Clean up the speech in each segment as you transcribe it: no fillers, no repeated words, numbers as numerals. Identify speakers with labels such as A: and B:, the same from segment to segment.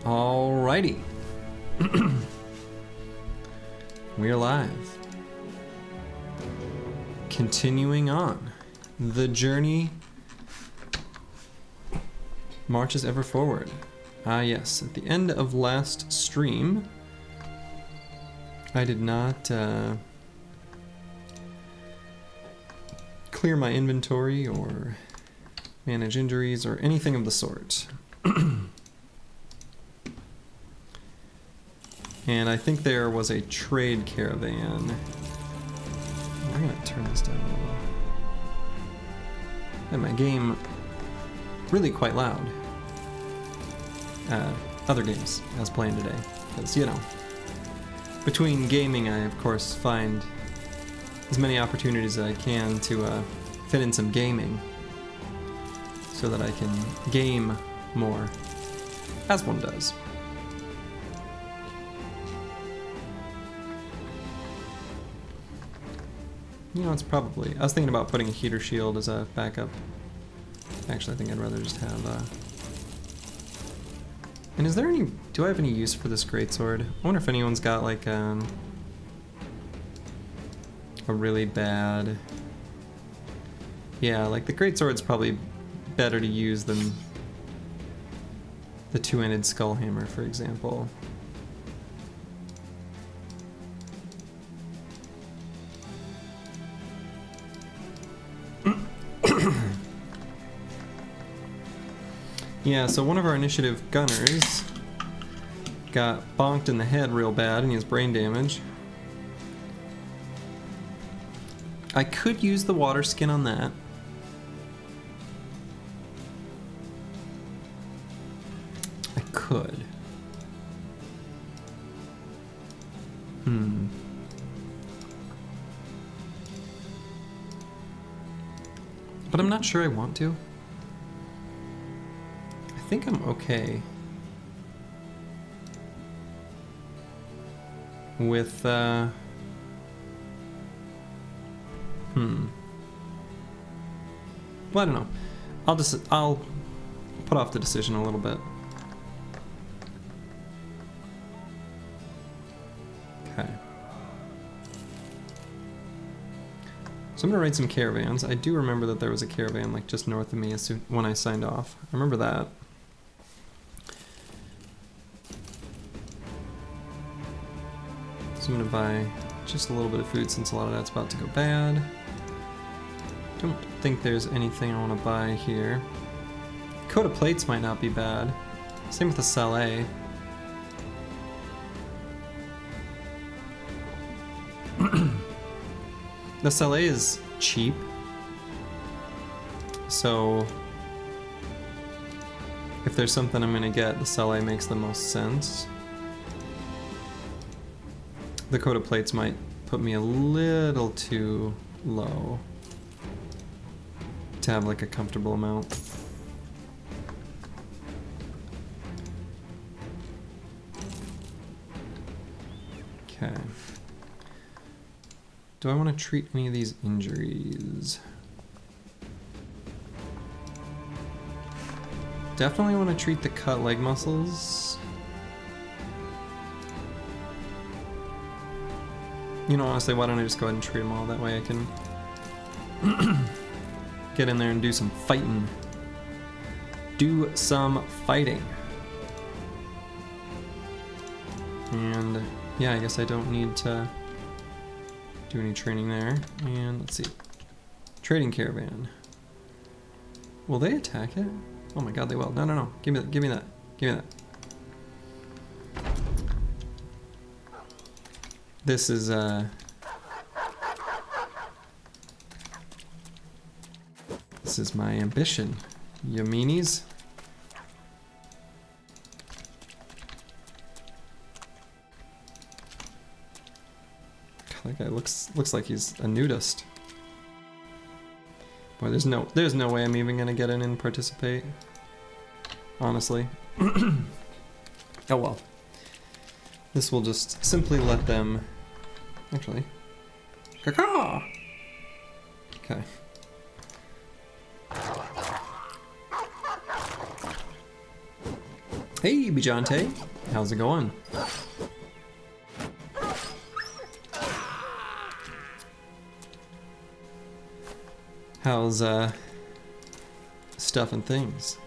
A: Alrighty. We're live. Continuing on. The journey marches ever forward. Ah yes, at the end of last stream, I did not clear my inventory or manage injuries or anything of the sort. And I think there was a trade caravan. I'm gonna turn this down a little. And my game really quite loud. Other games I was playing today. Because, you know, between gaming I of course find as many opportunities as I can to fit in some gaming so that I can game more, as one does. You know, it's probably... I was thinking about putting a heater shield as a backup. Actually, I think I'd rather just have... And is there any... Do I have any use for this greatsword? I wonder if anyone's got, like, a really bad... Yeah, like, the greatsword's probably better to use than the two-handed skull hammer, for example. Yeah, so one of our initiative gunners got bonked in the head real bad and he has brain damage. I could use the water skin on that. I could. But I'm not sure I want to. I think I'm okay with well, I don't know. I'll put off the decision a little bit. Okay. So I'm gonna raid some caravans. I do remember that there was a caravan like just north of me when I signed off. I remember that. So I'm gonna buy just a little bit of food since a lot of that's about to go bad. Don't think there's anything I want to buy here. Coat of plates might not be bad. Same with the Salé. The Salé is cheap, so if there's something I'm gonna get, the Salé makes the most sense. The coat of plates might put me a little too low to have like a comfortable amount. Okay. Do I want to treat any of these injuries? Definitely want to treat the cut leg muscles. You know, honestly, why don't I just go ahead and treat them all? That way I can get in there and do some fighting. Do some fighting. And yeah, I guess I don't need to do any training there. And let's see. Trading caravan. Will they attack it? Oh my god, they will. No, no, no. Give me that. Give me that. Give me that. This is this is my ambition. You meanies? That guy looks like he's a nudist. Boy, there's no way I'm even gonna get in and participate. Honestly. Oh well. This will just simply let them actually. Caw-caw! Okay. Hey, Bijante. How's it going? How's, stuff and things?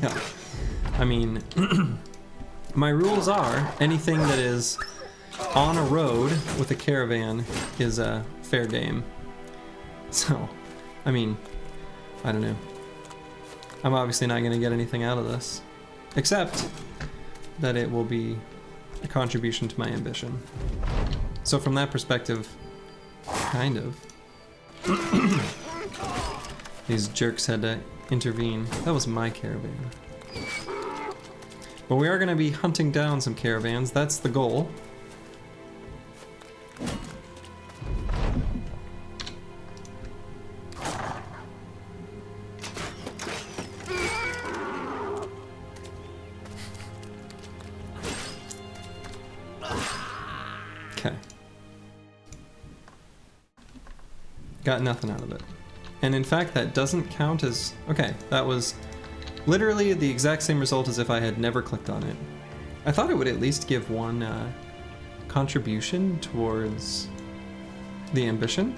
A: Yeah. I mean, my rules are anything that is on a road with a caravan is a fair game. So, I mean, I don't know. I'm obviously not going to get anything out of this, except that it will be a contribution to my ambition. So from that perspective, kind of. These jerks had to intervene. That was my caravan. But we are going to be hunting down some caravans. That's the goal. Okay. Got nothing out of it. And in fact, that doesn't count as... Okay, that was literally the exact same result as if I had never clicked on it. I thought it would at least give one contribution towards the ambition,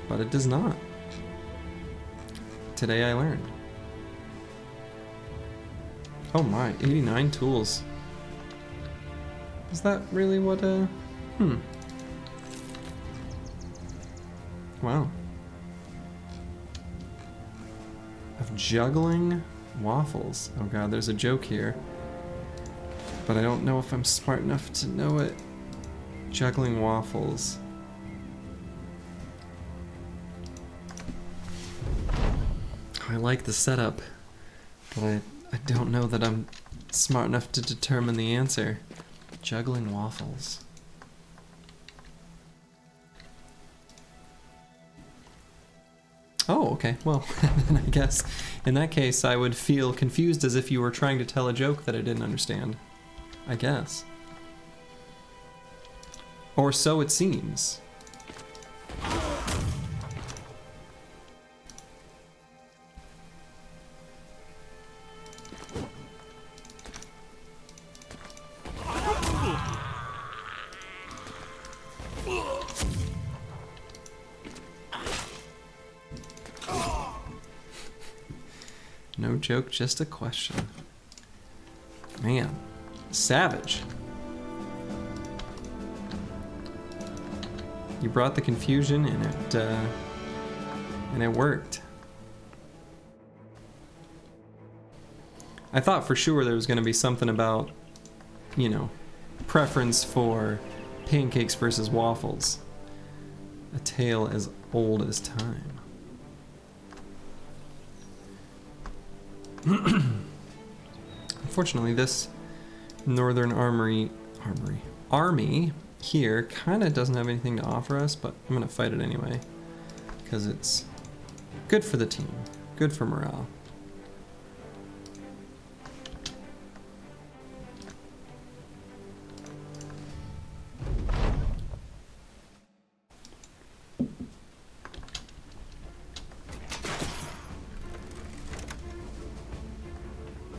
A: but it does not. Today I learned. Oh my, 89 tools. Is that really what Wow. Of juggling waffles. Oh god, there's a joke here. But I don't know if I'm smart enough to know it. Juggling waffles. I like the setup, but I don't know that I'm smart enough to determine the answer. Juggling waffles. Oh, okay. Well, then I guess in that case I would feel confused as if you were trying to tell a joke that I didn't understand. I guess. Or so it seems. No joke, just a question. Man, savage. You brought the confusion and it worked. I thought for sure there was going to be something about, you know, preference for pancakes versus waffles. A tale as old as time. Unfortunately, this northern army here kind of doesn't have anything to offer us, but I'm gonna fight it anyway because it's good for the team, good for morale.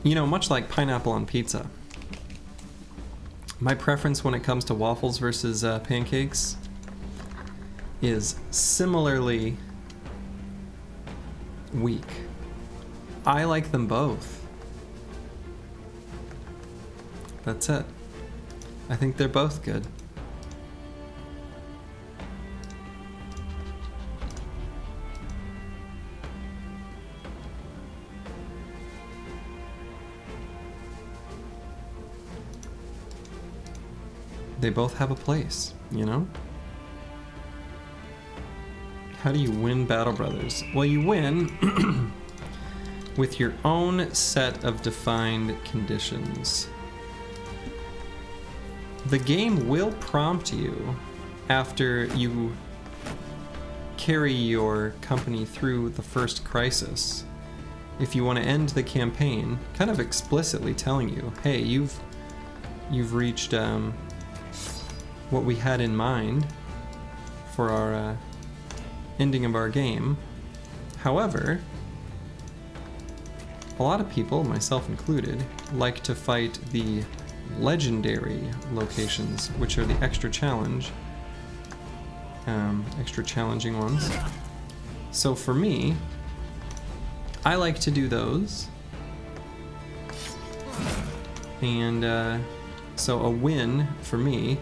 A: You know, much like pineapple on pizza, my preference when it comes to waffles versus pancakes is similarly weak. I like them both. That's it. I think they're both good. They both have a place, you know? How do you win Battle Brothers? Well, you win with your own set of defined conditions. The game will prompt you after you carry your company through the first crisis if you want to end the campaign, kind of explicitly telling you, hey, you've reached what we had in mind for our ending of our game. However, a lot of people, myself included, like to fight the legendary locations, which are the extra challenging ones. So for me, I like to do those. And so a win for me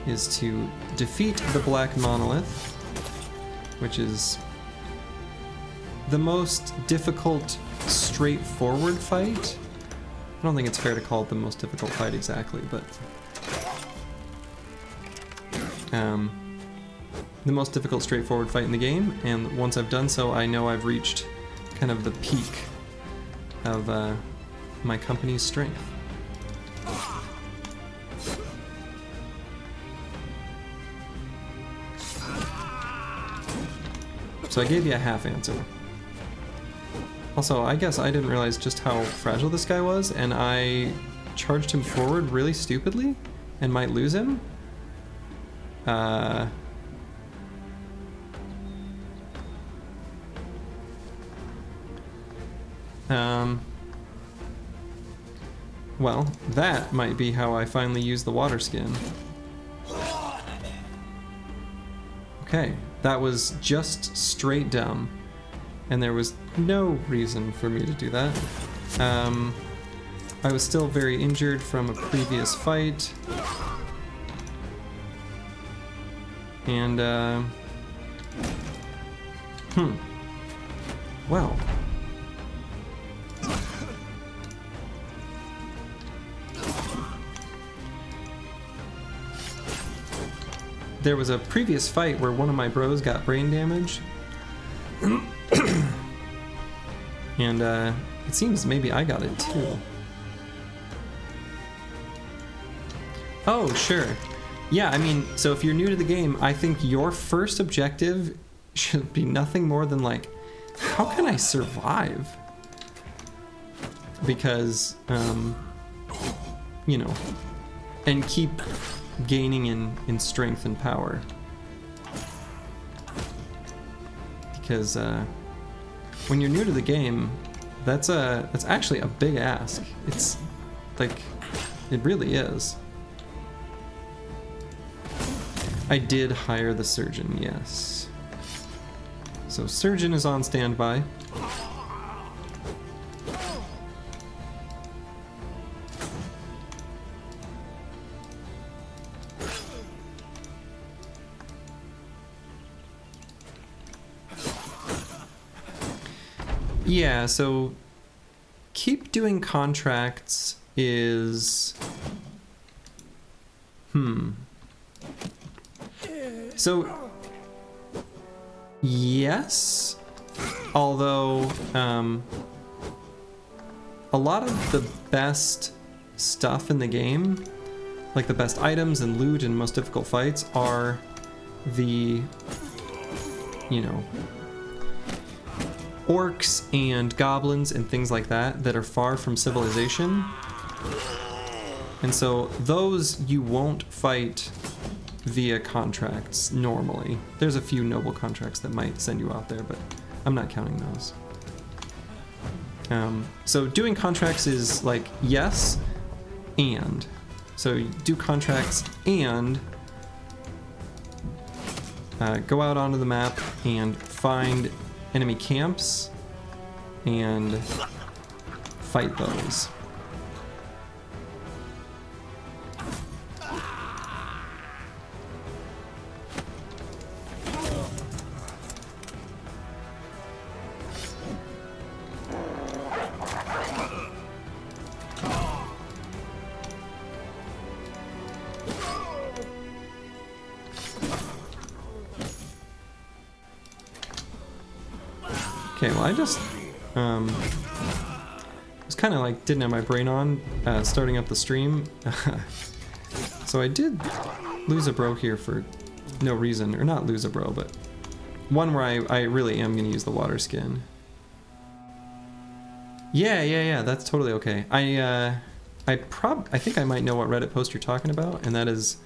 A: is to defeat the Black Monolith, which is the most difficult straightforward fight. I don't think it's fair to call it the most difficult fight exactly, but the most difficult straightforward fight in the game, and once I've done so, I know I've reached kind of the peak of my company's strength. So I gave you a half answer. Also, I guess I didn't realize just how fragile this guy was, and I charged him forward really stupidly and might lose him. Well, that might be how I finally use the water skin. Okay, that was just straight dumb, and there was no reason for me to do that. I was still very injured from a previous fight, and well, there was a previous fight where one of my bros got brain damage, and it seems maybe I got it too. Oh, sure. Yeah, I mean, so if you're new to the game, I think your first objective should be nothing more than like, how can I survive? Because, you know, and keep gaining in strength and power. Because when you're new to the game, that's actually a big ask. It's like, it really is. I did hire the surgeon, yes. So surgeon is on standby. Yeah, so keep doing contracts is... So, yes, although a lot of the best stuff in the game, like the best items and loot and most difficult fights, are the, you know, orcs and goblins and things like that are far from civilization. And so those you won't fight via contracts normally. There's a few noble contracts that might send you out there, but I'm not counting those. So doing contracts is like yes, and. So you do contracts and go out onto the map and find enemy camps and fight those. Okay, well I just was kind of like didn't have my brain on starting up the stream. So I did lose a bro here for no reason, or not lose a bro, but one where I really am going to use the water skin. Yeah, that's totally okay. I think I might know what Reddit post you're talking about, and that is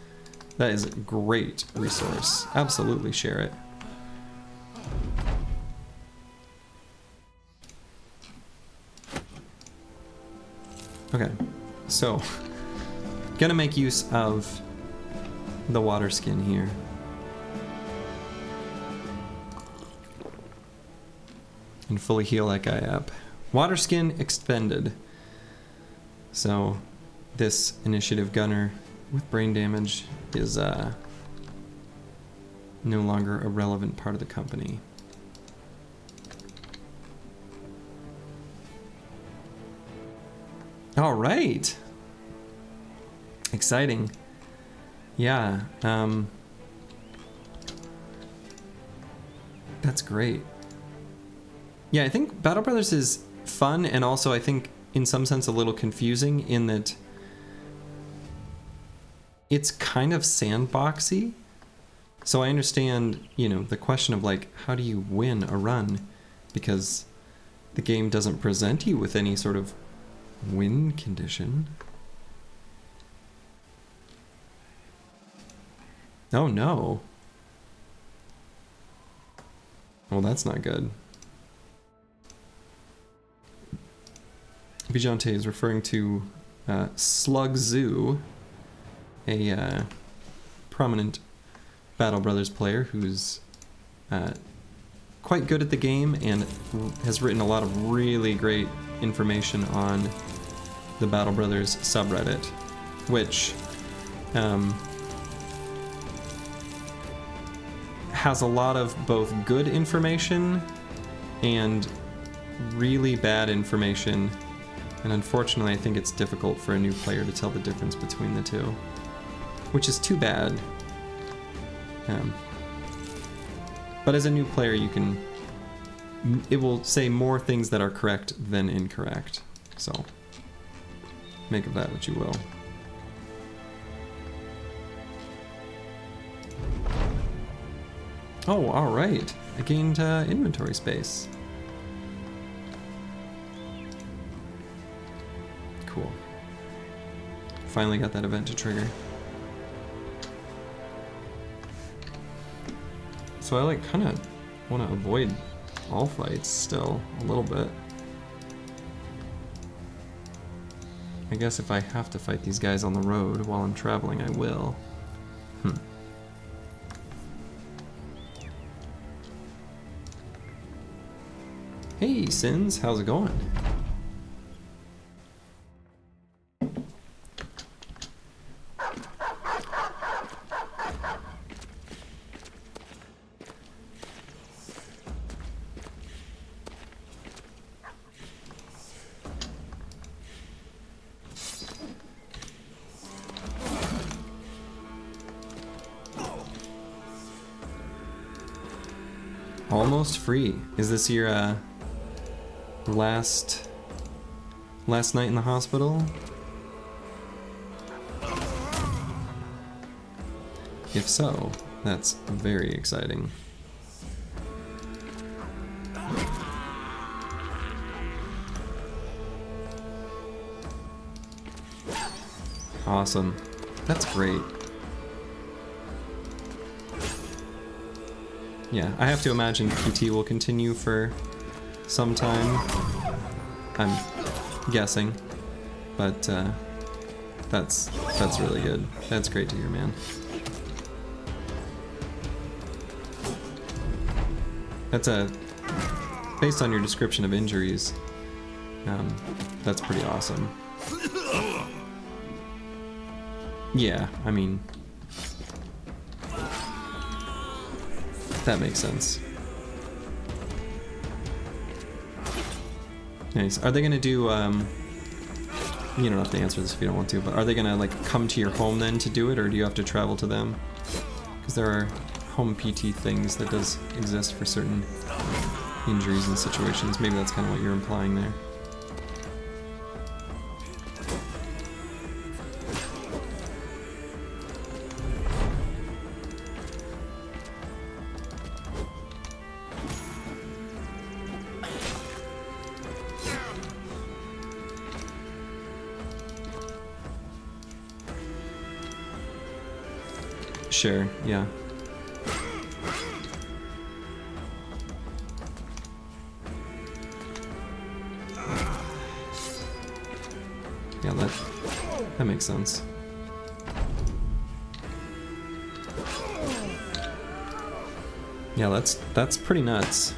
A: a great resource. Absolutely share it. Okay, so gonna make use of the water skin here. And fully heal that guy up. Water skin expended. So this initiative gunner with brain damage is no longer a relevant part of the company. All right. Exciting. Yeah. That's great. Yeah, I think Battle Brothers is fun, and also I think in some sense a little confusing in that it's kind of sandboxy. So I understand, you know, the question of like, how do you win a run? Because the game doesn't present you with any sort of win condition. Oh no. Well, that's not good. Bijante is referring to Slug Zoo, a prominent Battle Brothers player who's quite good at the game and has written a lot of really great information on the Battle Brothers subreddit, which has a lot of both good information and really bad information. And unfortunately, I think it's difficult for a new player to tell the difference between the two, which is too bad. But as a new player, it will say more things that are correct than incorrect. So make of that what you will. Oh, all right. I gained inventory space. Cool. Finally got that event to trigger. So I like kind of want to avoid all fights still a little bit. I guess if I have to fight these guys on the road while I'm traveling, I will. Hey Sins, how's it going? Almost free. Is this your last night in the hospital? If so, that's very exciting. Awesome. That's great. Yeah, I have to imagine PT will continue for some time. I'm guessing, but that's really good. That's great to hear, man. That's based on your description of injuries, that's pretty awesome. Yeah, I mean, that makes sense. Nice. Are they gonna do, you don't have to answer this if you don't want to, but are they gonna like come to your home then to do it, or do you have to travel to them? Because there are home PT things that does exist for certain injuries and situations. Maybe that's kind of what you're implying there. Sure, yeah. Yeah, that makes sense. Yeah, that's pretty nuts.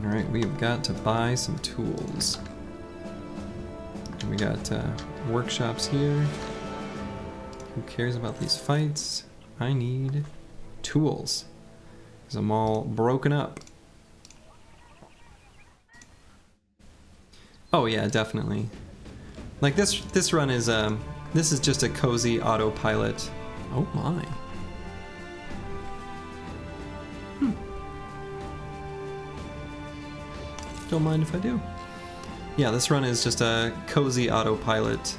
A: Alright, we've got to buy some tools. We got workshops here. Who cares about these fights? I need tools. Because I'm all broken up. Oh yeah, definitely. Like this run is this is just a cozy autopilot. Oh my. Don't mind if I do. Yeah, this run is just a cozy autopilot.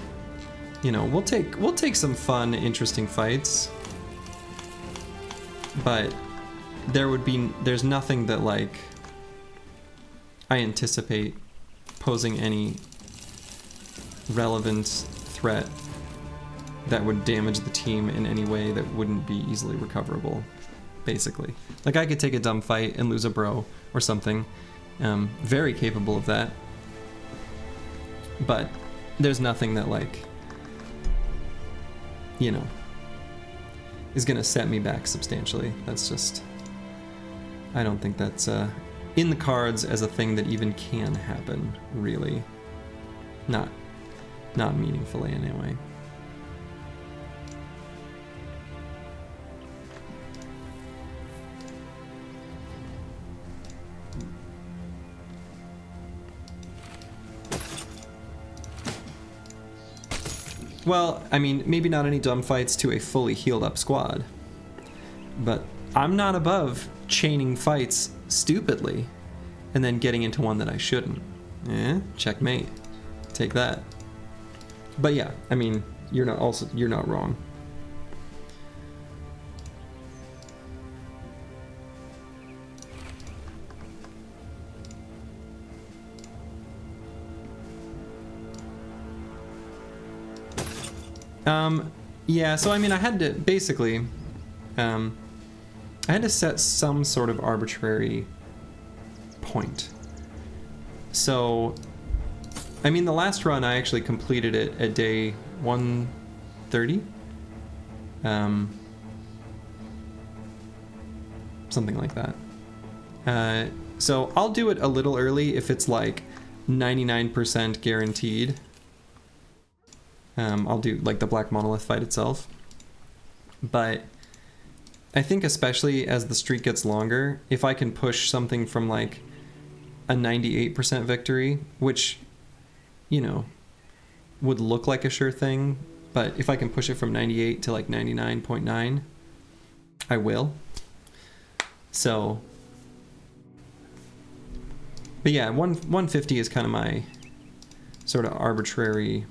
A: You know, we'll take some fun, interesting fights. But there's nothing that like I anticipate posing any relevant threat that would damage the team in any way that wouldn't be easily recoverable, basically. Like I could take a dumb fight and lose a bro or something. Very capable of that. But there's nothing that like, you know, is gonna set me back substantially. That's just, I don't think that's in the cards as a thing that even can happen, really. Not meaningfully anyway. Well, I mean, maybe not any dumb fights to a fully healed up squad, but I'm not above chaining fights stupidly and then getting into one that I shouldn't. Checkmate. Take that. But yeah, I mean, you're not wrong. Yeah, so I mean, I had to basically, I had to set some sort of arbitrary point. So, I mean, the last run I actually completed it at day 130. Something like that. So I'll do it a little early if it's like 99% guaranteed. I'll do like the Black Monolith fight itself. But I think especially as the streak gets longer, if I can push something from like a 98% victory, which, you know, would look like a sure thing, but if I can push it from 98 to like 99.9, I will. So, but yeah, 150 is kind of my sort of arbitrary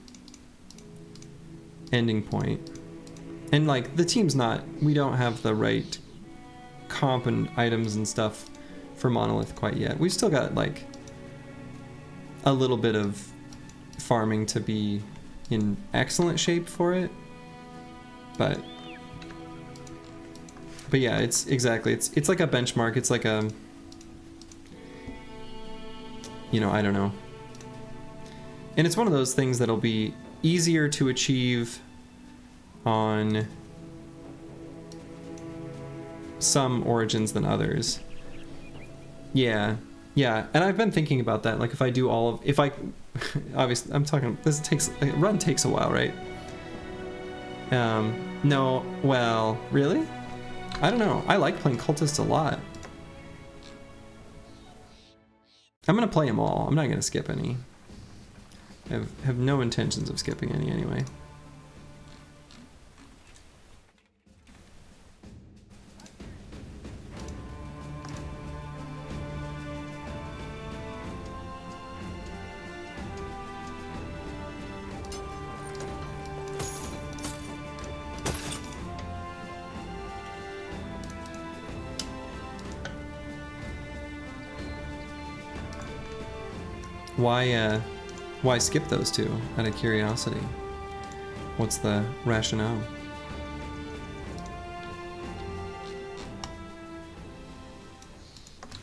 A: ending point. And like the team's not, we don't have the right comp and items and stuff for Monolith quite yet. We've still got like a little bit of farming to be in excellent shape for it, but yeah, it's exactly, it's like a benchmark. It's like a, you know, I don't know, and it's one of those things that'll be easier to achieve on some origins than others. Yeah, and I've been thinking about that. Like if I do all of, if I, obviously I'm talking, this takes, a run takes a while, right? No, well, really? I don't know. I like playing cultists a lot. I'm gonna play them all. I'm not gonna skip any. I have no intentions of skipping any anyway. Why skip those two out of curiosity? What's the rationale?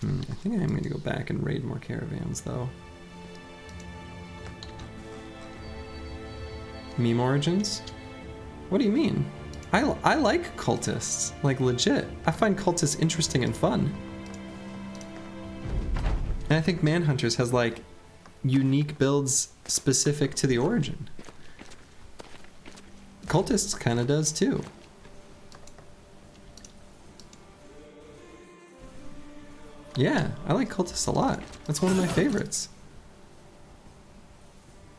A: I think I'm going to go back and raid more caravans, though. Meme origins? What do you mean? I like cultists, like legit. I find cultists interesting and fun. And I think Manhunters has like unique builds specific to the origin. Cultists kind of does too. Yeah, I like Cultists a lot. That's one of my favorites.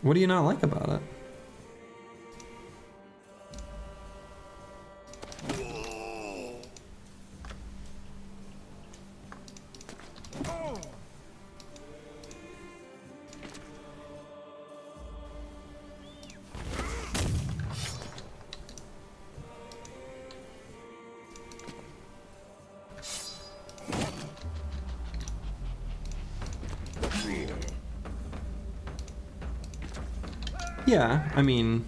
A: What do you not like about it? Yeah, I mean,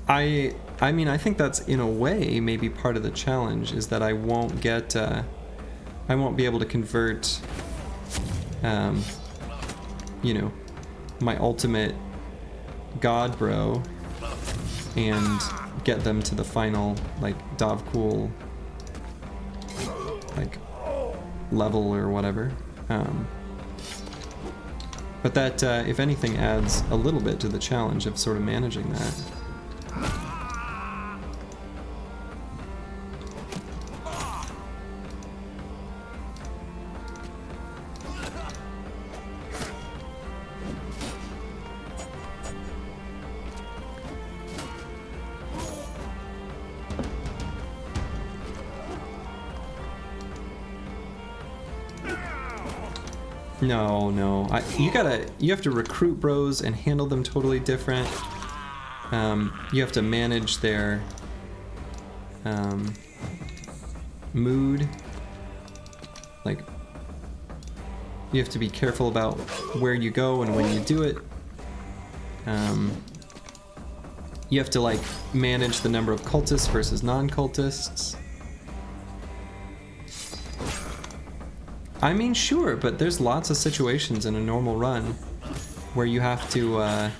A: I think that's in a way maybe part of the challenge is that I won't get, I won't be able to convert, you know, my ultimate god bro and get them to the final, like, Dovcool, like, level or whatever. But that, if anything, adds a little bit to the challenge of sort of managing that. No. You have to recruit bros and handle them totally different. You have to manage their mood. Like, you have to be careful about where you go and when you do it. You have to, like, manage the number of cultists versus non-cultists. I mean, sure, but there's lots of situations in a normal run where you have to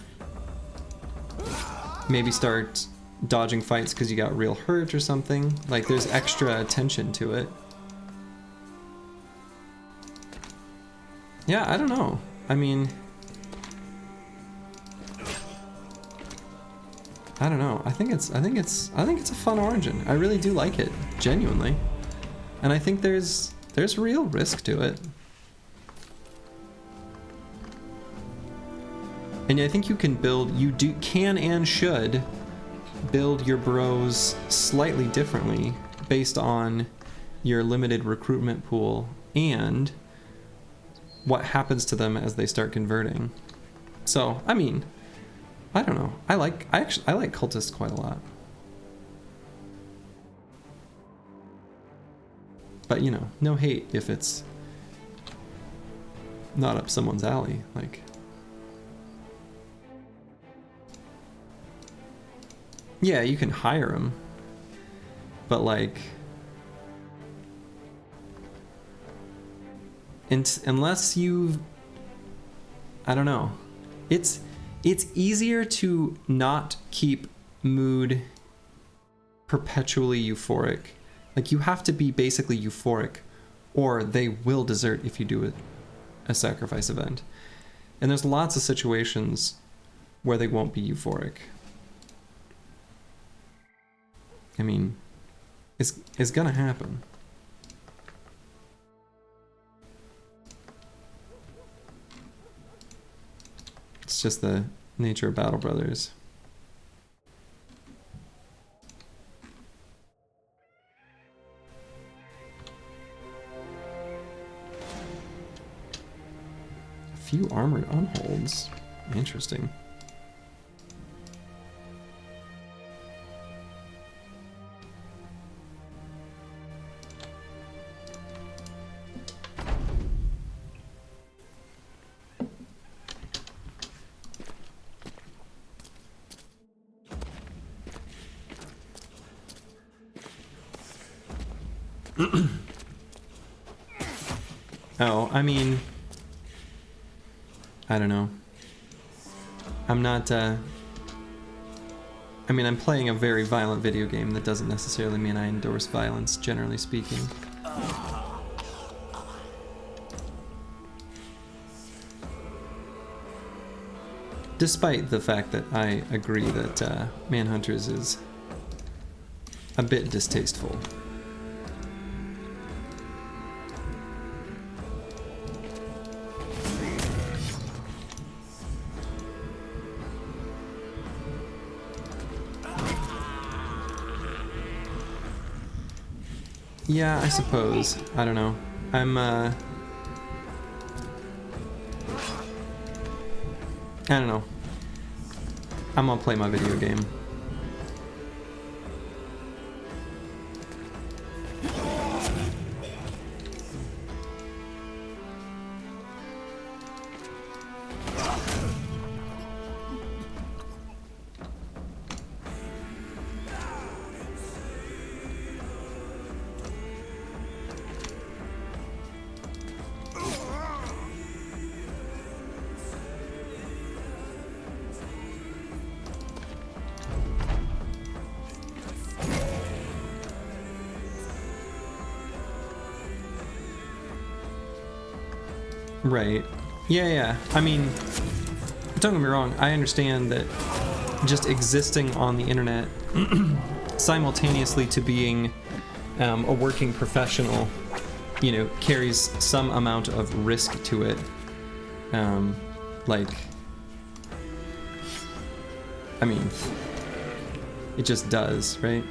A: maybe start dodging fights because you got real hurt or something. Like, there's extra attention to it. Yeah, I don't know. I mean, I don't know. I think it's a fun origin. I really do like it, genuinely. And I think there's real risk to it. And I think you can build, can and should build your bros slightly differently based on your limited recruitment pool and what happens to them as they start converting. So, I mean, I don't know. I like cultists quite a lot. But, you know, no hate if it's not up someone's alley. Like, yeah, you can hire them, but like, unless you, I don't know, it's easier to not keep mood perpetually euphoric. Like, you have to be basically euphoric, or they will desert if you do a sacrifice event. And there's lots of situations where they won't be euphoric. I mean, it's gonna happen. It's just the nature of Battle Brothers. Few armored unholds. Interesting. Oh, I mean, I don't know. I'm not, I mean, I'm playing a very violent video game. That doesn't necessarily mean I endorse violence, generally speaking. Despite the fact that I agree that Manhunters is a bit distasteful. Yeah, I suppose. I don't know. I'm, I don't know. I'm gonna play my video game. Right. Yeah. I mean, don't get me wrong, I understand that just existing on the internet simultaneously to being a working professional, you know, carries some amount of risk to it. Like, I mean, it just does, right?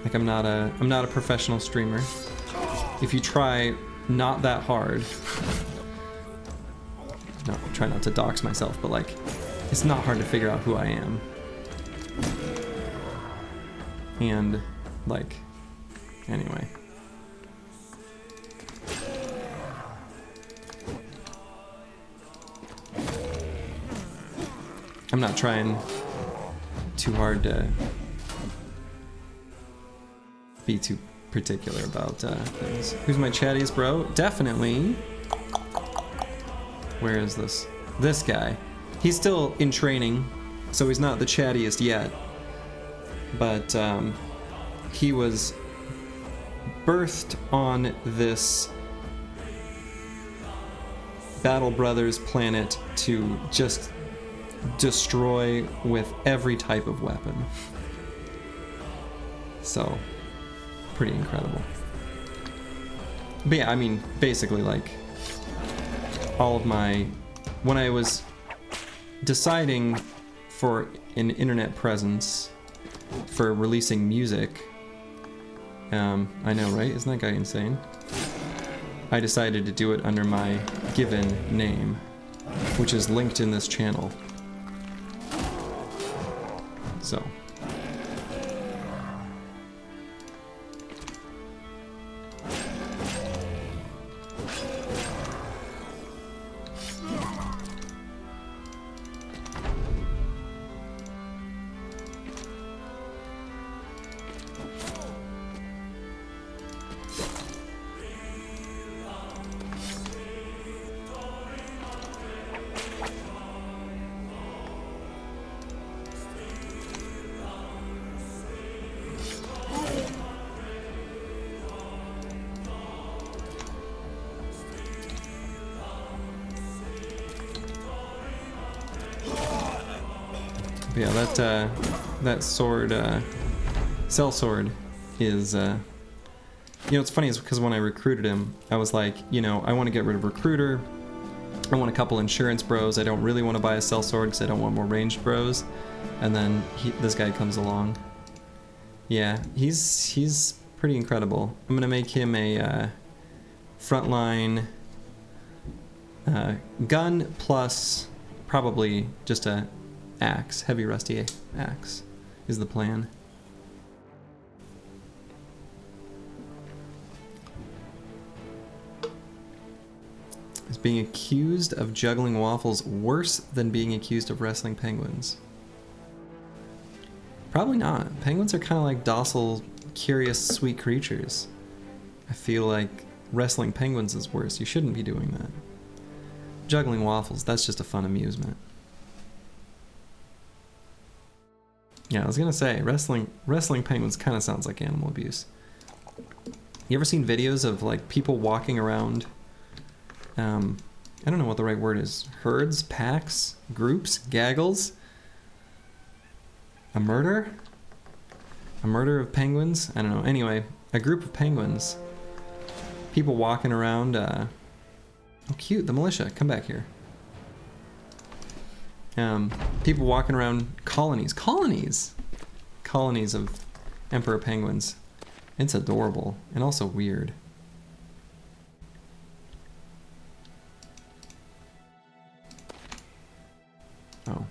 A: Like, I'm not a professional streamer. If you try not that hard, no, try not to dox myself, but like, it's not hard to figure out who I am. And like, anyway. I'm not trying too hard to be too particular about things. Who's my chattiest bro? Definitely. Where is this? This guy. He's still in training, so he's not the chattiest yet. But he was birthed on this Battle Brothers planet to just destroy with every type of weapon. So, pretty incredible. But yeah, I mean, basically, like, all of my... When I was deciding for an internet presence for releasing music, I know, right? Isn't that guy insane? I decided to do it under my given name, which is linked in this channel. So... yeah, that sword, cell sword is, you know, what's funny is because when I recruited him, I was like, you know, I want to get rid of recruiter, I want a couple insurance bros, I don't really want to buy a cell sword because I don't want more ranged bros, and then this guy comes along. Yeah, he's pretty incredible. I'm gonna make him a frontline gun plus probably just a axe, heavy rusty axe is the plan. Is being accused of juggling waffles worse than being accused of wrestling penguins? Probably not. Penguins are kind of like docile, curious, sweet creatures. I feel like wrestling penguins is worse. You shouldn't be doing that. Juggling waffles, that's just a fun amusement. Yeah, I was gonna say, wrestling penguins kind of sounds like animal abuse. You ever seen videos of like people walking around, I don't know what the right word is, herds, packs, groups, gaggles? A murder? A murder of penguins? I don't know. Anyway, a group of penguins. People walking around, oh cute, the militia, come back here. People walking around colonies of emperor penguins. It's adorable and also weird. Oh.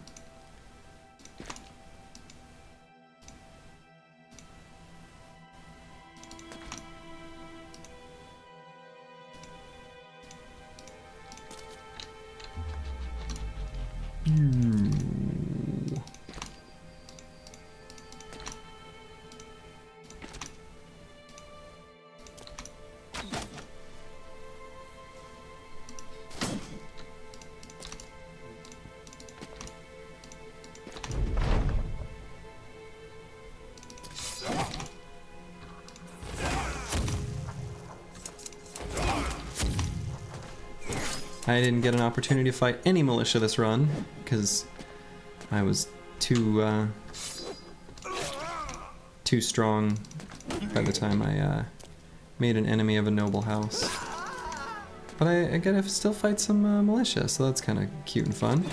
A: I didn't get an opportunity to fight any militia this run because I was too strong by the time I made an enemy of a noble house. But I gotta still fight some militia, so that's kind of cute and fun.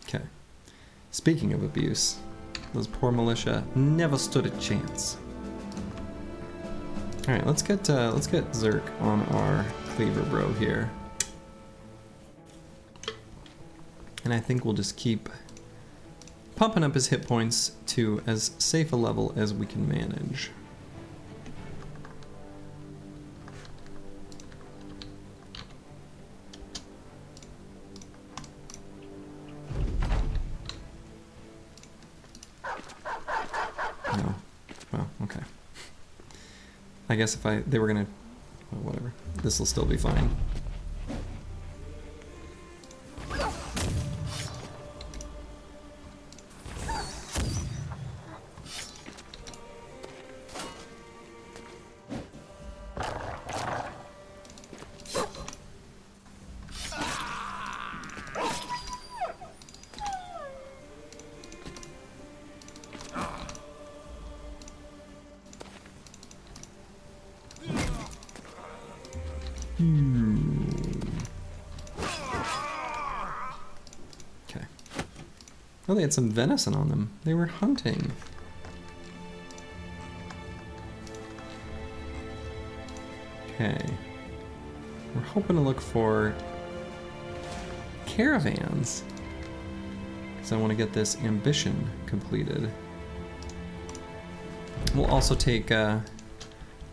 A: Okay. Speaking of abuse, those poor militia never stood a chance. All right, let's get Zerk on our cleaver bro here, and I think we'll just keep pumping up his hit points to as safe a level as we can manage. No. Well, okay. I guess if they were gonna, well, whatever. This will still be fine. Okay. Oh, they had some venison on them. They were hunting. Okay. We're hoping to look for caravans, because I want to get this ambition completed. We'll also take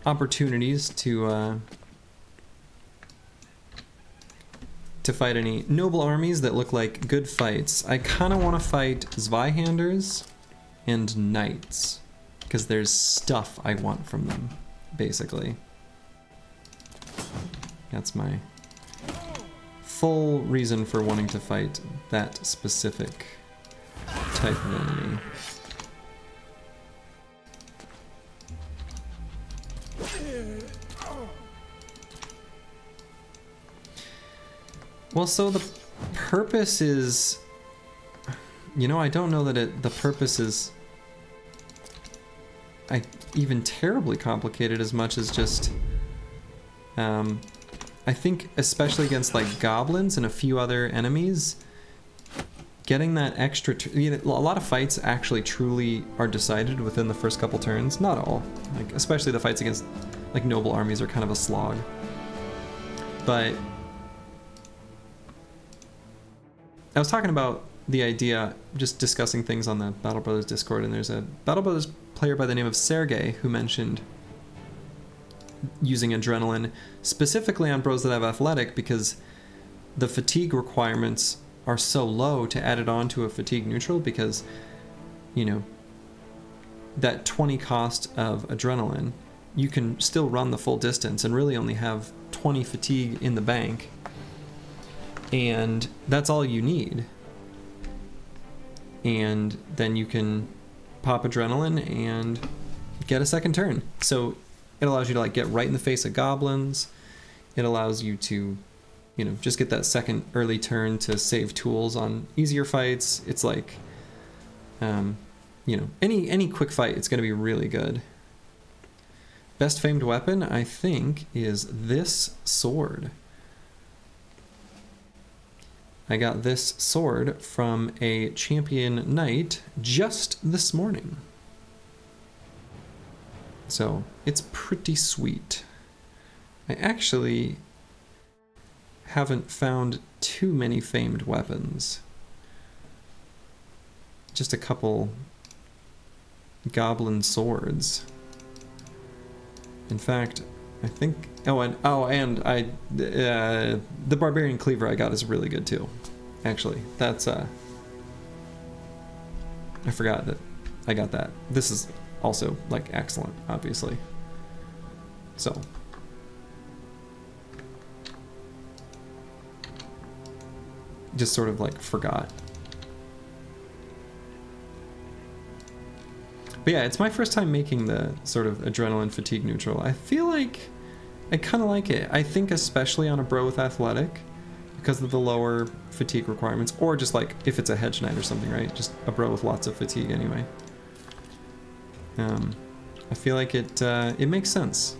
A: opportunities to fight any noble armies that look like good fights. I kind of want to fight Zweihanders and knights, because there's stuff I want from them, basically. That's my full reason for wanting to fight that specific type of enemy. Well, so the purpose is, you know, I don't know that the purpose is even terribly complicated as much as just, I think especially against like goblins and a few other enemies, getting that extra, a lot of fights actually truly are decided within the first couple turns. Not all, like especially the fights against like noble armies are kind of a slog. But I was talking about the idea, just discussing things on the Battle Brothers Discord, and there's a Battle Brothers player by the name of Sergey who mentioned using adrenaline specifically on bros that have athletic because the fatigue requirements are so low to add it on to a fatigue neutral, because, you know, that 20 cost of adrenaline, you can still run the full distance and really only have 20 fatigue in the bank, and that's all you need. And then you can pop adrenaline and get a second turn. So it allows you to like get right in the face of goblins. It allows you to, you know, just get that second early turn to save tools on easier fights. It's like, you know, any quick fight, it's going to be really good. Best famed weapon, I think, is this sword. I got this sword from a champion knight just this morning. So it's pretty sweet. I actually haven't found too many famed weapons. Just a couple goblin swords. In fact, I think... the barbarian cleaver I got is really good too. Actually, that's I forgot that I got that. This is also like excellent, obviously. So just sort of like forgot. But yeah, it's my first time making the sort of adrenaline fatigue neutral. I feel like I kind of like it. I think especially on a bro with athletic, because of the lower fatigue requirements, or just like if it's a hedge knight or something, right? Just a bro with lots of fatigue anyway. I feel like it makes sense.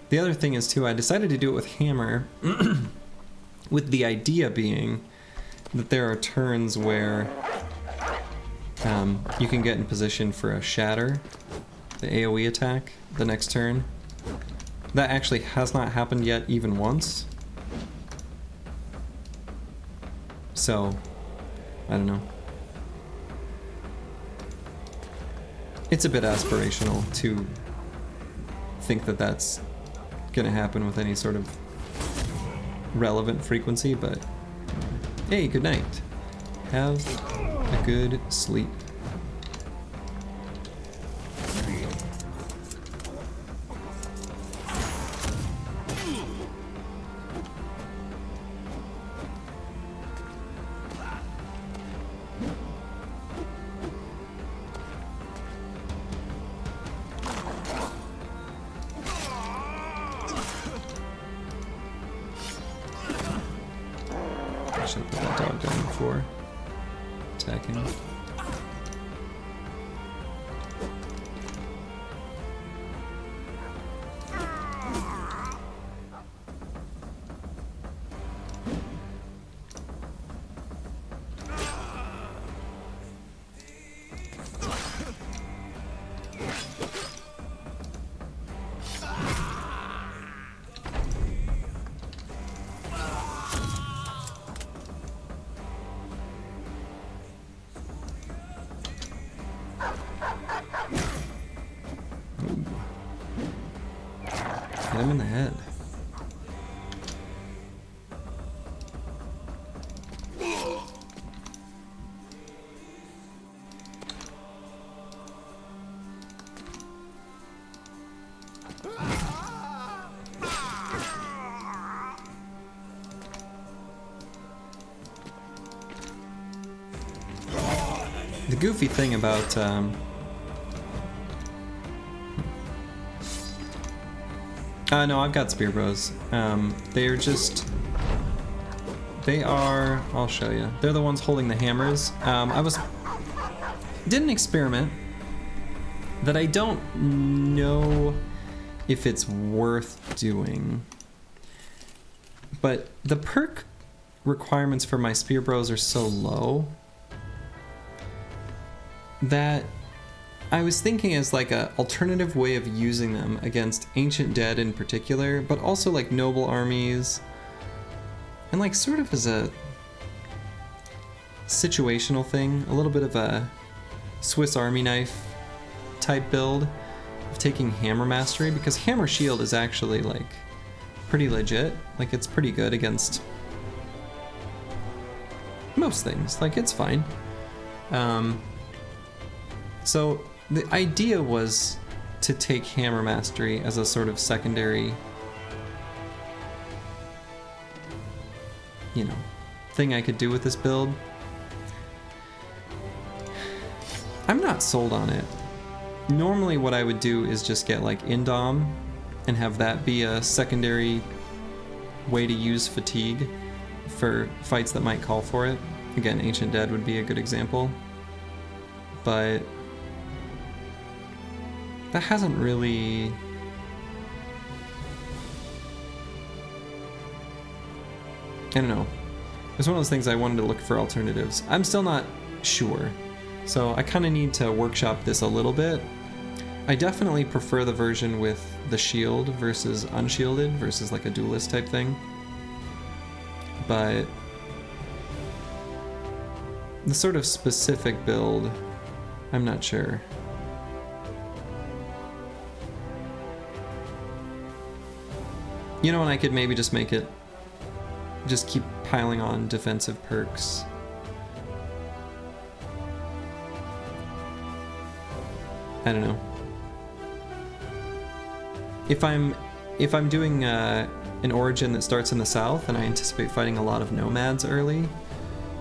A: The other thing is, too, I decided to do it with hammer, with the idea being that there are turns where you can get in position for a shatter, the AoE attack, the next turn. That actually has not happened yet even once. So, I don't know. It's a bit aspirational to think that that's gonna happen with any sort of relevant frequency, but hey, good night. Have a good sleep. Should put that dog down before attacking. Hit him in the head. The goofy thing about no, I've got spear bros. They're just They are, I'll show you. They're the ones holding the hammers. Did an experiment that I don't know if it's worth doing. But the perk requirements for my spear bros are so low that I was thinking as like a alternative way of using them against ancient dead in particular, but also like noble armies, and like sort of as a situational thing, a little bit of a Swiss Army knife type build of taking hammer mastery, because hammer shield is actually like pretty legit. Like it's pretty good against most things. Like it's fine. So the idea was to take hammer mastery as a sort of secondary, you know, thing I could do with this build. I'm not sold on it. Normally what I would do is just get like Indom and have that be a secondary way to use fatigue for fights that might call for it. Again, Ancient Dead would be a good example. But that hasn't really... I don't know. It's one of those things I wanted to look for alternatives. I'm still not sure. So I kind of need to workshop this a little bit. I definitely prefer the version with the shield versus unshielded versus like a duelist type thing. But the sort of specific build, I'm not sure. You know, and I could maybe just make it, just keep piling on defensive perks. I don't know. If I'm doing an origin that starts in the south and I anticipate fighting a lot of nomads early,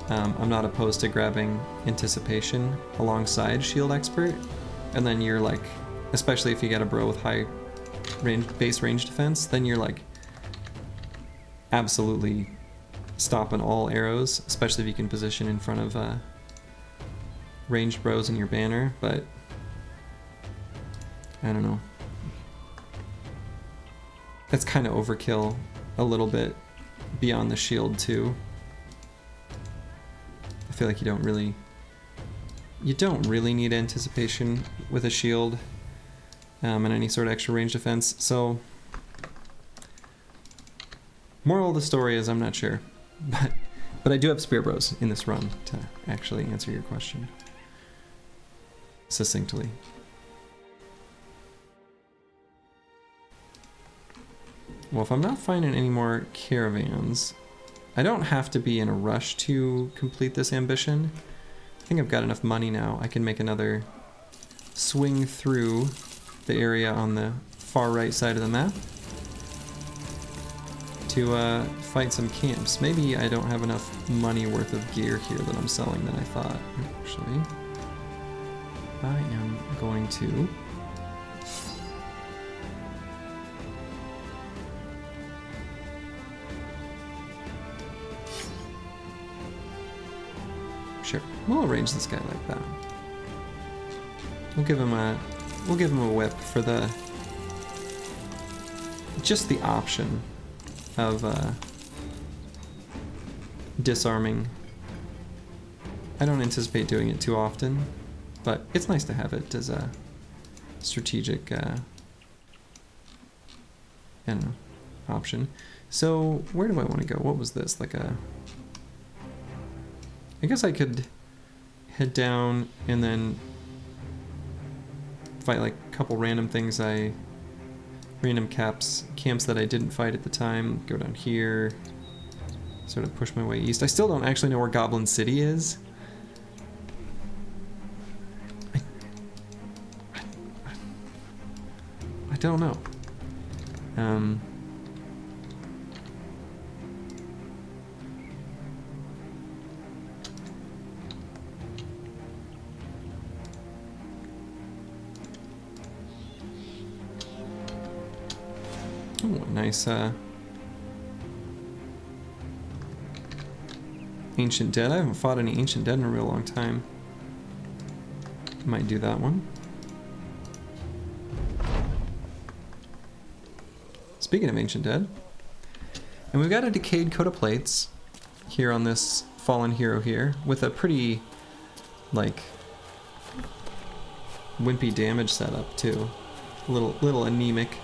A: I'm not opposed to grabbing anticipation alongside shield expert, and then you're like, especially if you get a bro with high base range defense, then you're like absolutely stopping all arrows, especially if you can position in front of ranged bros in your banner. But I don't know. That's kind of overkill a little bit beyond the shield too. I feel like you don't really need anticipation with a shield and any sort of extra range defense. So moral of the story is I'm not sure, but I do have spear bros in this run to actually answer your question succinctly. Well, if I'm not finding any more caravans, I don't have to be in a rush to complete this ambition. I think I've got enough money now. I can make another swing through the area on the far right side of the map to fight some camps. Maybe I don't have enough money worth of gear here that I'm selling than I thought. Actually, I am going to... Sure, we'll arrange this guy like that. We'll give him a whip for the just the option of disarming. I don't anticipate doing it too often, but it's nice to have it as a strategic I don't know, option. So where do I want to go? What was this? Like a... I guess I could head down and then fight like a couple random things random camps that I didn't fight at the time. Go down here, sort of push my way east. I still don't actually know where Goblin City is. I don't know. Oh, nice, Ancient Dead. I haven't fought any Ancient Dead in a real long time. Might do that one. Speaking of Ancient Dead, and we've got a decayed coat of plates here on this fallen hero here with a pretty, like, wimpy damage setup too. A little anemic.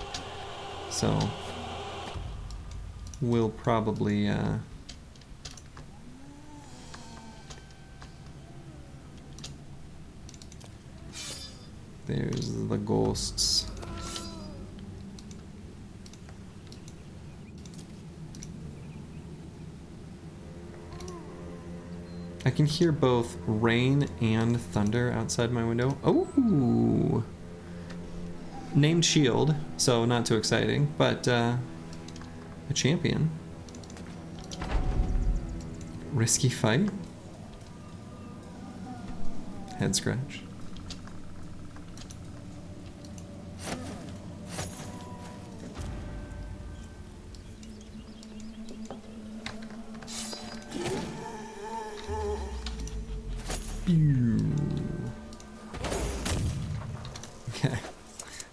A: So we'll probably there's the ghosts. I can hear both rain and thunder outside my window. Oh! Named Shield, so not too exciting, but a champion. Risky fight. Head scratch. Okay,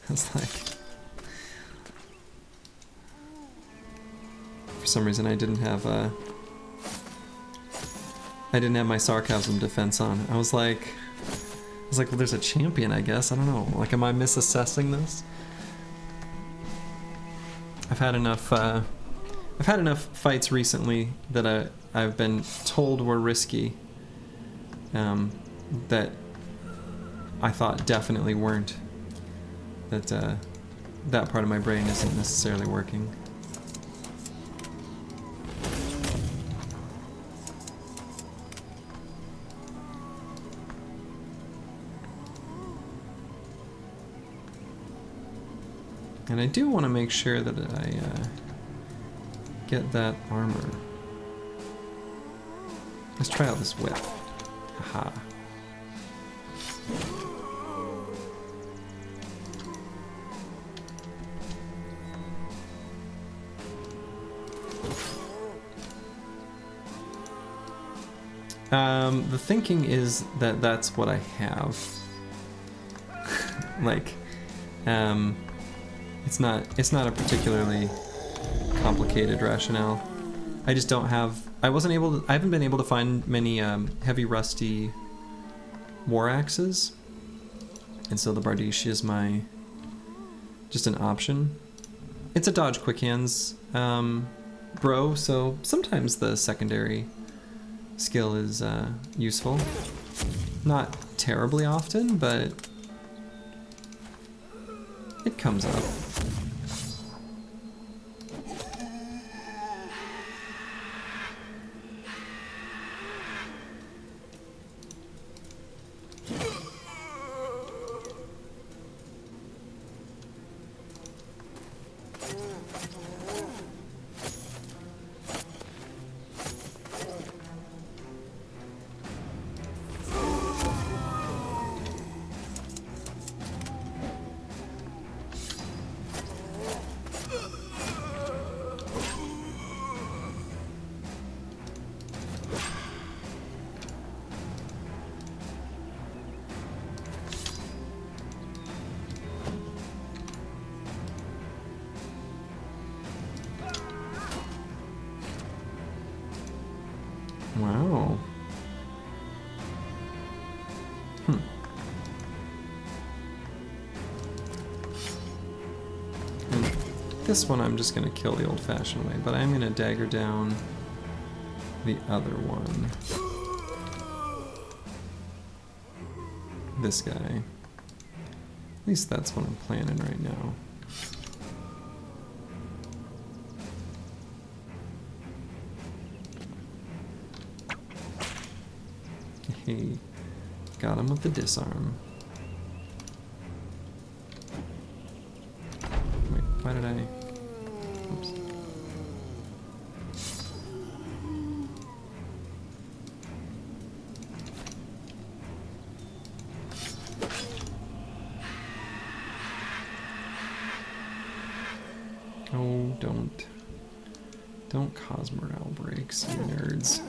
A: that's like, for some reason I didn't have my sarcasm defense on. I was like, well, there's a champion, I guess. I don't know. Like, am I misassessing this? I've had enough fights recently that I've been told were risky. That I thought definitely weren't. That that part of my brain isn't necessarily working. And I do want to make sure that I get that armor. Let's try out this whip. Haha. The thinking is that that's what I have. Like, it's not a particularly complicated rationale. I just don't have. I haven't been able to find many heavy rusty war axes, and so the Bardiche is just an option. It's a dodge quick hands bro, so sometimes the secondary skill is useful. Not terribly often, but it comes up. Wow. And this one I'm just gonna kill the old-fashioned way, but I'm gonna dagger down the other one. This guy. At least that's what I'm planning right now. Hey, got him with the disarm. Wait, why did I? Oops. Oh, don't cause morale breaks, you nerds.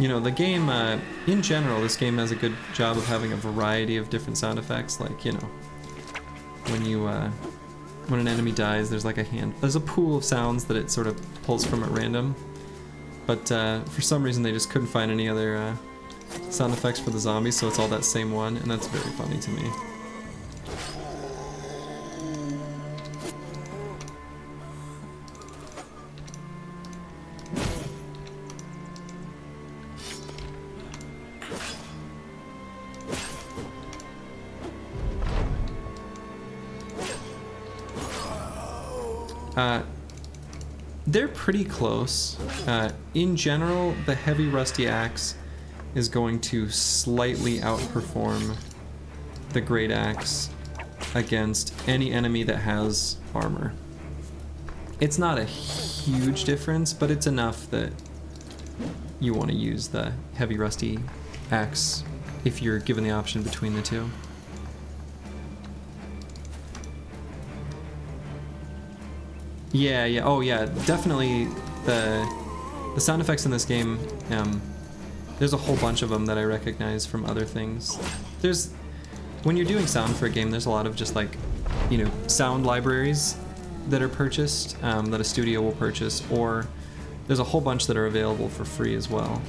A: you know, the game, in general, this game has a good job of having a variety of different sound effects. Like, you know, when you, when an enemy dies, there's like there's a pool of sounds that it sort of pulls from at random. But for some reason, they just couldn't find any other sound effects for the zombies, so it's all that same one, and that's very funny to me. They're pretty close. In general, the heavy rusty axe is going to slightly outperform the great axe against any enemy that has armor. It's not a huge difference, but it's enough that you want to use the heavy rusty axe if you're given the option between the two. Yeah, oh yeah, definitely the sound effects in this game, there's a whole bunch of them that I recognize from other things. When you're doing sound for a game, there's a lot of just like, you know, sound libraries that are purchased, that a studio will purchase, or there's a whole bunch that are available for free as well.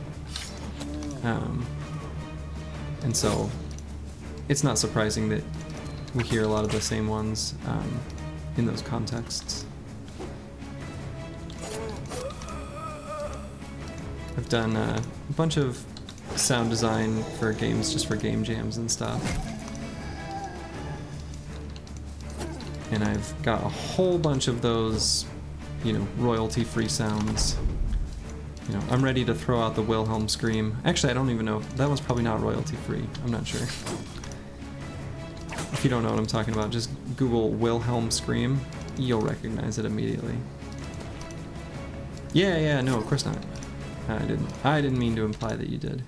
A: And so it's not surprising that we hear a lot of the same ones in those contexts. I've done a bunch of sound design for games, just for game jams and stuff. And I've got a whole bunch of those, you know, royalty-free sounds. You know, I'm ready to throw out the Wilhelm scream. Actually, I don't even know. That one's probably not royalty-free. I'm not sure. If you don't know what I'm talking about, just Google Wilhelm scream. You'll recognize it immediately. Yeah, no, of course not. I didn't mean to imply that you did.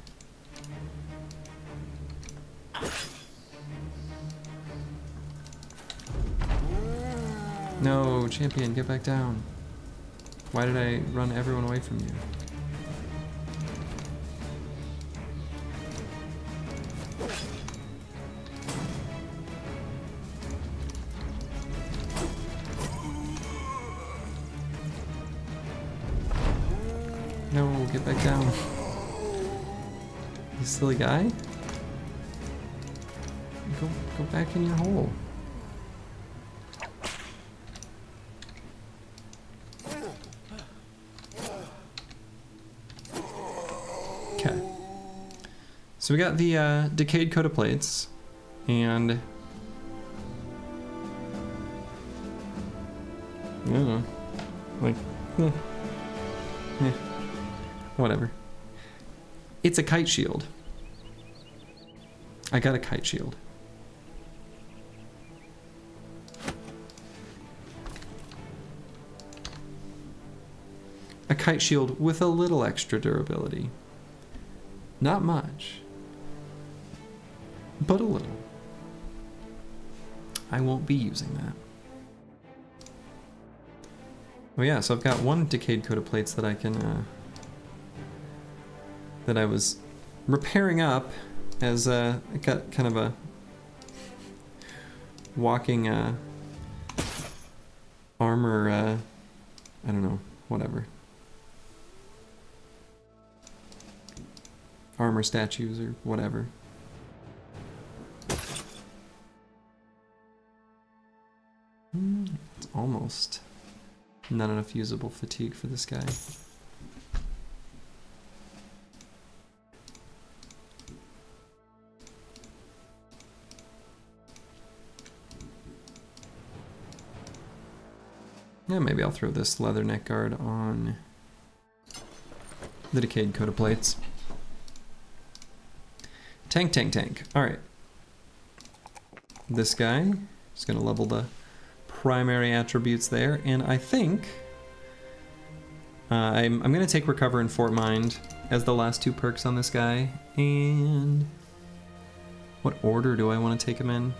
A: No, champion, get back down. Why did I run everyone away from you? No, get back down. You silly guy. Go back in your hole. Okay. So we got the decayed coat of plates, and I don't know, like, whatever. It's a kite shield. I got a kite shield. A kite shield with a little extra durability. Not much, but a little. I won't be using that. Oh yeah, so I've got one decayed coat of plates that I can, that I was repairing up as I got kind of a walking armor, I don't know, whatever. Armor statues or whatever. It's almost not enough usable fatigue for this guy. Yeah, maybe I'll throw this leather neck guard on the decayed coat of plates. Tank. Alright. This guy is going to level the primary attributes there, and I think I'm going to take Recover and Fort Mind as the last two perks on this guy. And what order do I want to take him in?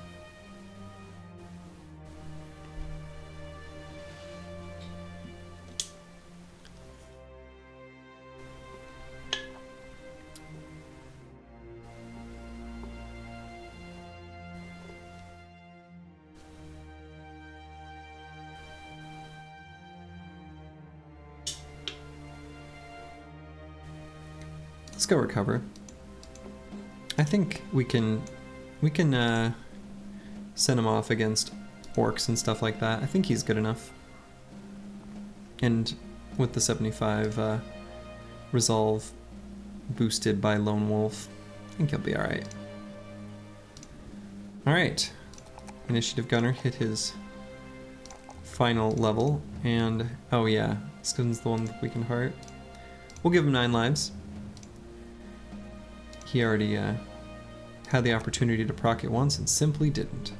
A: Let's go recover. I think we can send him off against orcs and stuff like that. I think he's good enough. And with the 75 resolve boosted by Lone Wolf, I think he'll be alright. Alright. Initiative Gunner hit his final level, and oh yeah, Skun's the one with weakened heart. We'll give him 9 lives. He already had the opportunity to proc it once and simply didn't.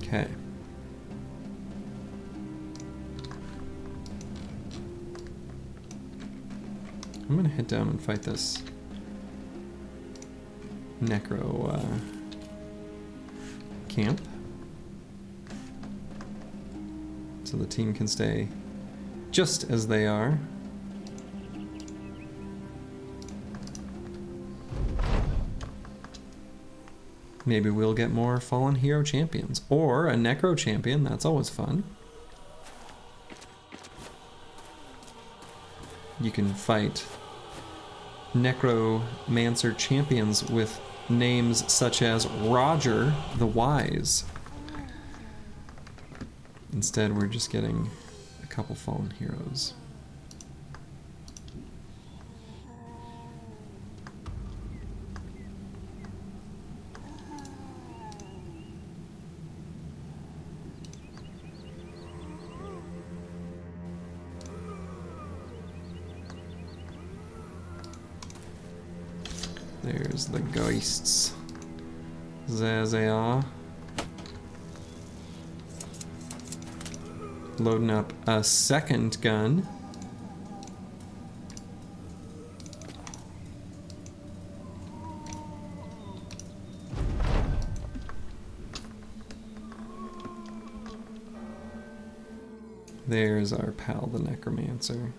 A: Okay. I'm gonna head down and fight this Necro camp, so the team can stay just as they are. Maybe we'll get more Fallen Hero champions, or a Necro champion, that's always fun. You can fight Necromancer champions with names such as Roger the Wise. Instead, we're just getting a couple Fallen Heroes. There's the geists. There they are. Loading up a second gun. There's our pal, the Necromancer.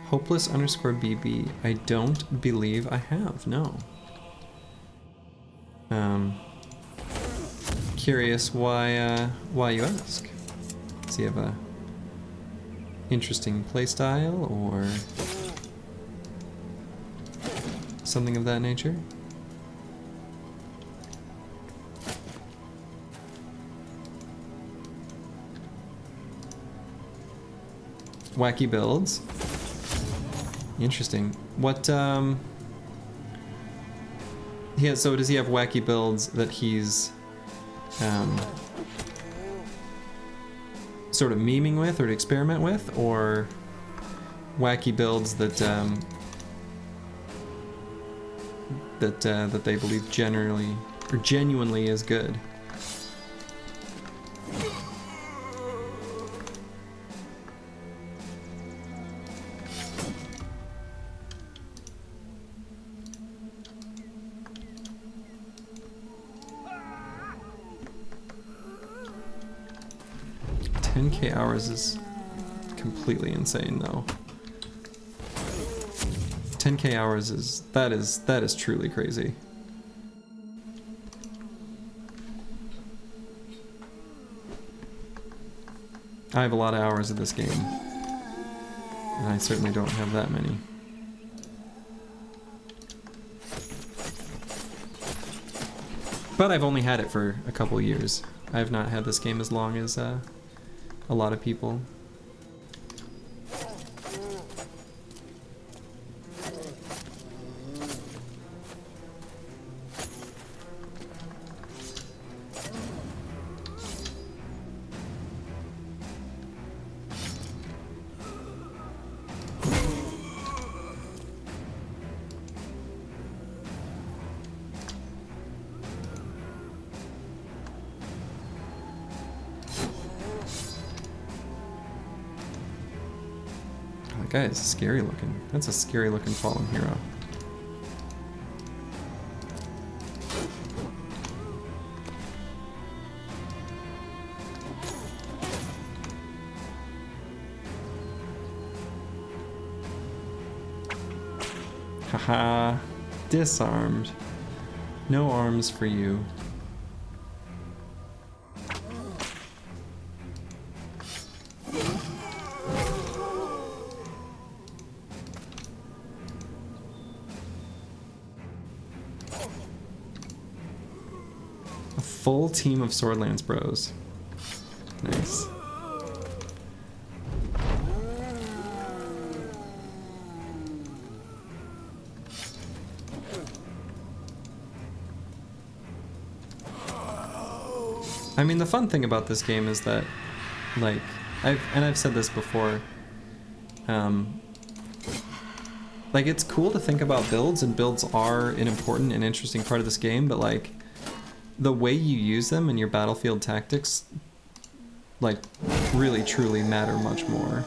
A: Hopeless _ BB. I don't believe I have, no. Curious why you ask. Does he have a interesting playstyle or something of that nature? Wacky builds. Interesting. What, so does he have wacky builds that he's, sort of memeing with or to experiment with, or wacky builds that, that they believe generally, or genuinely is good? Hours is completely insane though. 10k hours is that is truly crazy. I have a lot of hours of this game, and I certainly don't have that many. But I've only had it for a couple years. I have not had this game as long as a lot of people. guy is scary looking. That's a scary looking fallen hero. Haha, disarmed. No arms for you. A full team of Swordlands bros. Nice. I mean, the fun thing about this game is that, like, I've said this before, like, it's cool to think about builds, and builds are an important and interesting part of this game, but, like, the way you use them and your battlefield tactics, like, really truly matter much more.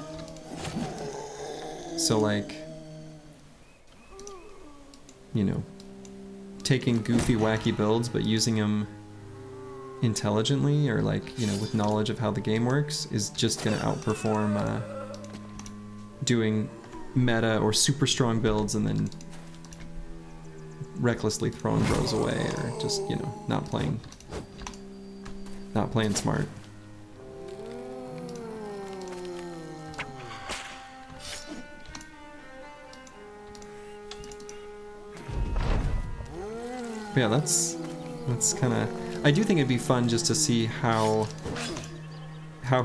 A: So, like, you know, taking goofy, wacky builds, but using them intelligently, or, like, you know, with knowledge of how the game works, is just gonna outperform doing meta or super strong builds and then recklessly throwing bros away, or just, you know, not playing smart. But yeah, that's kind of, I do think it'd be fun just to see how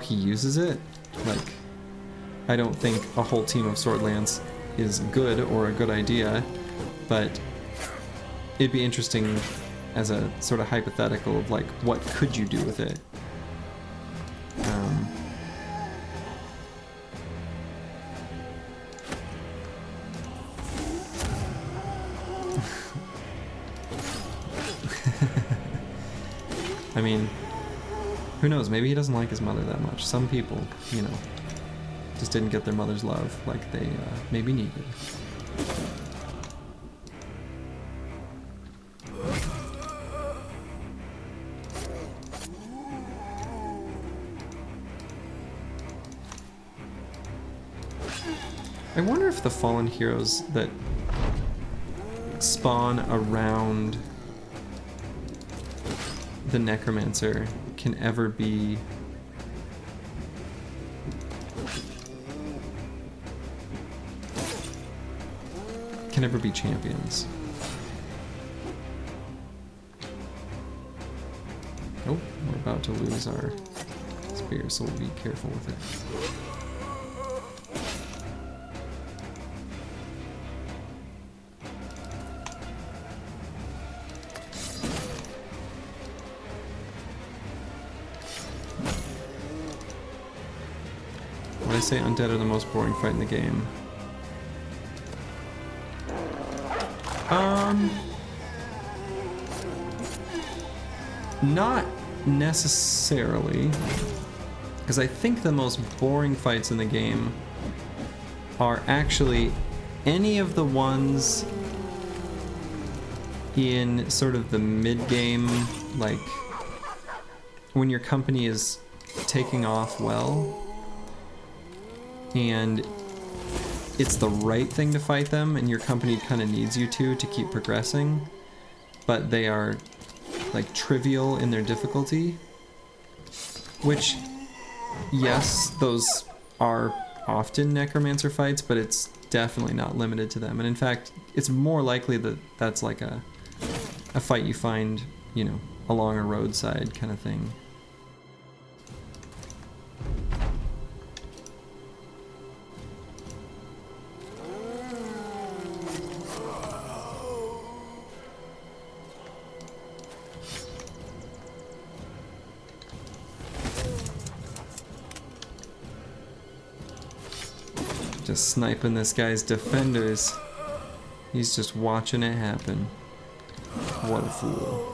A: he uses it. Like, I don't think a whole team of Swordlands is good or a good idea, but it'd be interesting as a sort of hypothetical of, like, what could you do with it? I mean, who knows? Maybe he doesn't like his mother that much. Some people, you know, just didn't get their mother's love like they maybe needed. I wonder if the fallen heroes that spawn around the necromancer can ever be champions. Oh, we're about to lose our spear, so we'll be careful with it. I say undead are the most boring fight in the game. Not necessarily, because I think the most boring fights in the game are actually any of the ones in sort of the mid-game, like when your company is taking off well, and it's the right thing to fight them, and your company kind of needs you to keep progressing, but they are, like, trivial in their difficulty. Which, yes, those are often necromancer fights, but it's definitely not limited to them. And in fact, it's more likely that that's like a fight you find, you know, along a roadside kind of thing. Just sniping this guy's defenders. He's just watching it happen. What a fool.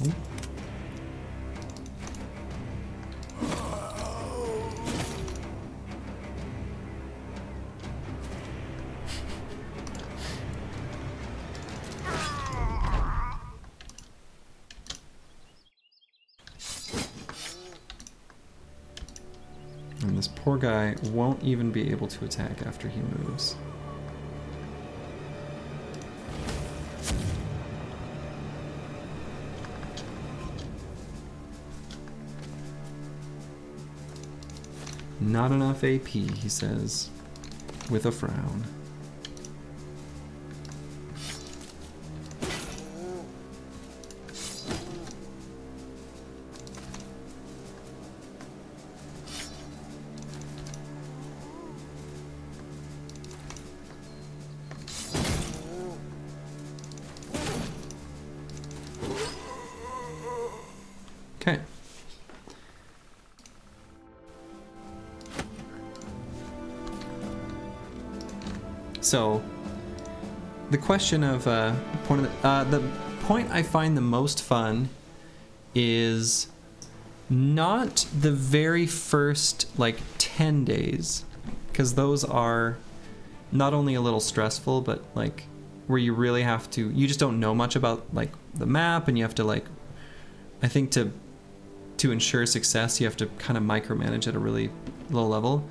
A: Ooh. And this poor guy won't even be able to attack after he moves. Not enough AP, he says, with a frown. Okay. So, the question of the point I find the most fun is not the very first like 10 days, because those are not only a little stressful, but like where you really have to, you just don't know much about like the map, and you have to like, I think to ensure success, you have to kind of micromanage at a really low level.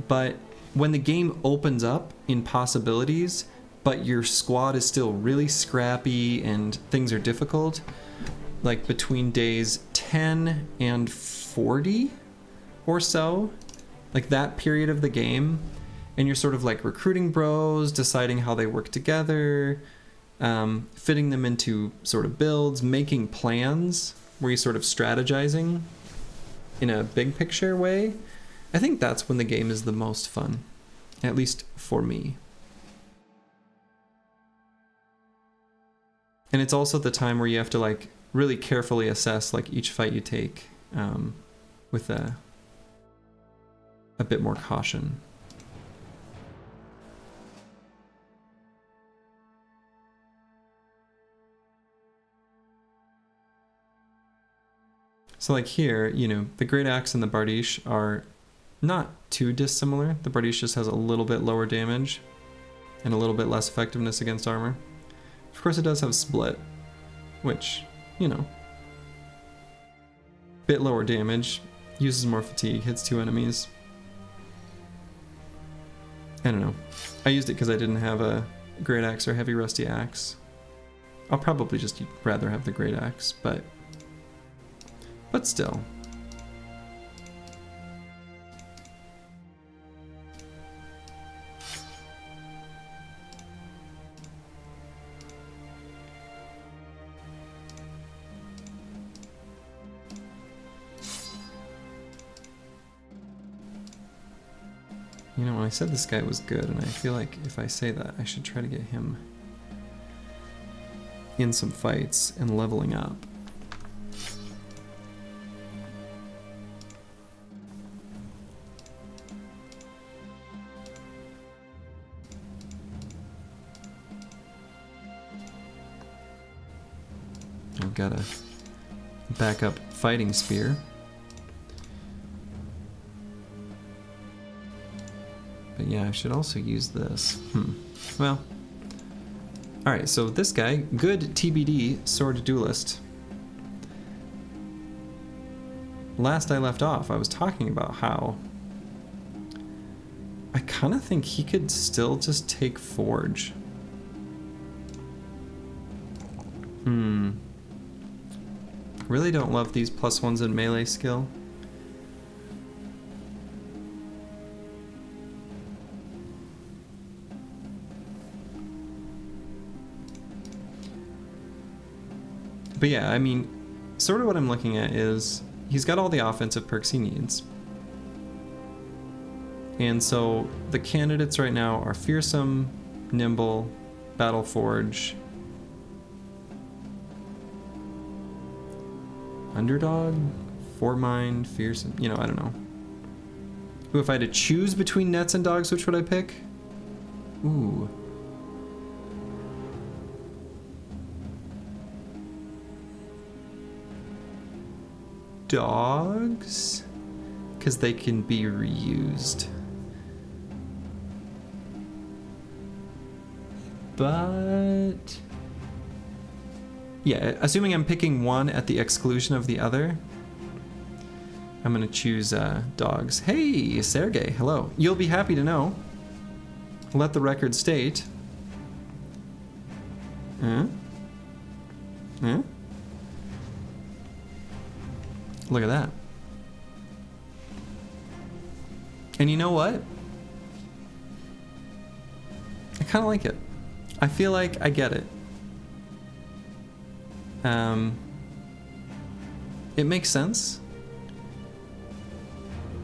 A: But when the game opens up in possibilities, but your squad is still really scrappy and things are difficult, like between days 10 and 40 or so, like that period of the game, and you're sort of like recruiting bros, deciding how they work together, fitting them into sort of builds, making plans, where you're sort of strategizing in a big picture way, I think that's when the game is the most fun, at least for me. And it's also the time where you have to like really carefully assess like each fight you take with a bit more caution. So like here, you know, the Great Axe and the Bardiche are not too dissimilar. The Bardiche just has a little bit lower damage and a little bit less effectiveness against armor. Of course it does have Split, which, you know, bit lower damage, uses more fatigue, hits 2 enemies. I don't know. I used it because I didn't have a Great Axe or Heavy Rusty Axe. I'll probably just rather have the Great Axe, but still. You know, when I said this guy was good, and I feel like if I say that, I should try to get him in some fights and leveling up. I've got a backup fighting spear. But yeah, I should also use this. Well, alright, so this guy, good TBD sword duelist. Last I left off, I was talking about how I kind of think he could still just take Forge. Really don't love these +1s in melee skill. But yeah, I mean, sort of what I'm looking at is he's got all the offensive perks he needs. And so the candidates right now are Fearsome, Nimble, Battle Forge, Underdog, Foremind, Fearsome, you know, I don't know. Ooh, if I had to choose between Nets and Dogs, which would I pick? Ooh. dogs because they can be reused. But yeah, assuming I'm picking one at the exclusion of the other, I'm gonna choose dogs. Hey, Sergey, hello. You'll be happy to know. Let the record state. Look at that. And you know what? I kind of like it. I feel like I get it. It makes sense.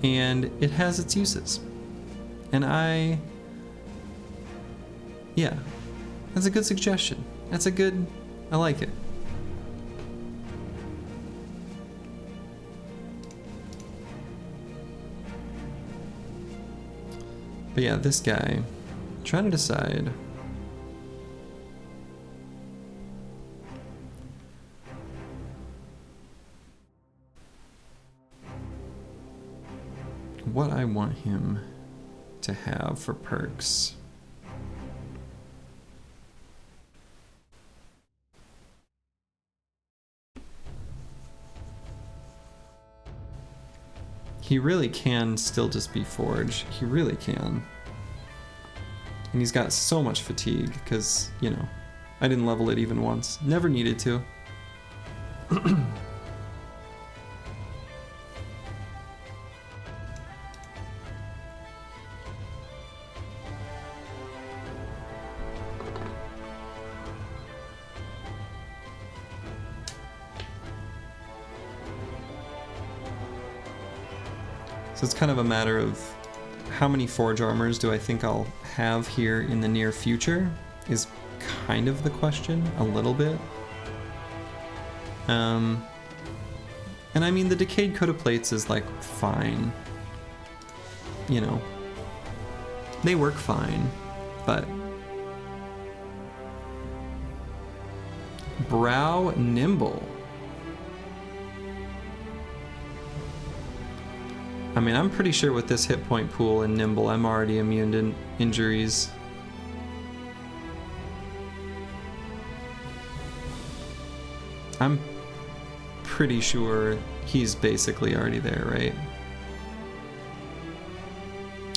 A: And it has its uses. And yeah, that's a good suggestion. I like it. But yeah, this guy, trying to decide. What I want him to have for perks. He really can still just be Forge. He really can. And he's got so much fatigue because, you know, I didn't level it even once. Never needed to. So it's kind of a matter of how many Forge Armors do I think I'll have here in the near future is kind of the question, a little bit. And I mean, the Decayed Coat of Plates is like fine. You know, they work fine, but Brow Nimble. I mean, I'm pretty sure with this hit point pool and Nimble, I'm already immune to injuries. I'm pretty sure he's basically already there, right?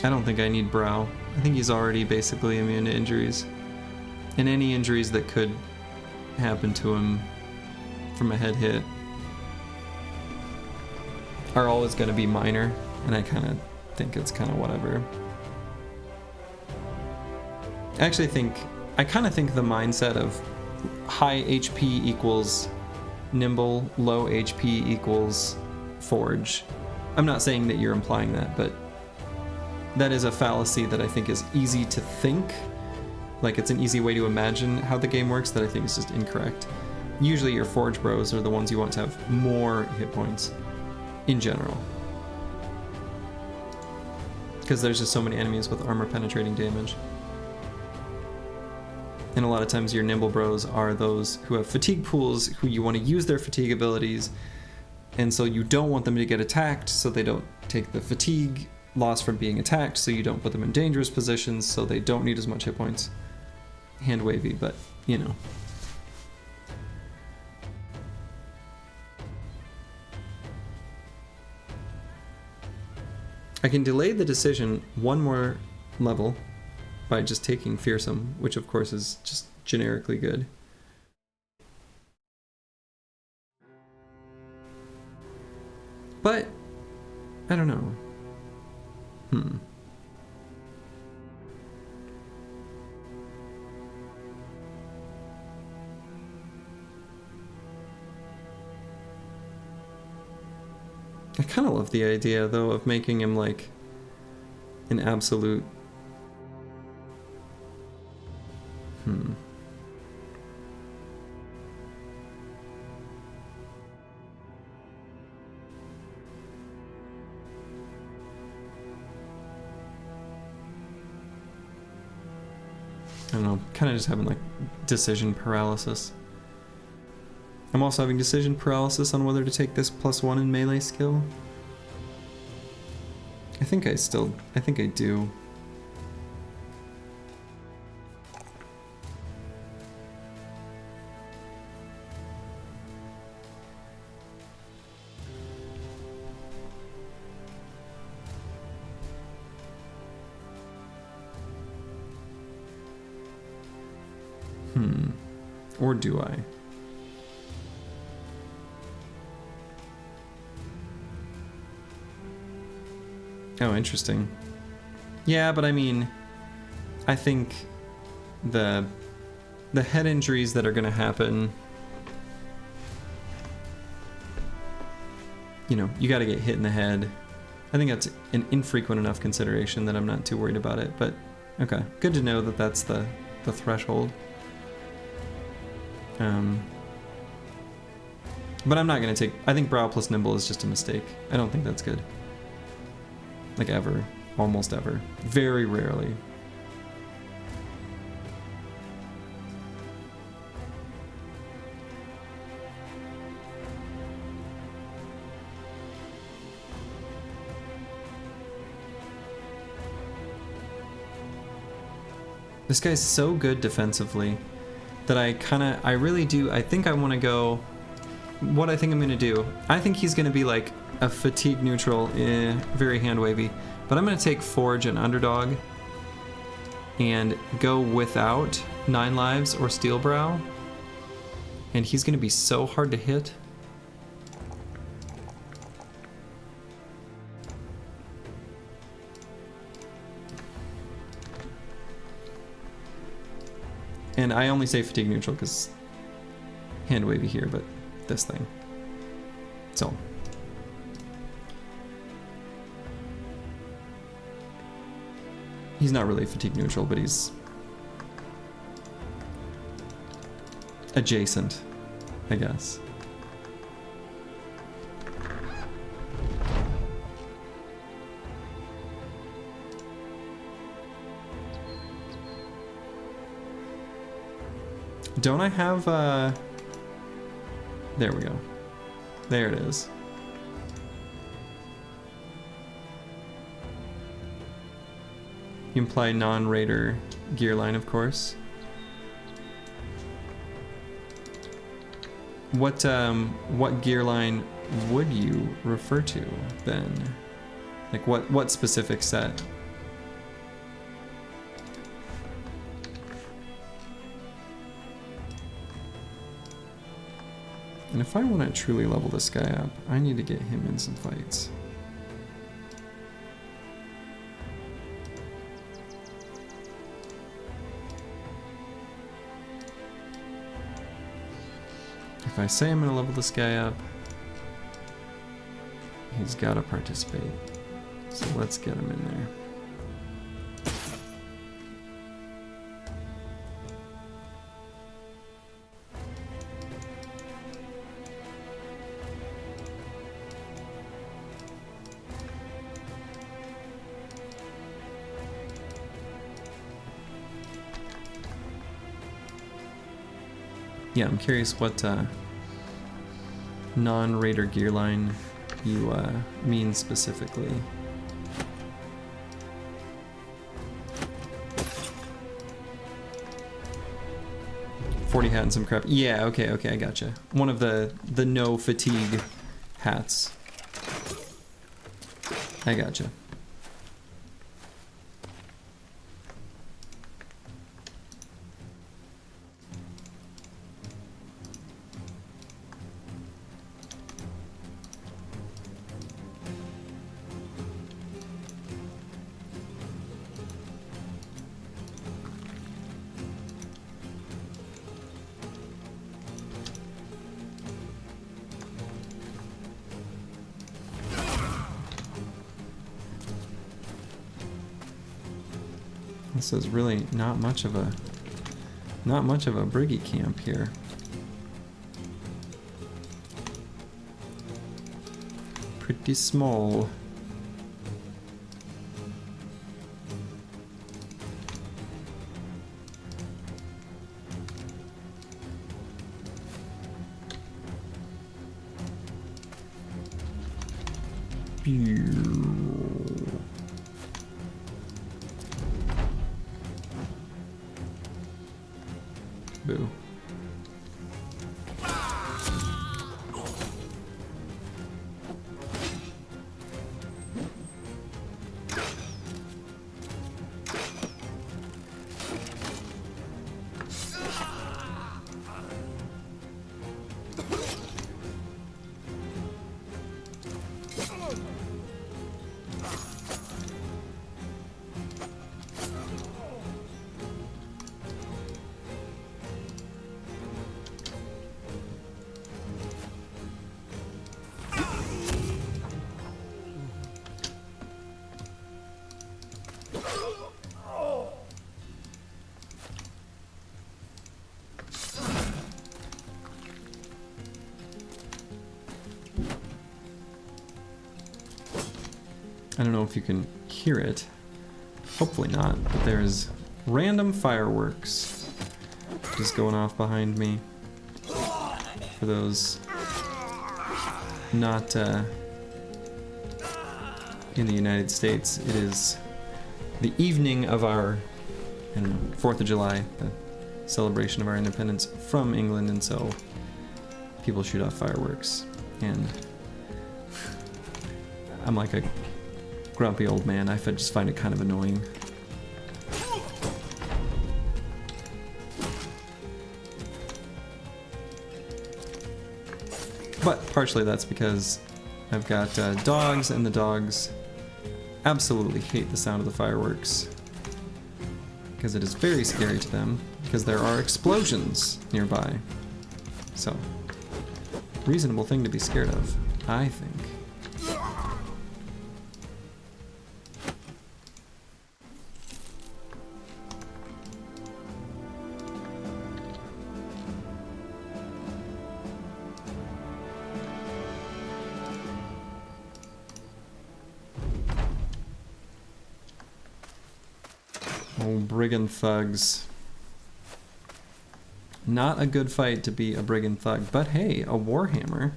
A: I don't think I need Brow. I think he's already basically immune to injuries. And any injuries that could happen to him from a head hit are always going to be minor, and I kind of think it's kind of whatever. I kind of think the mindset of high HP equals Nimble, low HP equals Forge. I'm not saying that you're implying that, but that is a fallacy that I think is easy to think. Like, it's an easy way to imagine how the game works that I think is just incorrect. Usually your Forge bros are the ones you want to have more hit points. In general. Because there's just so many enemies with armor penetrating damage. And a lot of times your Nimble bros are those who have fatigue pools, who you want to use their fatigue abilities, and so you don't want them to get attacked, so they don't take the fatigue loss from being attacked, so you don't put them in dangerous positions, so they don't need as much hit points. Hand wavy, but you know. I can delay the decision one more level by just taking Fearsome, which of course is just generically good. But, I don't know. I kind of love the idea, though, of making him, like, an absolute... I don't know, kind of just having, like, decision paralysis. I'm also having decision paralysis on whether to take this +1 in melee skill. I think I do. Or do I? Oh, interesting. Yeah, but I mean, I think the head injuries that are going to happen, you know, you got to get hit in the head. I think that's an infrequent enough consideration that I'm not too worried about it, but okay. Good to know that that's the threshold. But I'm not going to take... I think Brow plus Nimble is just a mistake. I don't think that's good. Like ever. Almost ever. Very rarely. This guy's so good defensively that I really do... I think I want to go... What I think I'm going to do, I think he's going to be like a fatigue neutral, very hand wavy, but I'm going to take Forge and Underdog and go without 9 lives or Steel Brow, and he's going to be so hard to hit. And I only say fatigue neutral because hand wavy here, but this thing. So. He's not really fatigue neutral, but he's adjacent, I guess. Don't I have, there we go. There it is. You imply non-raider gear line, of course. What gear line would you refer to then? Like what specific set? And if I want to truly level this guy up, I need to get him in some fights. If I say I'm going to level this guy up, he's got to participate. So let's get him in there. Yeah, I'm curious what non-raider gear line you mean specifically. $40 hat and some crap. Yeah, okay, I gotcha. One of the no fatigue hats. I gotcha. This is really not much of a Briggy camp here. Pretty small. Boo. I don't know if you can hear it. Hopefully not, but there's random fireworks just going off behind me. For those not in the United States, it is the evening of our 4th of July, the celebration of our independence from England, and so people shoot off fireworks. And I'm like a grumpy old man. I just find it kind of annoying. But partially that's because I've got dogs, and the dogs absolutely hate the sound of the fireworks because it is very scary to them because there are explosions nearby. So, reasonable thing to be scared of, I think. Old brigand thugs. Not a good fight to be a brigand thug, but hey, a warhammer.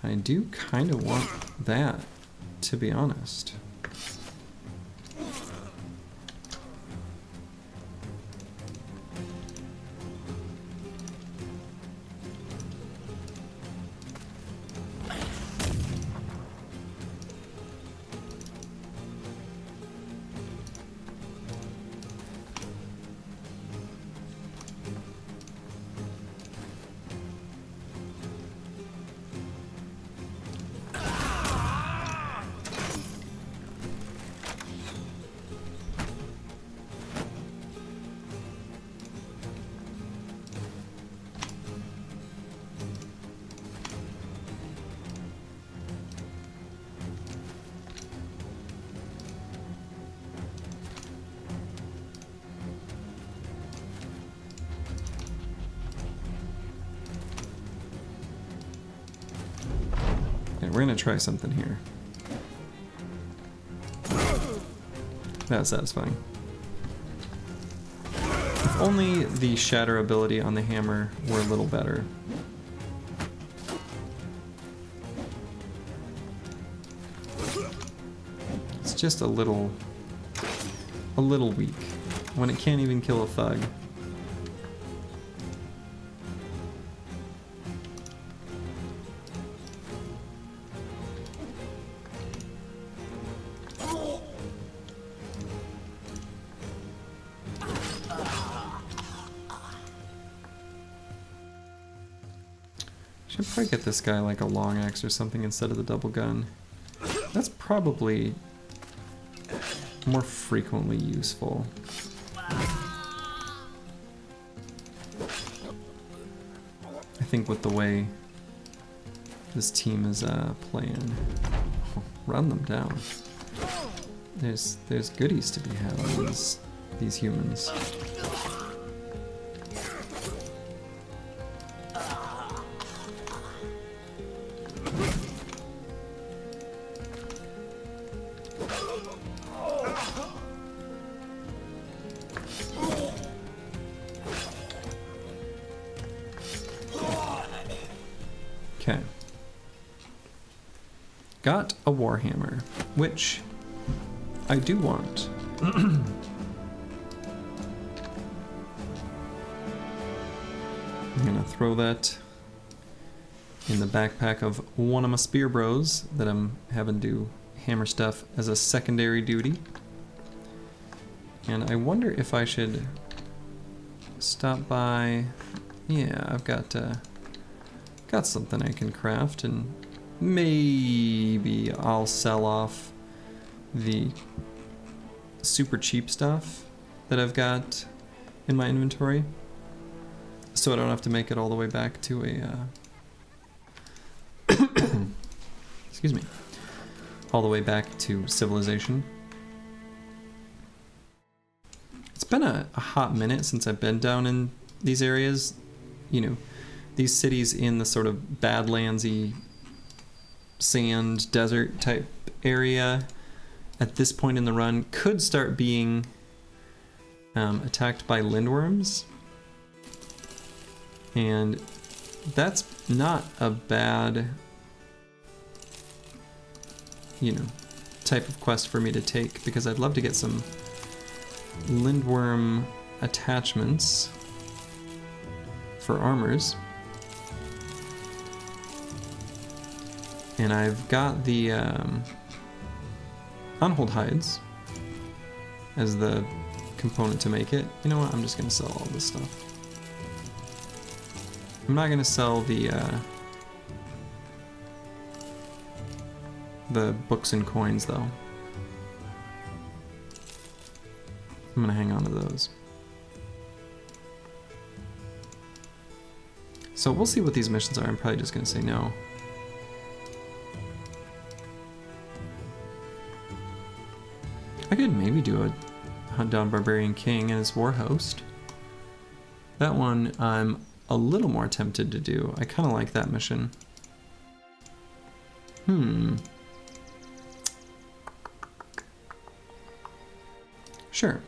A: I do kind of want that, to be honest. We're gonna try something here. That's satisfying. If only the shatter ability on the hammer were a little better. It's just a little weak when it can't even kill a thug. Should probably get this guy like a long axe or something instead of the double gun. That's probably more frequently useful. I think with the way this team is playing. Run them down. There's goodies to be had on these humans. got a warhammer, which I do want. I'm gonna throw that in the backpack of one of my spear bros that I'm having to hammer stuff as a secondary duty. And I wonder if I should stop by. Yeah, I've got something I can craft, and maybe I'll sell off the super cheap stuff that I've got in my inventory, so I don't have to make it all the way back to a excuse me, all the way back to civilization. It's been a hot minute since I've been down in these areas, you know, these cities in the sort of Badlandsy sand desert type area at this point in the run could start being attacked by lindworms, and that's not a bad, you know, type of quest for me to take, because I'd love to get some lindworm attachments for armors. And I've got the unhold hides as the component to make it. You know what? I'm just gonna sell all this stuff. I'm not gonna sell the books and coins though. I'm gonna hang on to those. So we'll see what these missions are. I'm probably just gonna say no. I could maybe do a hunt down Barbarian King and his war host. That one I'm a little more tempted to do. I kind of like that mission. Sure.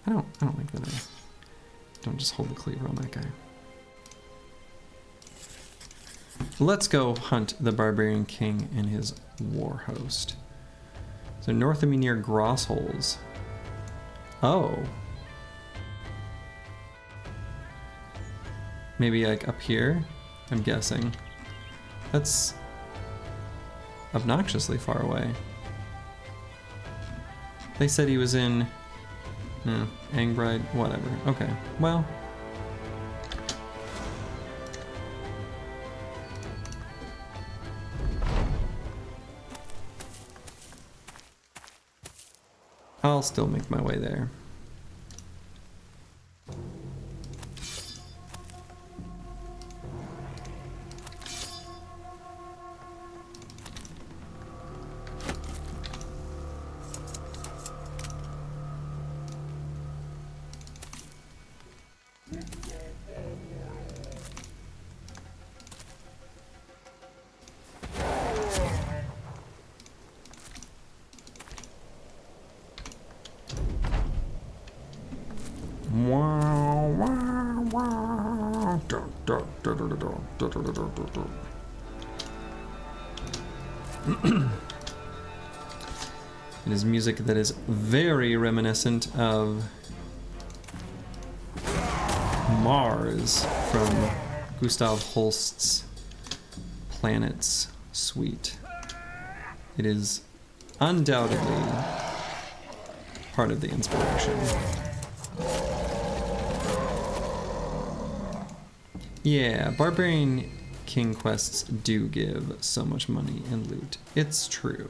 A: I don't like that. I don't just hold the cleaver on that guy. Let's go hunt the Barbarian King and his war host. So north of me near Grossholes. Oh. Maybe like up here, I'm guessing. That's obnoxiously far away. They said he was in, no, Angbride, whatever. Okay, well. I'll still make my way there. It is music that is very reminiscent of Mars from Gustav Holst's Planets Suite. It is undoubtedly part of the inspiration. Yeah, Barbarian King quests do give so much money and loot. It's true.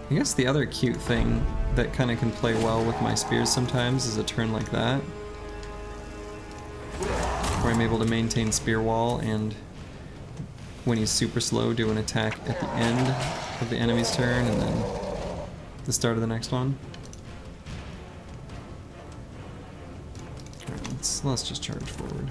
A: I guess the other cute thing that kind of can play well with my spears sometimes is a turn like that, where I'm able to maintain spear wall and when he's super slow do an attack at the end of the enemy's turn and then the start of the next one. Alright, let's just charge forward.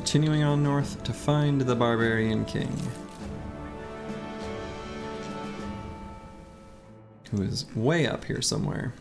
A: continuing on north to find the Barbarian King, who is way up here somewhere.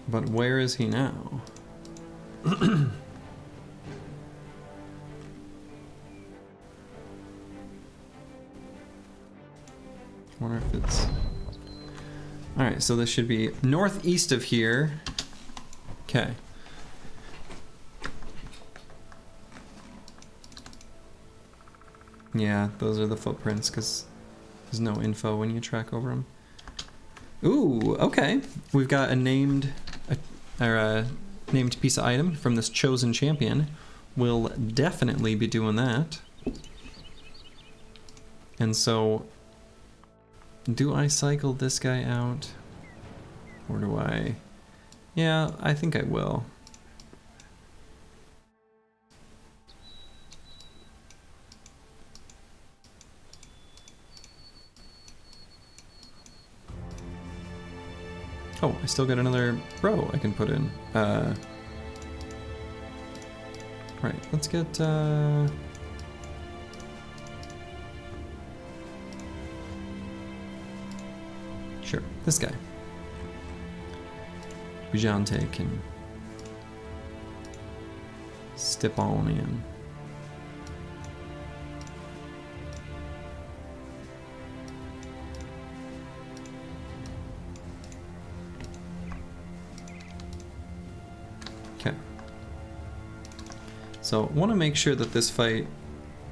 A: But where is he now? Wonder if it's... Alright, so this should be northeast of here. Okay. Yeah, those are the footprints, because there's no info when you track over them. Ooh, okay. We've got a named piece of item from this chosen champion. We'll definitely be doing that. And so, do I cycle this guy out? Or do I? Yeah, I think I will. Oh, I still got another row I can put in. Right, let's get, sure, this guy. Bujante can step on in. Okay. So, want to make sure that this fight,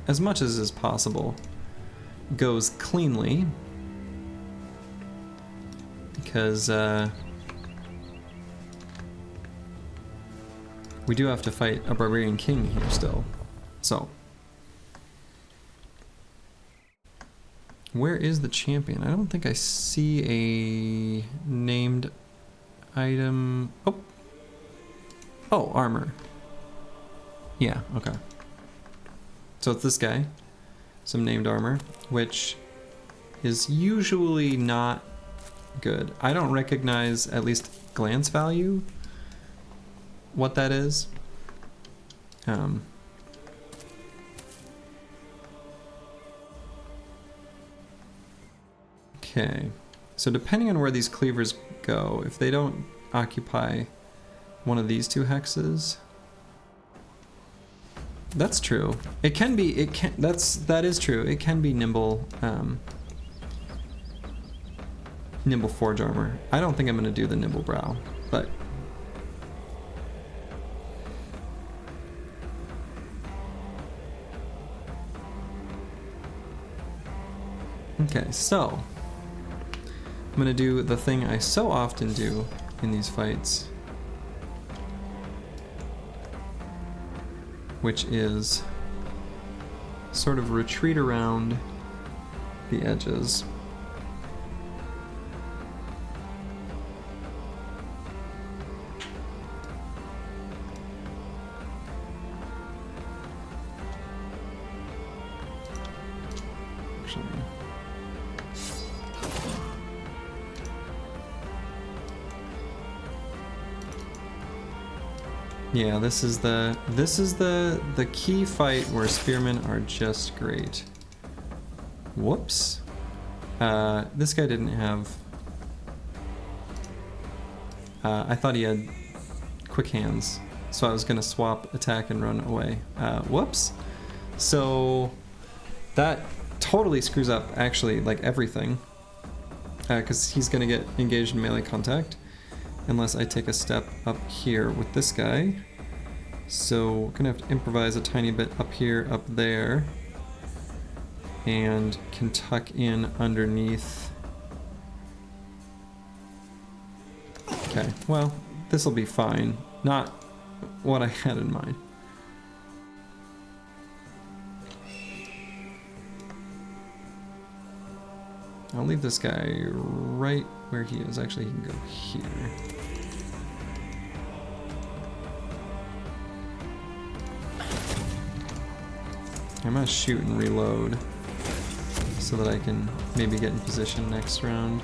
A: as much as is possible, goes cleanly. Because, we do have to fight a barbarian king here still. So, where is the champion? I don't think I see a named item. Oh. Oh, armor. Yeah, okay. So it's this guy. Some named armor, which is usually not good. I don't recognize, at least glance value, what that is. Okay. So depending on where these cleavers go, if they don't occupy one of these two hexes. That's true. It can be, that is true. It can be nimble, nimble forge armor. I don't think I'm gonna do the nimble brow, but. Okay, so. I'm gonna do the thing I so often do in these fights, which is sort of retreat around the edges. Actually, yeah, this is the key fight where spearmen are just great. Whoops. This guy didn't have. I thought he had quick hands, so I was gonna swap attack and run away. Whoops. So that totally screws up actually like everything, because he's gonna get engaged in melee contact. Unless I take a step up here with this guy. So, gonna have to improvise a tiny bit up here, up there. And can tuck in underneath. Okay, well, this'll be fine. Not what I had in mind. I'll leave this guy right where he is. Actually, he can go here. I'm gonna shoot and reload so that I can maybe get in position next round.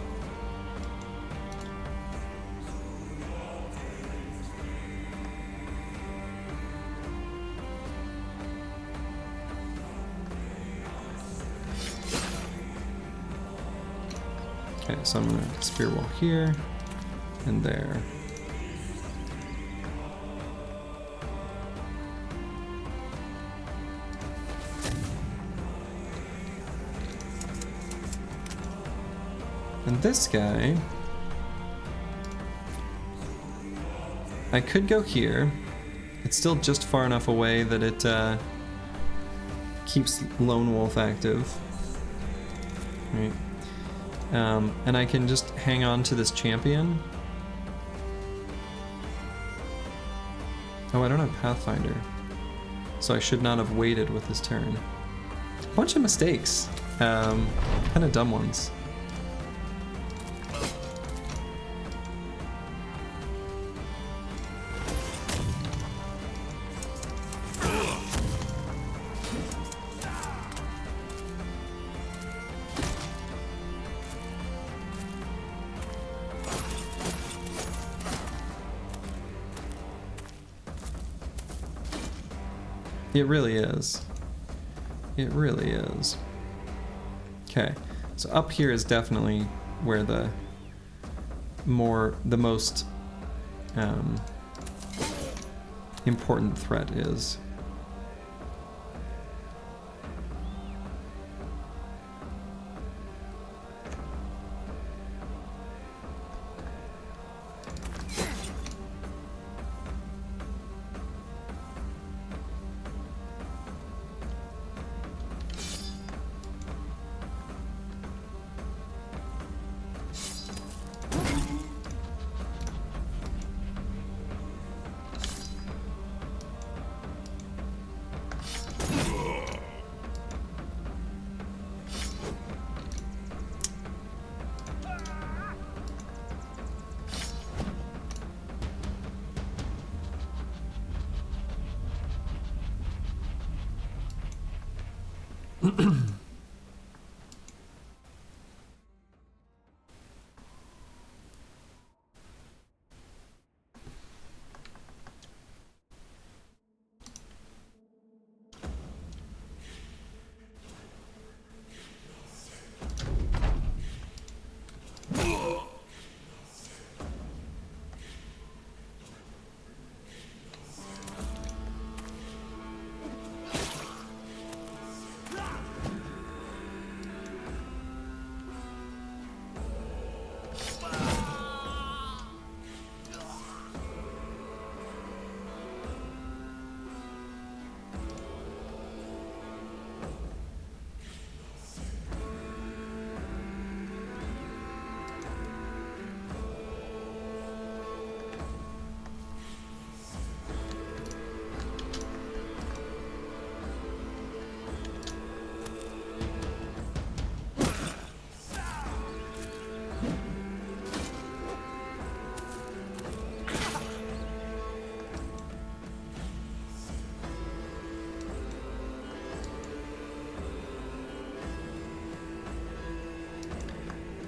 A: Okay, so I'm gonna spear wall here and there. And this guy, I could go here. It's still just far enough away that it keeps Lone Wolf active. Right. And I can just hang on to this champion. Oh, I don't have Pathfinder. So I should not have waited with this turn. A bunch of mistakes. Kind of dumb ones. It really is. It really is. Okay, so up here is definitely where the most important threat is.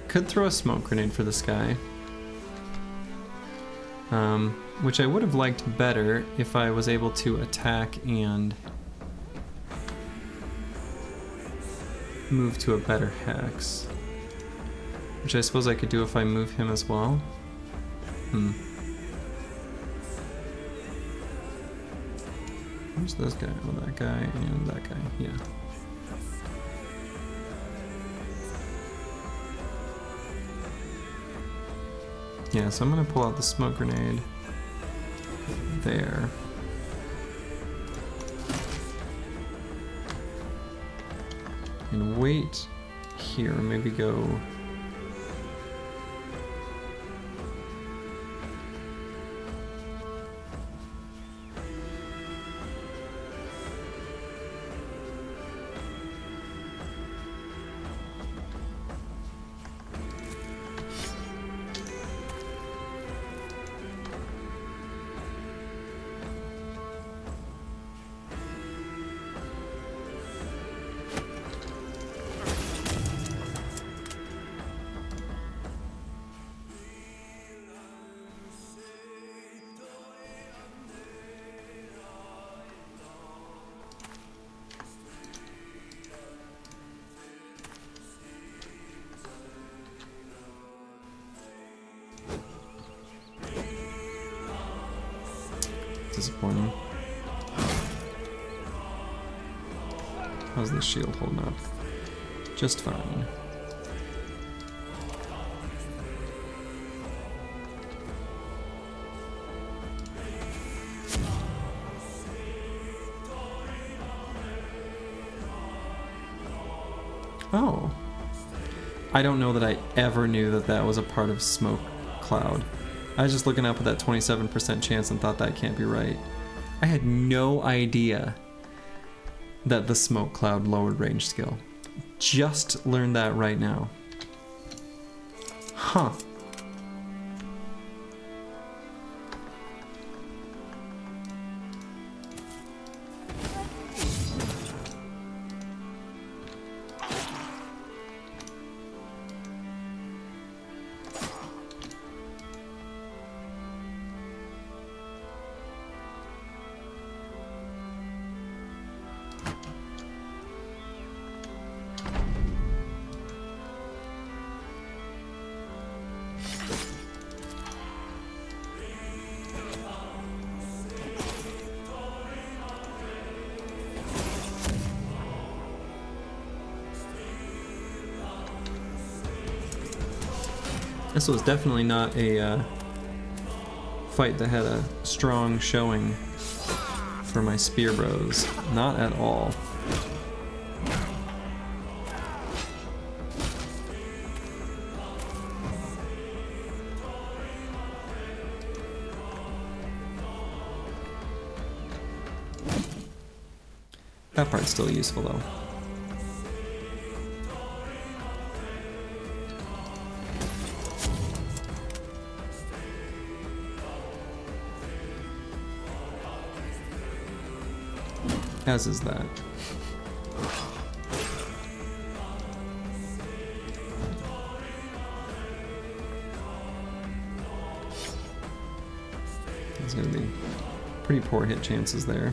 A: Could throw a smoke grenade for this guy. Which I would have liked better if I was able to attack and move to a better hex. Which I suppose I could do if I move him as well. Where's this guy? Oh, that guy and that guy, yeah. Yeah, so I'm gonna pull out the smoke grenade there. And wait here, maybe go... disappointing. How's this shield holding up? Just fine. Oh. I don't know that I ever knew that that was a part of smoke cloud. I was just looking up at that 27% chance and thought that can't be right. I had no idea that the smoke cloud lowered range skill. Just learned that right now. Huh. This was definitely not a fight that had a strong showing for my spear bros. Not at all. That part's still useful though. As is that. There's gonna be pretty poor hit chances there.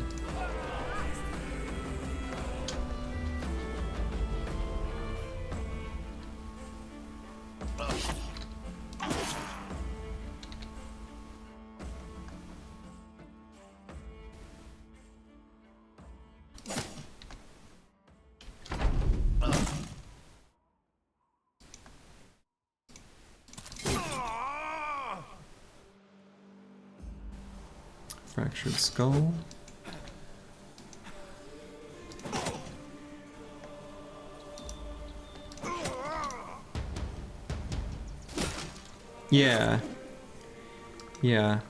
A: Fractured skull. Yeah. Yeah.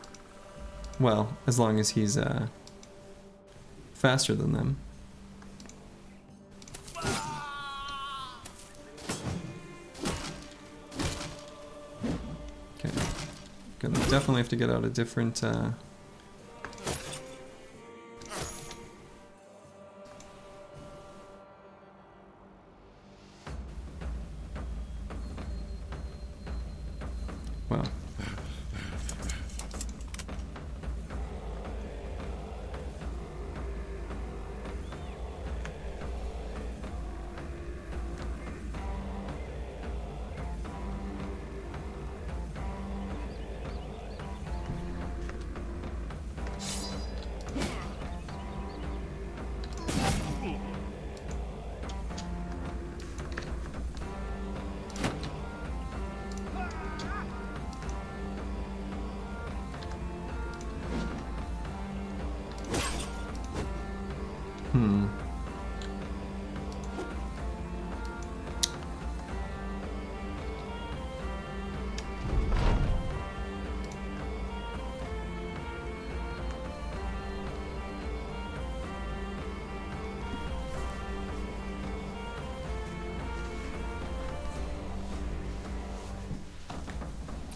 A: Well, as long as he's faster than them. Okay. Gonna definitely have to get out a different well.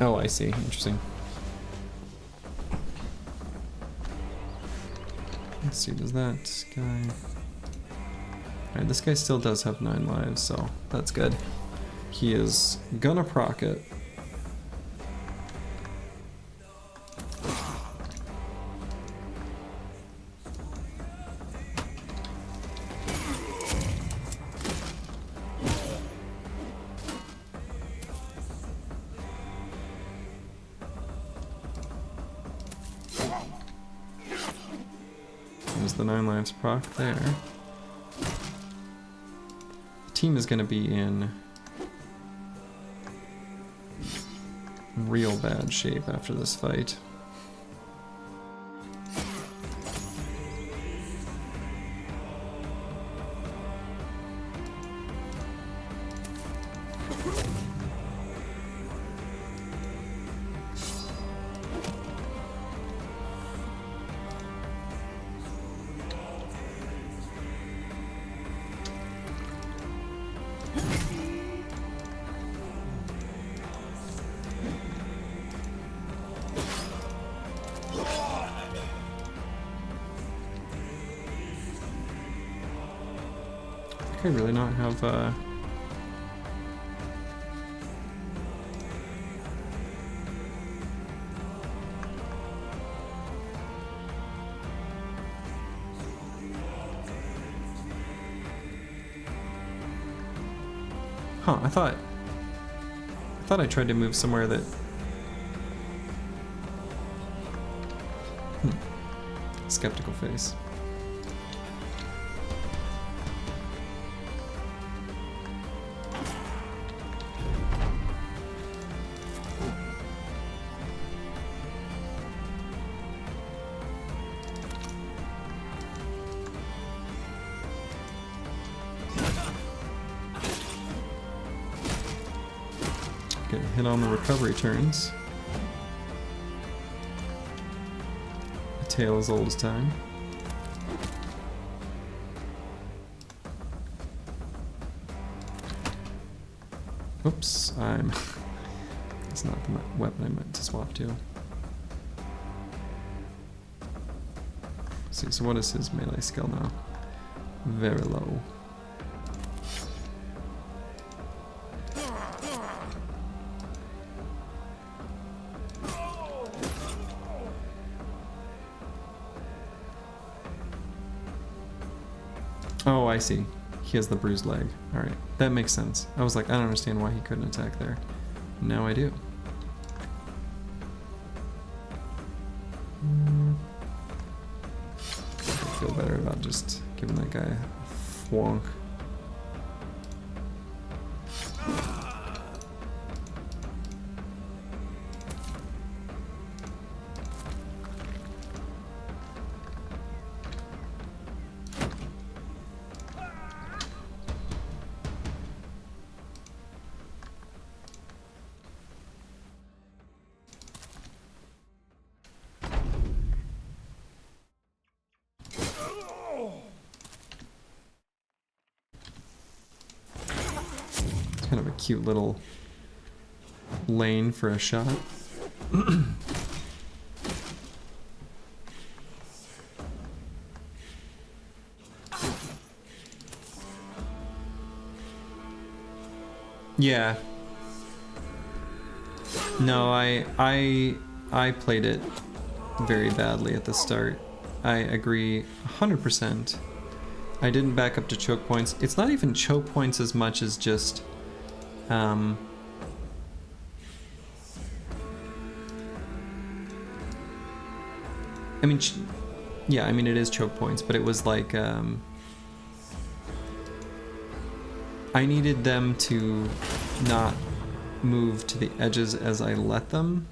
A: Oh, I see. Interesting. Let's see, does that guy... Alright, this guy still does have 9 lives, so that's good. He is gonna proc it. the 9 lives proc there. The team is going to be in real bad shape after this fight. I really not have Huh, I thought I tried to move somewhere that skeptical face. Get hit on the recovery turns. A tale as old as time. Oops, that's not the weapon I meant to swap to. Let's see, so what is his melee skill now? Very low. Oh, I see. He has the bruised leg. Alright, that makes sense. I was like, I don't understand why he couldn't attack there. Now I do. I feel better about just giving that guy a thwonk. Kind of a cute little lane for a shot. Yeah. No, I played it very badly at the start. I agree 100%. I didn't back up to choke points. It's not even choke points as much as just I mean, yeah, I mean it is choke points, but it was like I needed them to not move to the edges as I let them,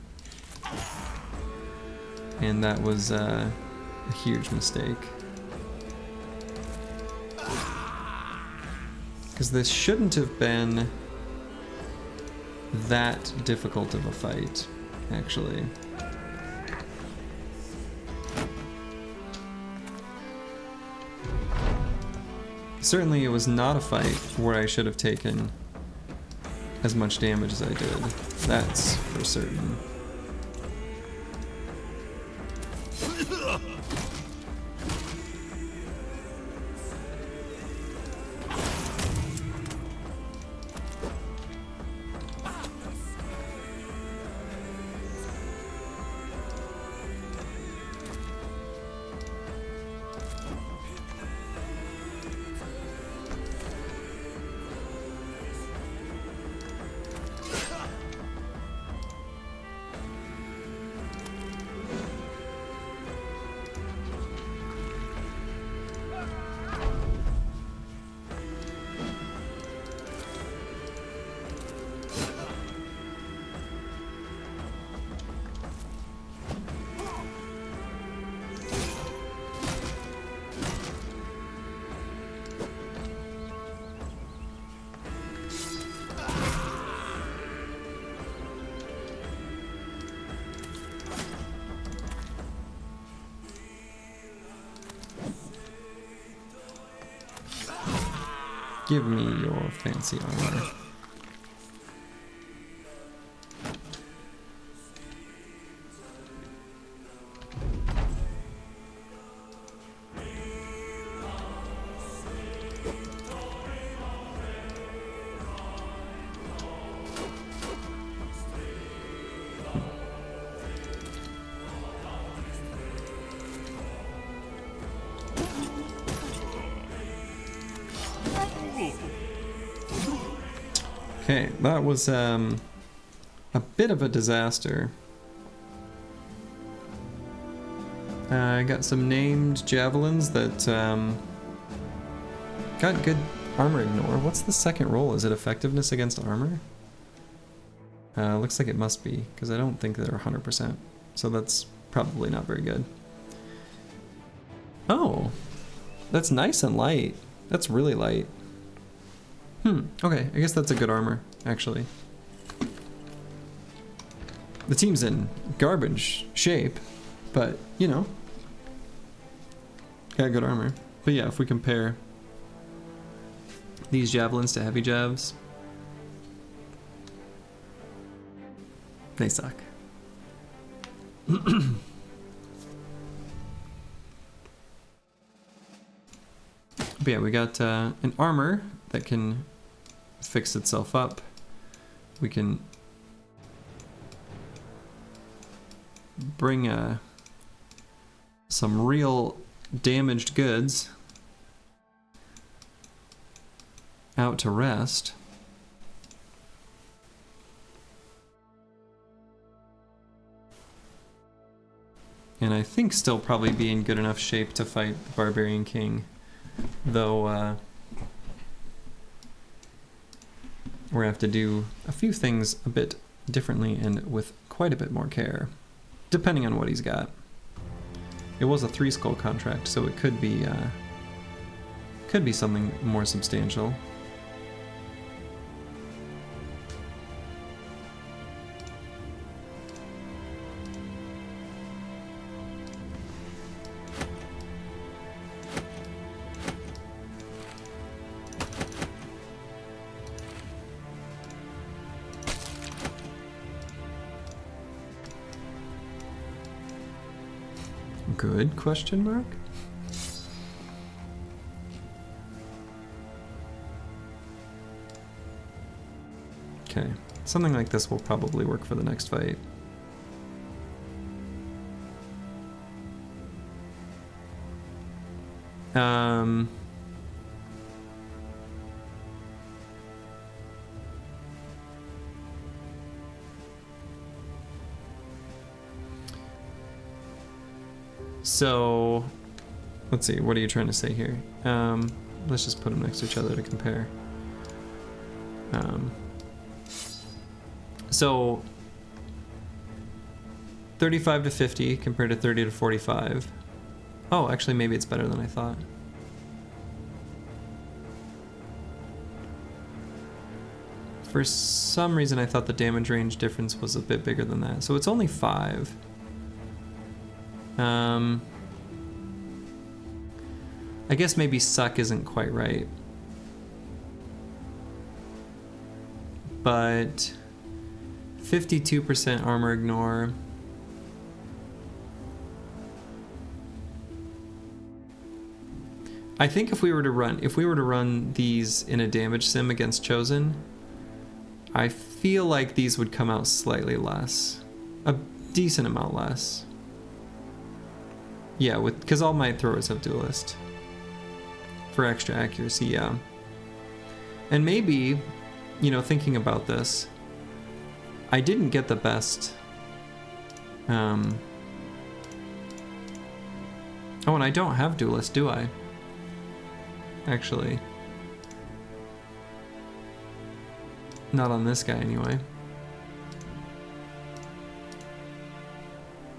A: and that was a huge mistake. Because this shouldn't have been that difficult of a fight, actually. Certainly it was not a fight where I should have taken as much damage as I did. That's for certain. Give me your fancy armor. Okay, that was a bit of a disaster. I got some named javelins that got good armor ignore. What's the second roll? Is it effectiveness against armor? Looks like it must be, because I don't think they're 100%. So that's probably not very good. Oh, that's nice and light. That's really light. Okay, I guess that's a good armor, actually. The team's in garbage shape, but, you know, got good armor. But yeah, if we compare these javelins to heavy javs, they suck. But yeah, we got an armor that can fix itself up. We can bring some real damaged goods out to rest. And I think still probably be in good enough shape to fight the Barbarian King, though we're gonna have to do a few things a bit differently and with quite a bit more care, depending on what he's got. It was a 3 skull contract, so it could be something more substantial. Good question mark? Okay, something like this will probably work for the next fight. So, let's see, what are you trying to say here? Let's just put them next to each other to compare. So, 35 to 50 compared to 30 to 45. Oh, actually, maybe it's better than I thought. For some reason, I thought the damage range difference was a bit bigger than that. So it's only 5. I guess maybe suck isn't quite right. But 52% armor ignore. I think if we were to run these in a damage sim against Chosen, I feel like these would come out slightly less. A decent amount less. Yeah, because all my throwers have duelist. For extra accuracy, yeah. And maybe, you know, thinking about this, I didn't get the best. Oh, and I don't have duelist, do I? Actually. Not on this guy, anyway.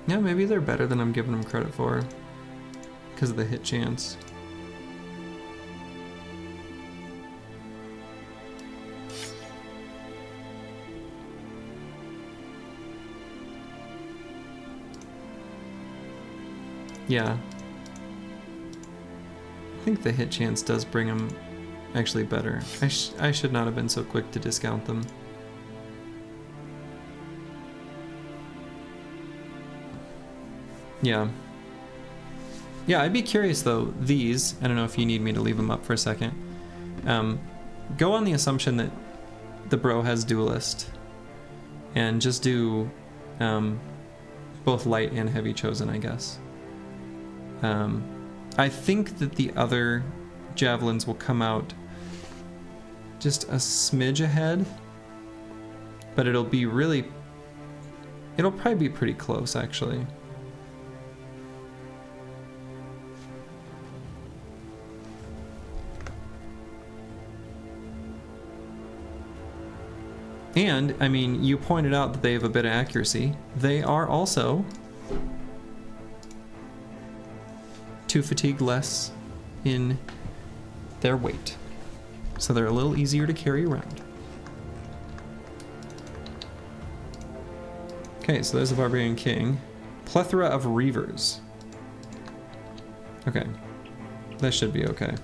A: Yeah, maybe they're better than I'm giving them credit for. Because of the hit chance. Yeah. I think the hit chance does bring him actually better. I should not have been so quick to discount them. Yeah. Yeah, I'd be curious though, these, I don't know if you need me to leave them up for a second. Go on the assumption that the bro has duelist. And just do both light and heavy chosen, I guess. I think that the other javelins will come out just a smidge ahead, but it'll probably be pretty close actually. And, I mean, you pointed out that they have a bit of accuracy. They are also 2 fatigue less in their weight. So they're a little easier to carry around. Okay, so there's the Barbarian King. Plethora of Reavers. Okay. That should be okay.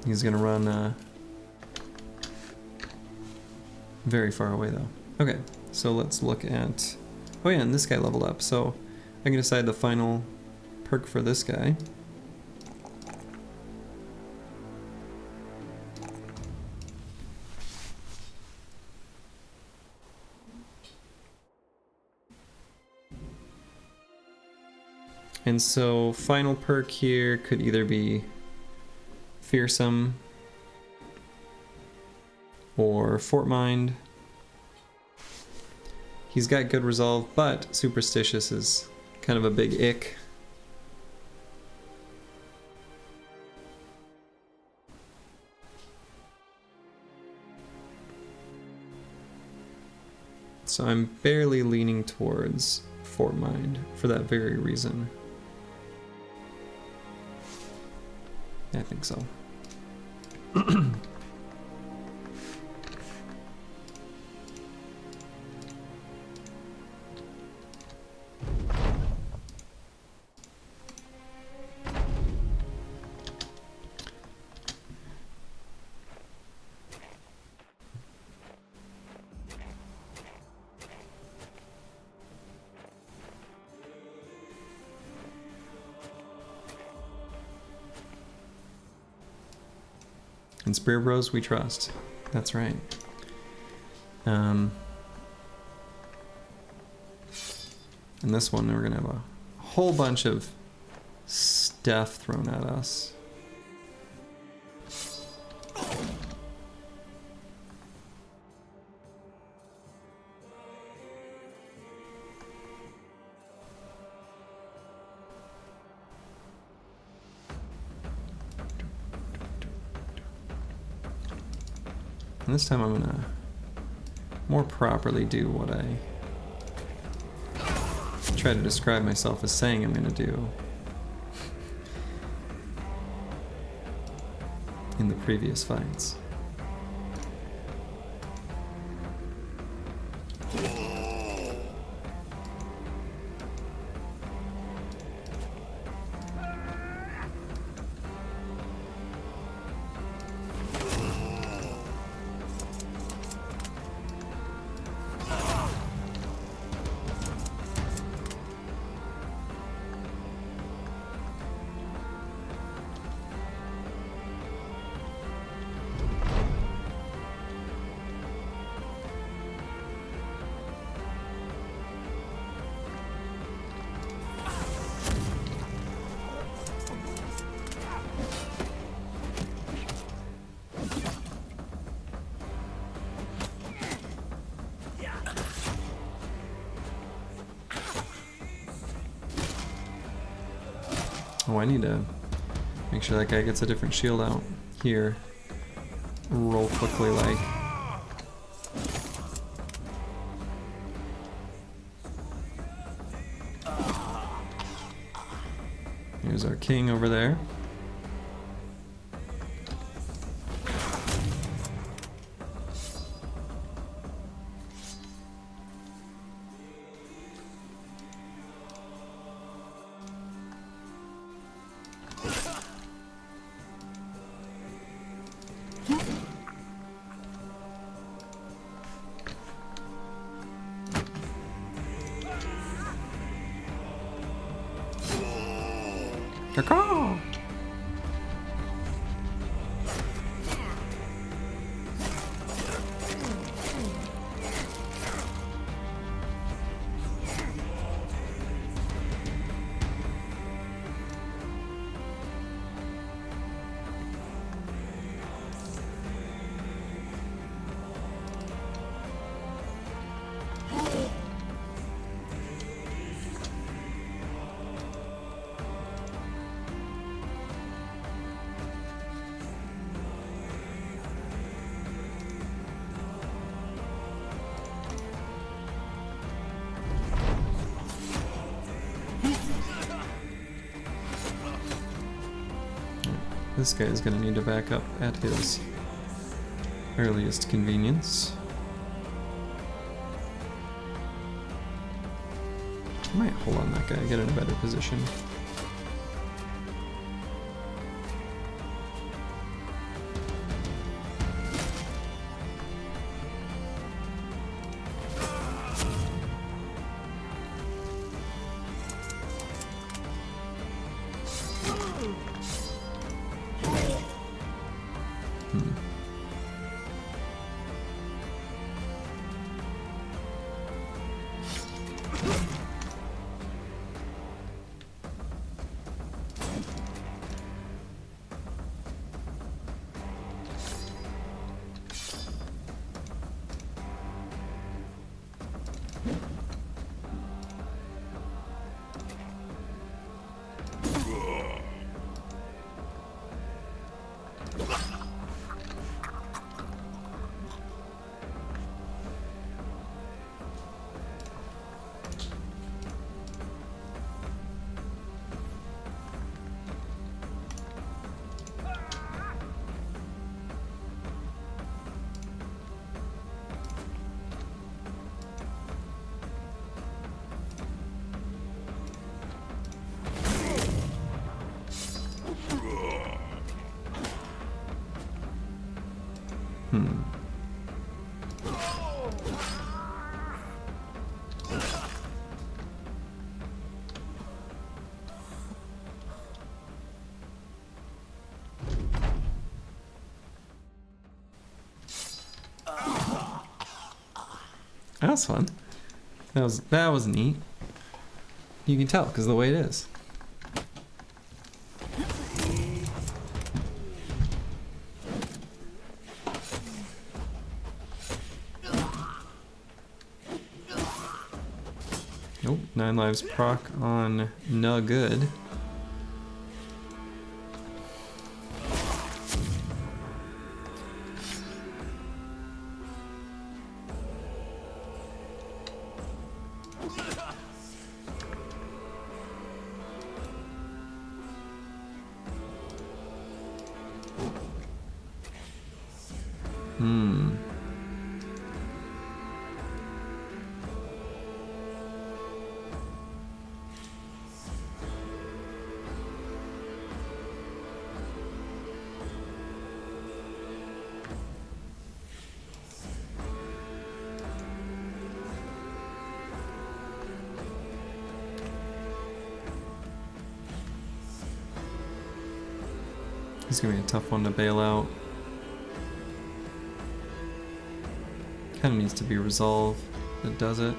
A: He's gonna run very far away though. Okay, so let's look at... Oh yeah, and this guy leveled up, so I can decide the final perk for this guy. And so final perk here could either be Fearsome or Fort Mind. He's got good resolve, but Superstitious is kind of a big ick. So I'm barely leaning towards Fort Mind for that very reason. I think so. In Spear Bros we trust. That's right. And this one we're gonna have a whole bunch of stuff thrown at us. And this time I'm gonna more properly do what I try to describe myself as saying I'm gonna do in the previous fights. Oh, I need to make sure that guy gets a different shield out here. Roll quickly like. Here's our king over there. Caw-caw! This guy is going to need to back up at his earliest convenience. I might hold on that guy, get in a better position. That was fun. That was neat. You can tell because of the way it is. Nope, 9 lives proc on no good. It's gonna be a tough one to bail out. Kind of needs to be resolved. It does it.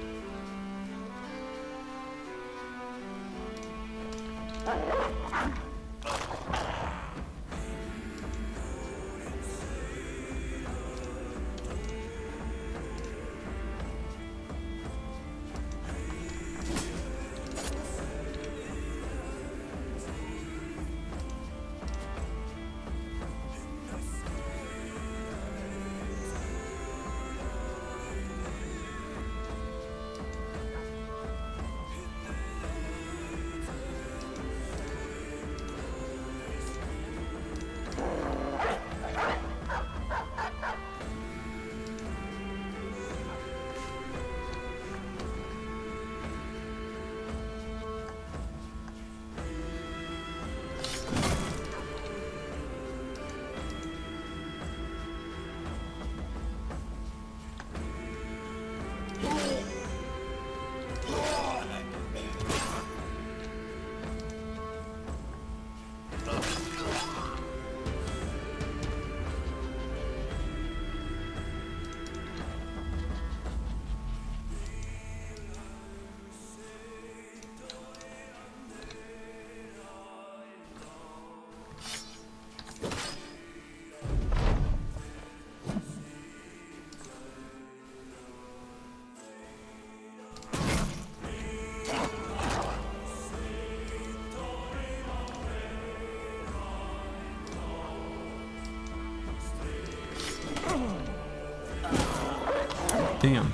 A: Damn.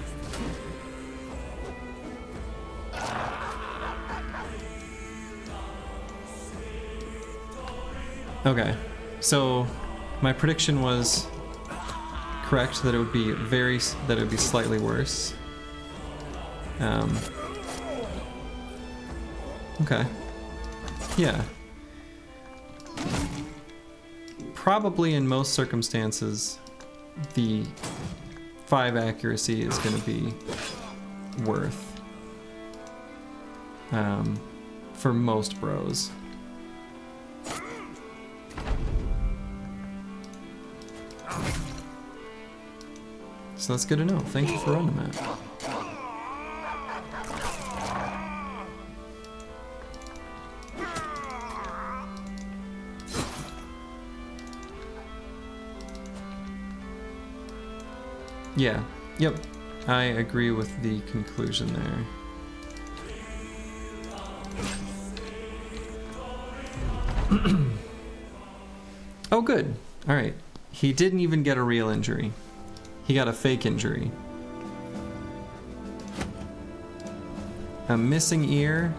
A: Okay, so my prediction was correct that it would be slightly worse. Okay. Yeah. Probably in most circumstances, the 5 accuracy is going to be worth for most bros. So that's good to know. Thank you for running that. Yeah, yep, I agree with the conclusion there. Oh, good. All right. He didn't even get a real injury. He got a fake injury. A missing ear.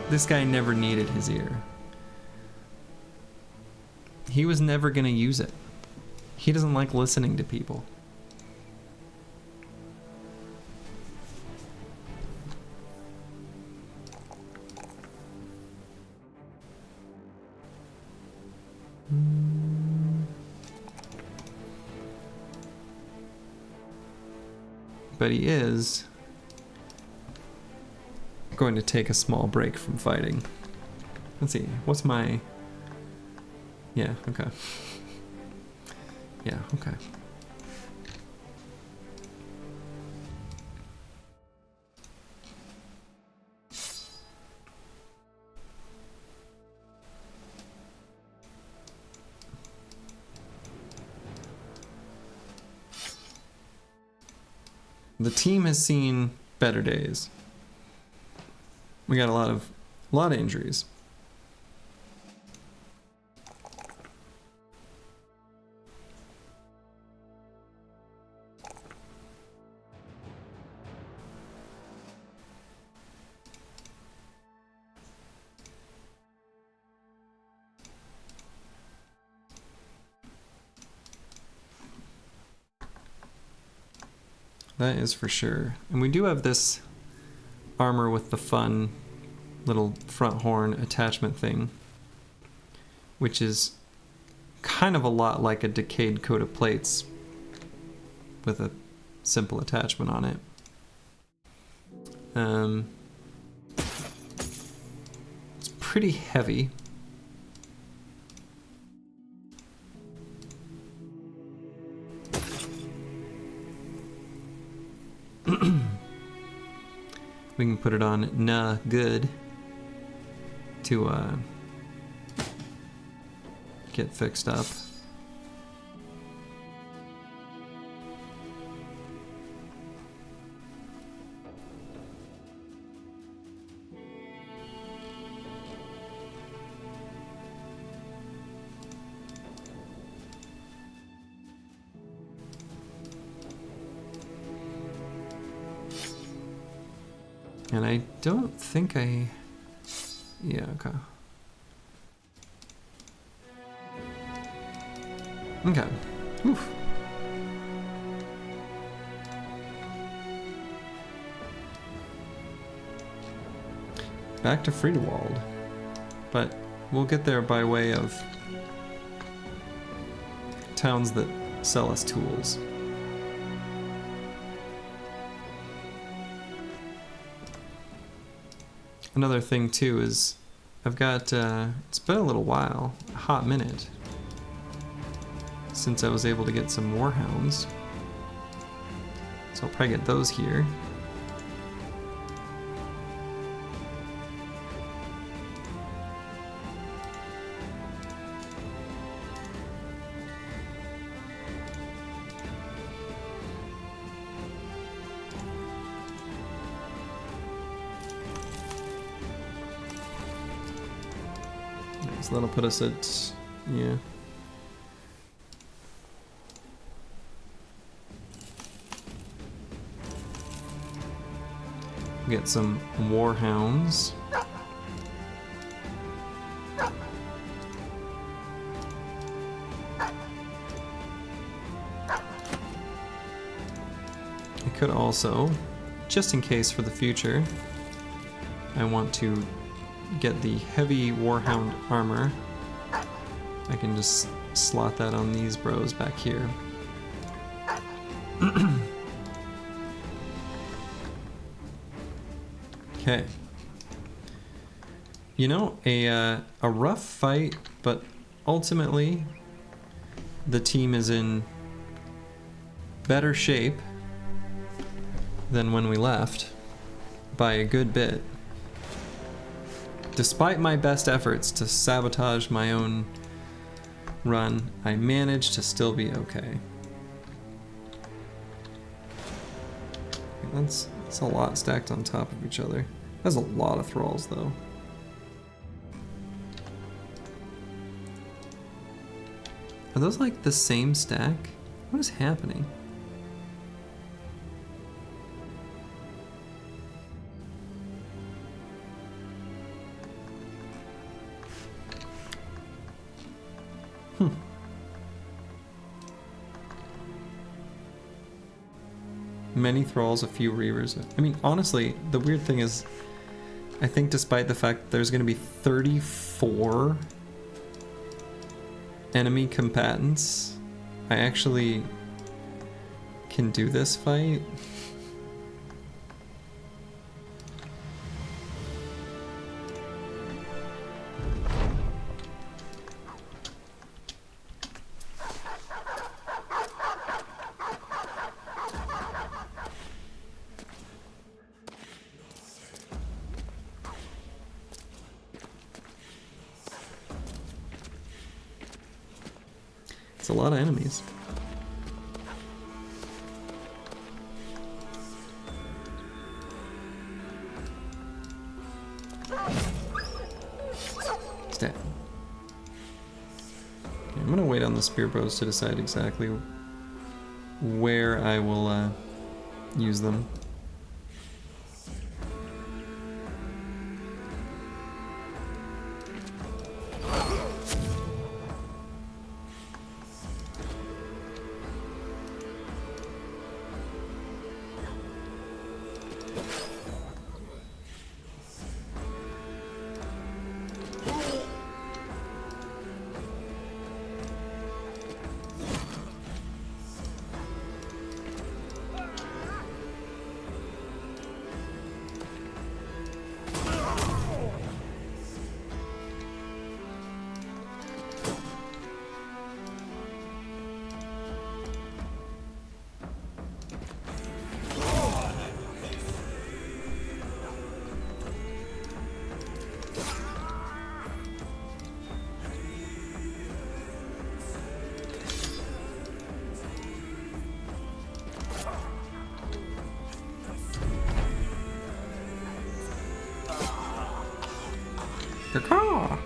A: This guy never needed his ear. He was never gonna use it. He doesn't like listening to people. But he is going to take a small break from fighting. Let's see, what's my... Yeah, okay. Yeah, okay. The team has seen better days. We got a lot of injuries. That is for sure. And we do have this armor with the fun little front horn attachment thing, which is kind of a lot like a decayed coat of plates with a simple attachment on it. It's pretty heavy. We can put it on good to get fixed up. And I don't think I... Yeah, okay. Okay. Oof. Back to Friedewald. But we'll get there by way of towns that sell us tools. Another thing too is I've got, it's been a little while, a hot minute, since I was able to get some warhounds. So I'll probably get those here. So that'll put us at, yeah. get some warhounds. I could also, just in case for the future, I want to get the heavy warhound armor. I can just slot that on these bros back here. Okay. You know, a rough fight, but ultimately the team is in better shape than when we left by a good bit. Despite my best efforts to sabotage my own run, I managed to still be okay. That's a lot stacked on top of each other. That's a lot of thralls, though. Are those like the same stack? What is happening? Many thralls, a few reavers. I mean, honestly, the weird thing is, I think despite the fact that there's going to be 34 enemy combatants, I actually can do this fight. It's a lot of enemies. Stat. Okay, I'm gonna wait on the spear bros to decide exactly where I will use them. Caw.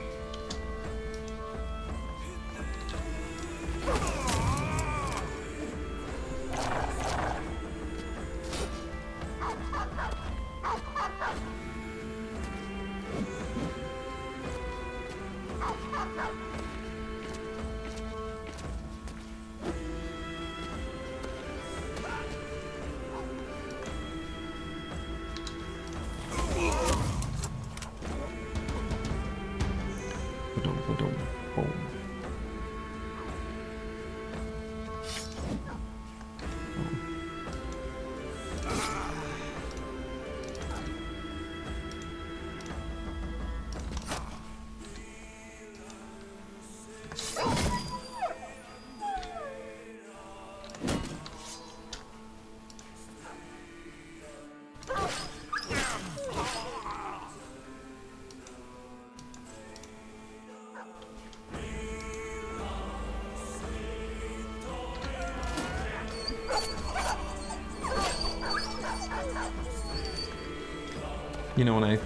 A: You know, when I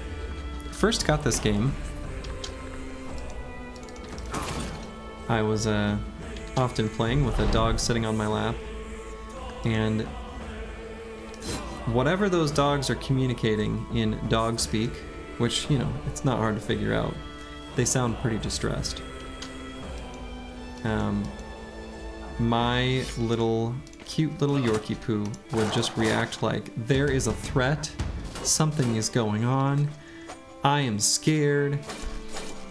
A: first got this game, I was often playing with a dog sitting on my lap, and whatever those dogs are communicating in dog speak, which, you know, it's not hard to figure out, they sound pretty distressed. My little cute little Yorkie poo would just react like, there is a threat, something is going on, I am scared.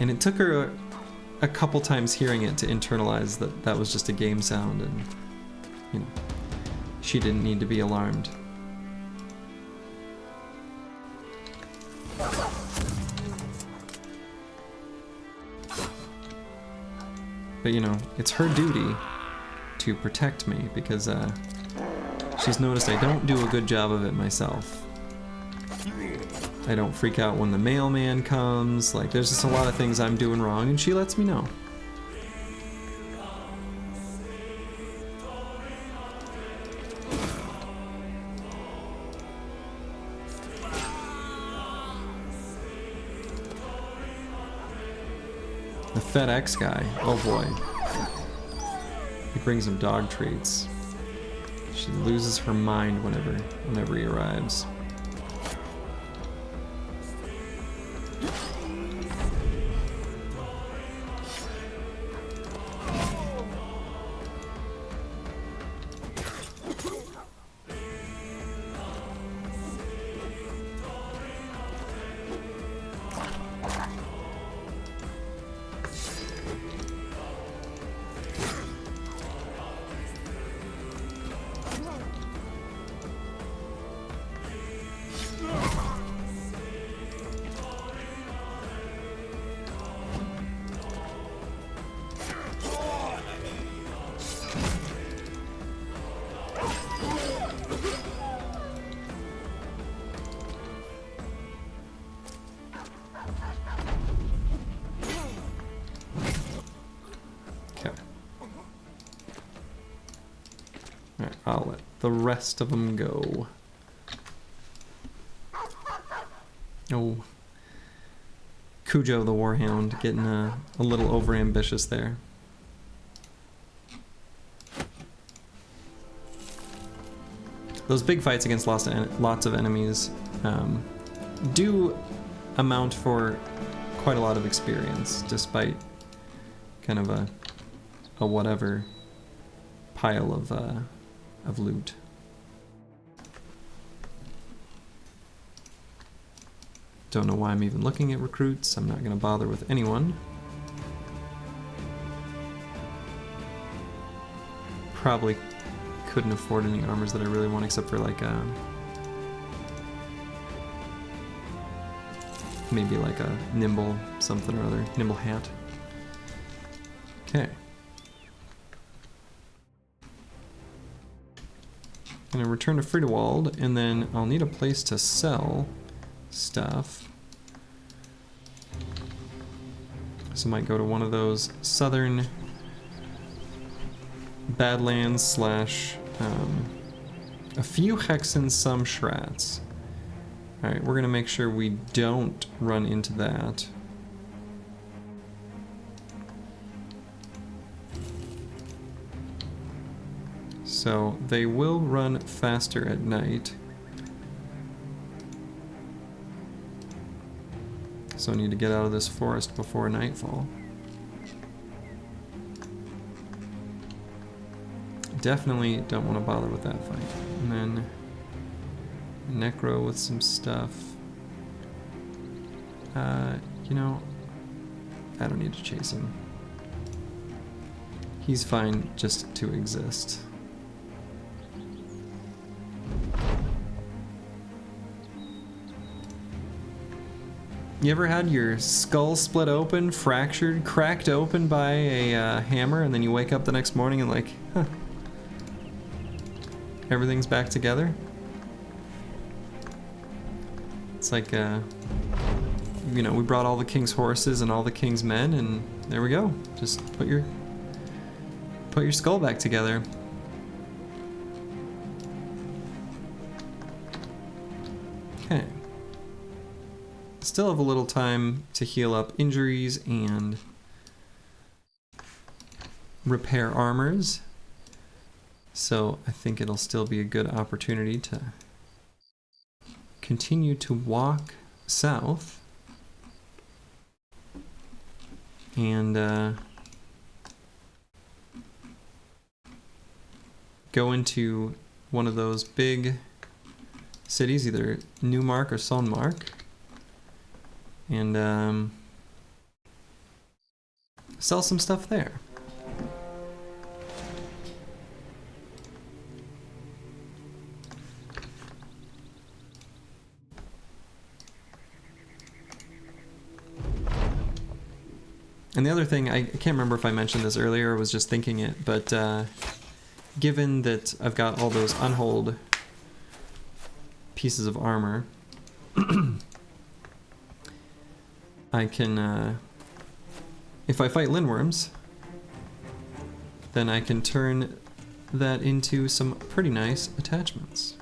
A: And it took her a couple times hearing it to internalize that that was just a game sound, and, you know, she didn't need to be alarmed. But, you know, it's her duty to protect me, because she's noticed I don't do a good job of it myself. I don't freak out when the mailman comes. Like, there's just a lot of things I'm doing wrong, and she lets me know. The FedEx guy, oh boy. He brings him dog treats. She loses her mind whenever he arrives. I'll let the rest of them go. Oh, Cujo the Warhound getting a little overambitious there. Those big fights against lots of enemies do amount for quite a lot of experience, despite kind of a whatever pile of loot. Don't know why I'm even looking at recruits. I'm not going to bother with anyone. Probably couldn't afford any armors that I really want, except for like maybe like a nimble something or other, nimble hat. Okay. Gonna return to Friedewald, and then I'll need a place to sell stuff. So I might go to one of those southern Badlands slash a few Hexen, some Shrats. Alright, we're gonna make sure we don't run into that. So they will run faster at night. So I need to get out of this forest before nightfall. Definitely don't want to bother with that fight. And then Necro with some stuff. You know, I don't need to chase him. He's fine just to exist. You ever had your skull split open, fractured, cracked open by a hammer, and then you wake up the next morning and like, huh, everything's back together? It's like, you know, we brought all the king's horses and all the king's men, and there we go. Just put your skull back together. Okay. Still have a little time to heal up injuries and repair armors, so I think it'll still be a good opportunity to continue to walk south and go into one of those big cities, either Newmark or Sonmark, and sell some stuff there. And the other thing, I can't remember if I mentioned this earlier or was just thinking it, but given that I've got all those unhold pieces of armor, I can, if I fight lindworms, then I can turn that into some pretty nice attachments.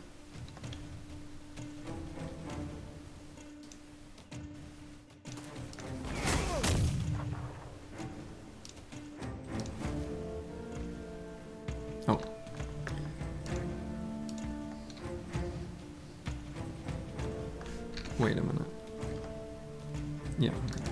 A: Oh. Wait a minute. Yeah. Okay.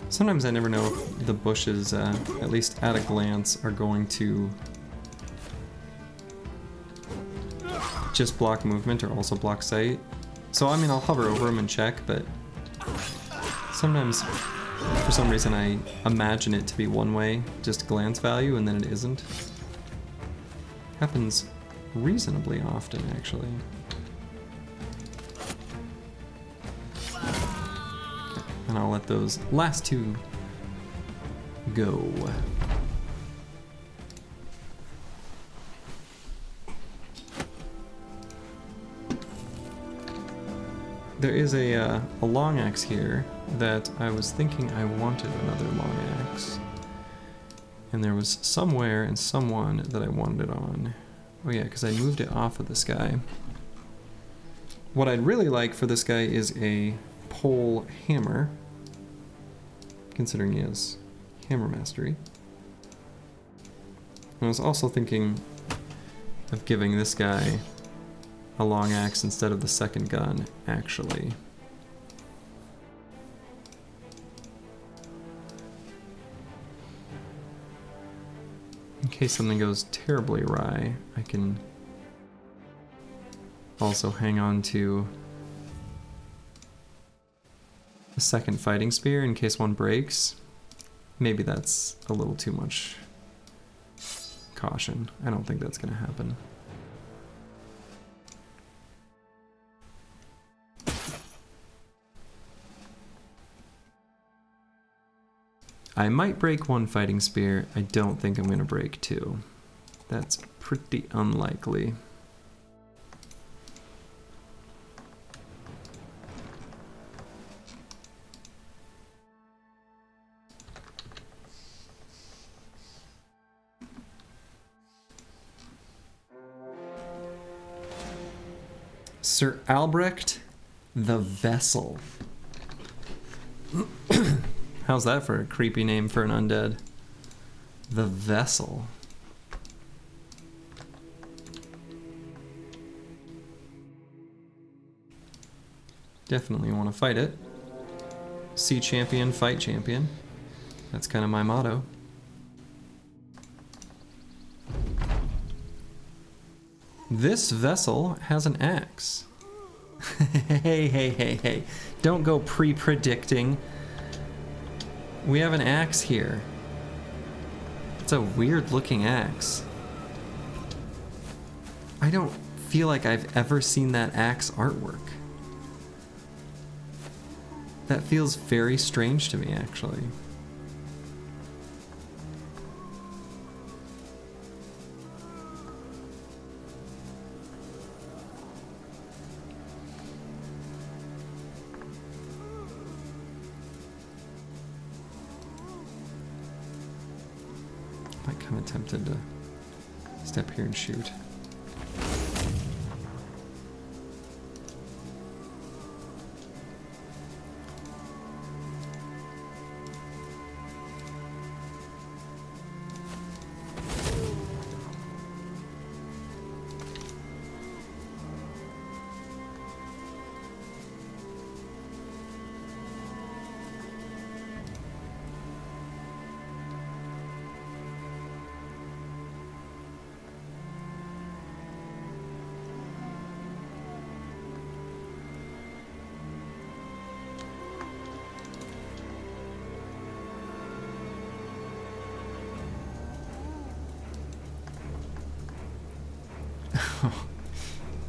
A: Sometimes I never know if the bushes, at least at a glance, are going to just block movement or also block sight. So, I mean, I'll hover over them and check, but sometimes, for some reason, I imagine it to be one way, just glance value, and then it isn't. Happens reasonably often, actually. And I'll let those last two go. There is a long axe here that I was thinking I wanted another long axe. And there was somewhere and someone that I wanted it on. Oh yeah, because I moved it off of this guy. What I'd really like for this guy is a pole hammer, considering he has hammer mastery. I was also thinking of giving this guy a long axe instead of the second gun, actually. In case something goes terribly awry, I can also hang on to a second fighting spear in case one breaks. Maybe that's a little too much caution. I don't think that's going to happen. I might break one fighting spear. I don't think I'm going to break two. That's pretty unlikely. Sir Albrecht the Vessel. How's that for a creepy name for an undead? The Vessel. Definitely want to fight it. See champion, fight champion. That's kind of my motto. This vessel has an axe. Hey. Don't go pre-predicting. We have an axe here. It's a weird looking axe. I don't feel like I've ever seen that axe artwork. That feels very strange to me, actually. I'm kind of tempted to step here and shoot.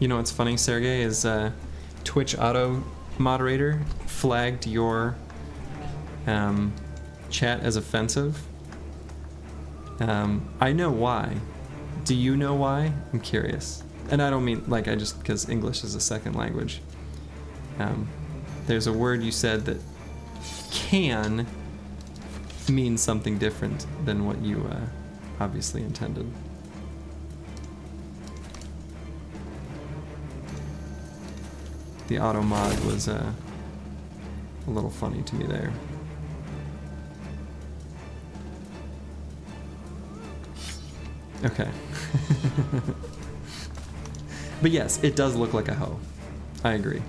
A: You know what's funny, Sergey, is Twitch auto moderator flagged your chat as offensive. I know why. Do you know why? I'm curious. And I don't mean like because English is a second language. There's a word you said that can mean something different than what you obviously intended. The auto mod was a little funny to me there. Okay. But yes, it does look like a hoe. I agree.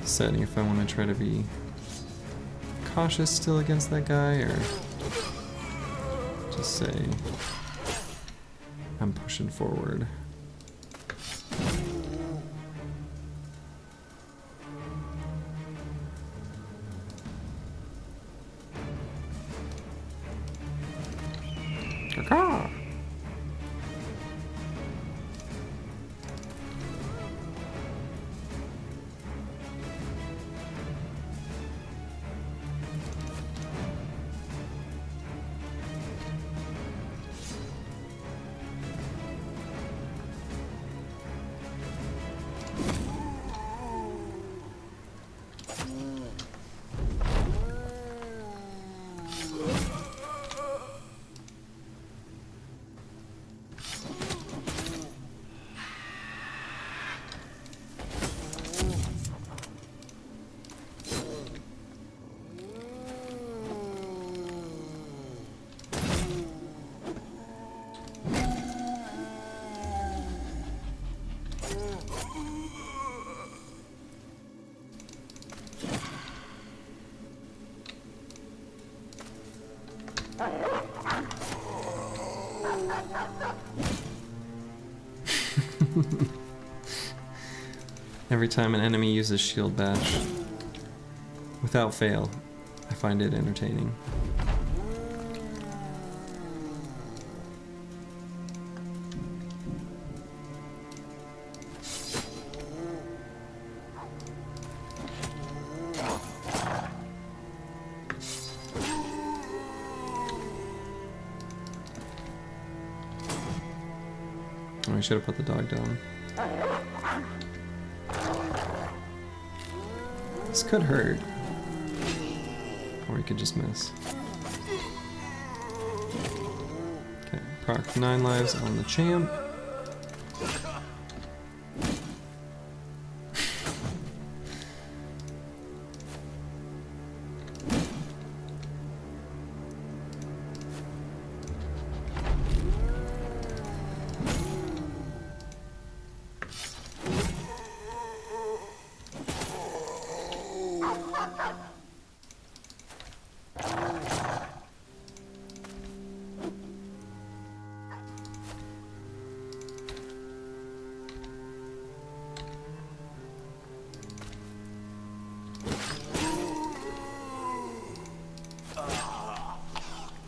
A: Deciding if I want to try to be cautious still against that guy or just say I'm pushing forward. Caw-caw. Every time an enemy uses shield bash, without fail, I find it entertaining. Oh, I should have put the dog down. This could hurt. Or he could just miss. Okay, proc 9 lives on the champ.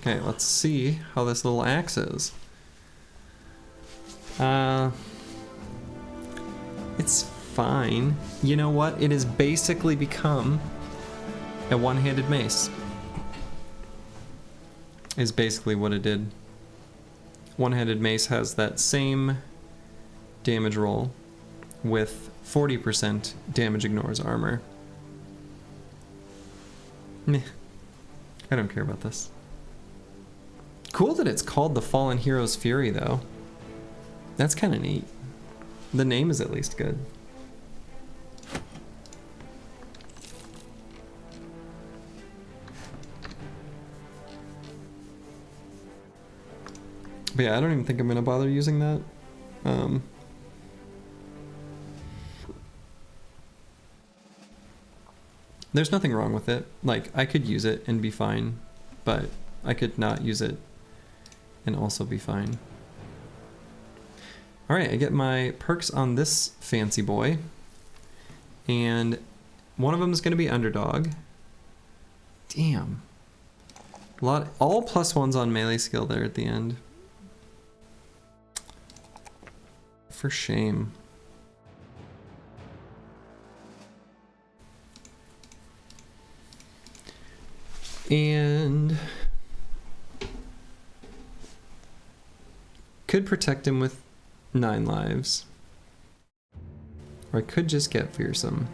A: Okay, let's see how this little axe is. It's fine. You know what? It has basically become a one-handed mace. Is basically what it did. One-handed mace has that same damage roll with 40% damage ignores armor. Meh. I don't care about this. Cool that it's called the Fallen Hero's Fury, though. That's kind of neat. The name is at least good. But yeah, I don't even think I'm gonna bother using that. There's nothing wrong with it. Like, I could use it and be fine, but I could not use it and also be fine. All right, I get my perks on this fancy boy, and one of them is going to be underdog. Damn, all +1s on melee skill there at the end. For shame. And could protect him with 9 lives. Or I could just get fearsome.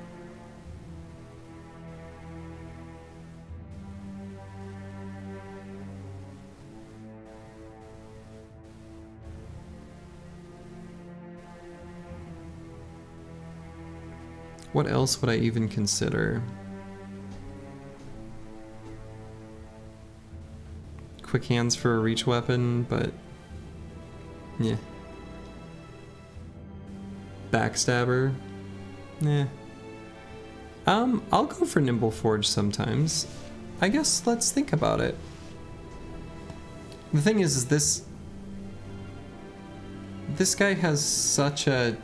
A: What else would I even consider? Quick hands for a reach weapon, but yeah. Backstabber, yeah. I'll go for Nimble Forge sometimes. I guess let's think about it. The thing is this guy has such a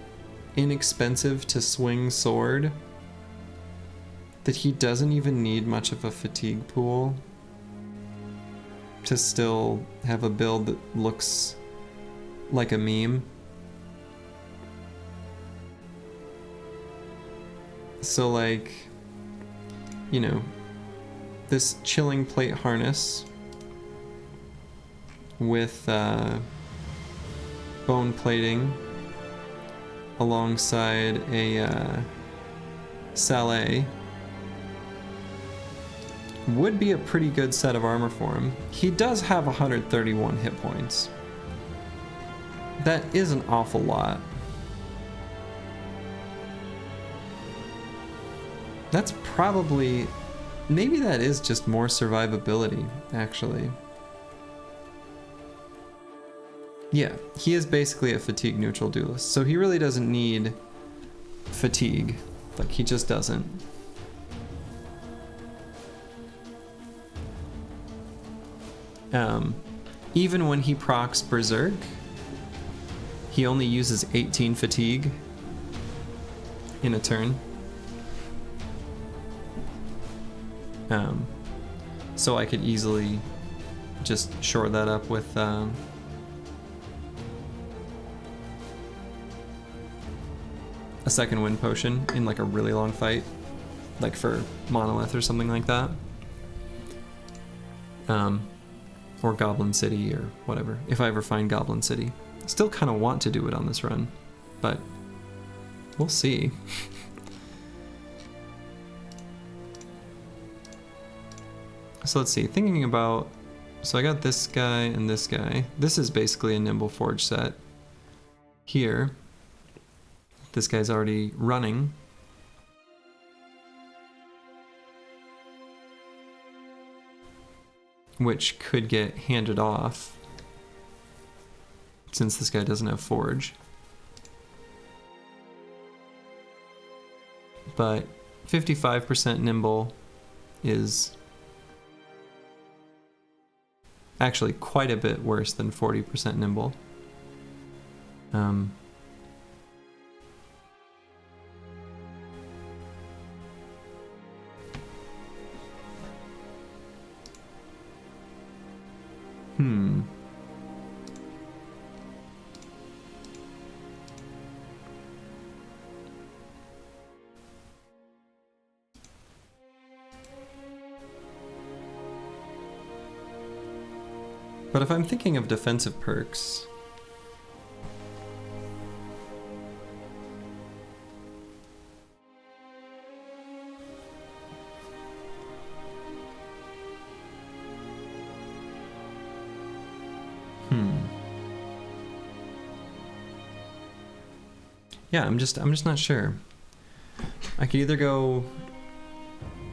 A: inexpensive to swing sword that he doesn't even need much of a fatigue pool to still have a build that looks like a meme. So like, you know, this chilling plate harness with bone plating alongside a Saleh would be a pretty good set of armor for him. He does have 131 hit points. That is an awful lot. That's probably, maybe that is just more survivability, actually. Yeah, he is basically a fatigue neutral duelist, so he really doesn't need fatigue. Like, he just doesn't. Even when he procs Berserk, he only uses 18 fatigue in a turn. So I could easily just shore that up with a second wind potion in like a really long fight, like for Monolith or something like that. Or Goblin City or whatever, if I ever find Goblin City. Still kind of want to do it on this run, but we'll see. So let's see, thinking about, so I got this guy and this guy. This is basically a Nimble Forge set. Here, this guy's already running. Which could get handed off since this guy doesn't have Forge. But 55% nimble is actually quite a bit worse than 40% nimble. But if I'm thinking of defensive perks, yeah, I'm just not sure. I could either go,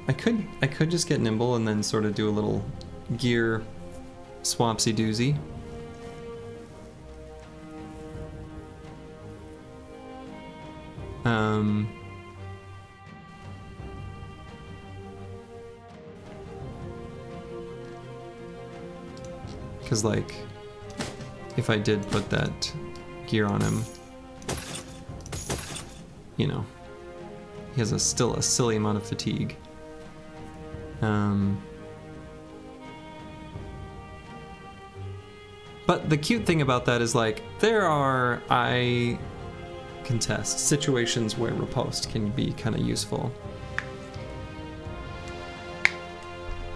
A: I could just get nimble and then sort of do a little gear swapsy doozy. Because like, if I did put that gear on him, you know, he has still a silly amount of fatigue. But the cute thing about that is like, there are, I contest, situations where riposte can be kind of useful.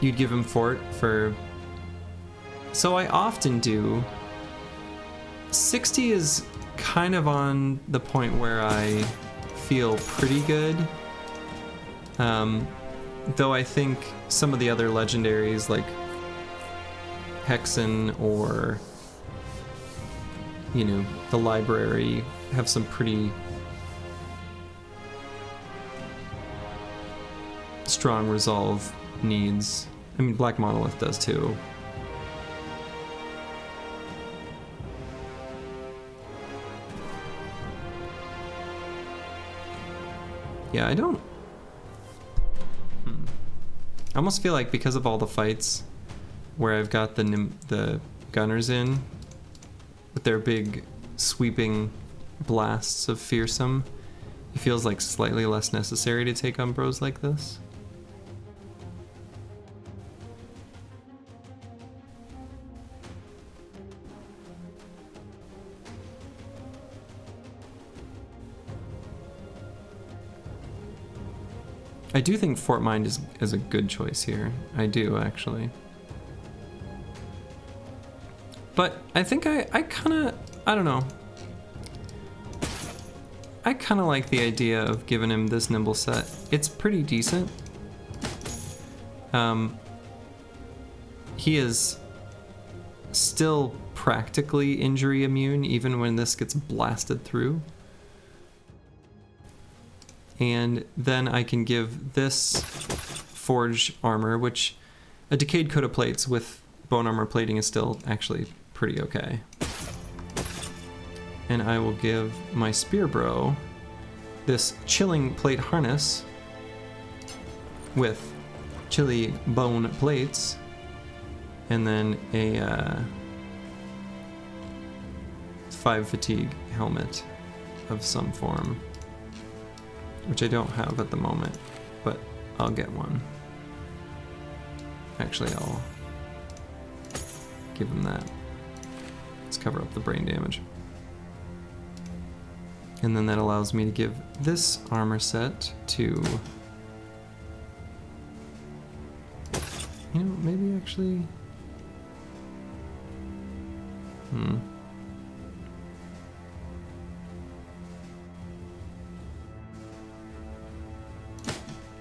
A: You'd give him fort for, so I often do. 60 is kind of on the point where I feel pretty good. Though I think some of the other legendaries like Hexen or, you know, the library have some pretty strong resolve needs. I mean, Black Monolith does too. Yeah, I don't... I almost feel like because of all the fights where I've got the gunners in, with their big sweeping blasts of fearsome, it feels like slightly less necessary to take on bros like this. I do think Fort Mind is a good choice here. I do, actually. But I think I kind of, I don't know. I kind of like the idea of giving him this nimble set. It's pretty decent. He is still practically injury immune even when this gets blasted through. And then I can give this forge armor, which a decayed coat of plates with bone armor plating is still actually pretty okay. And I will give my spear bro this chilling plate harness with chilly bone plates, and then a 5 fatigue helmet of some form, which I don't have at the moment, but I'll get one. Actually, I'll give him that. Let's cover up the brain damage. And then that allows me to give this armor set to... You know, maybe actually...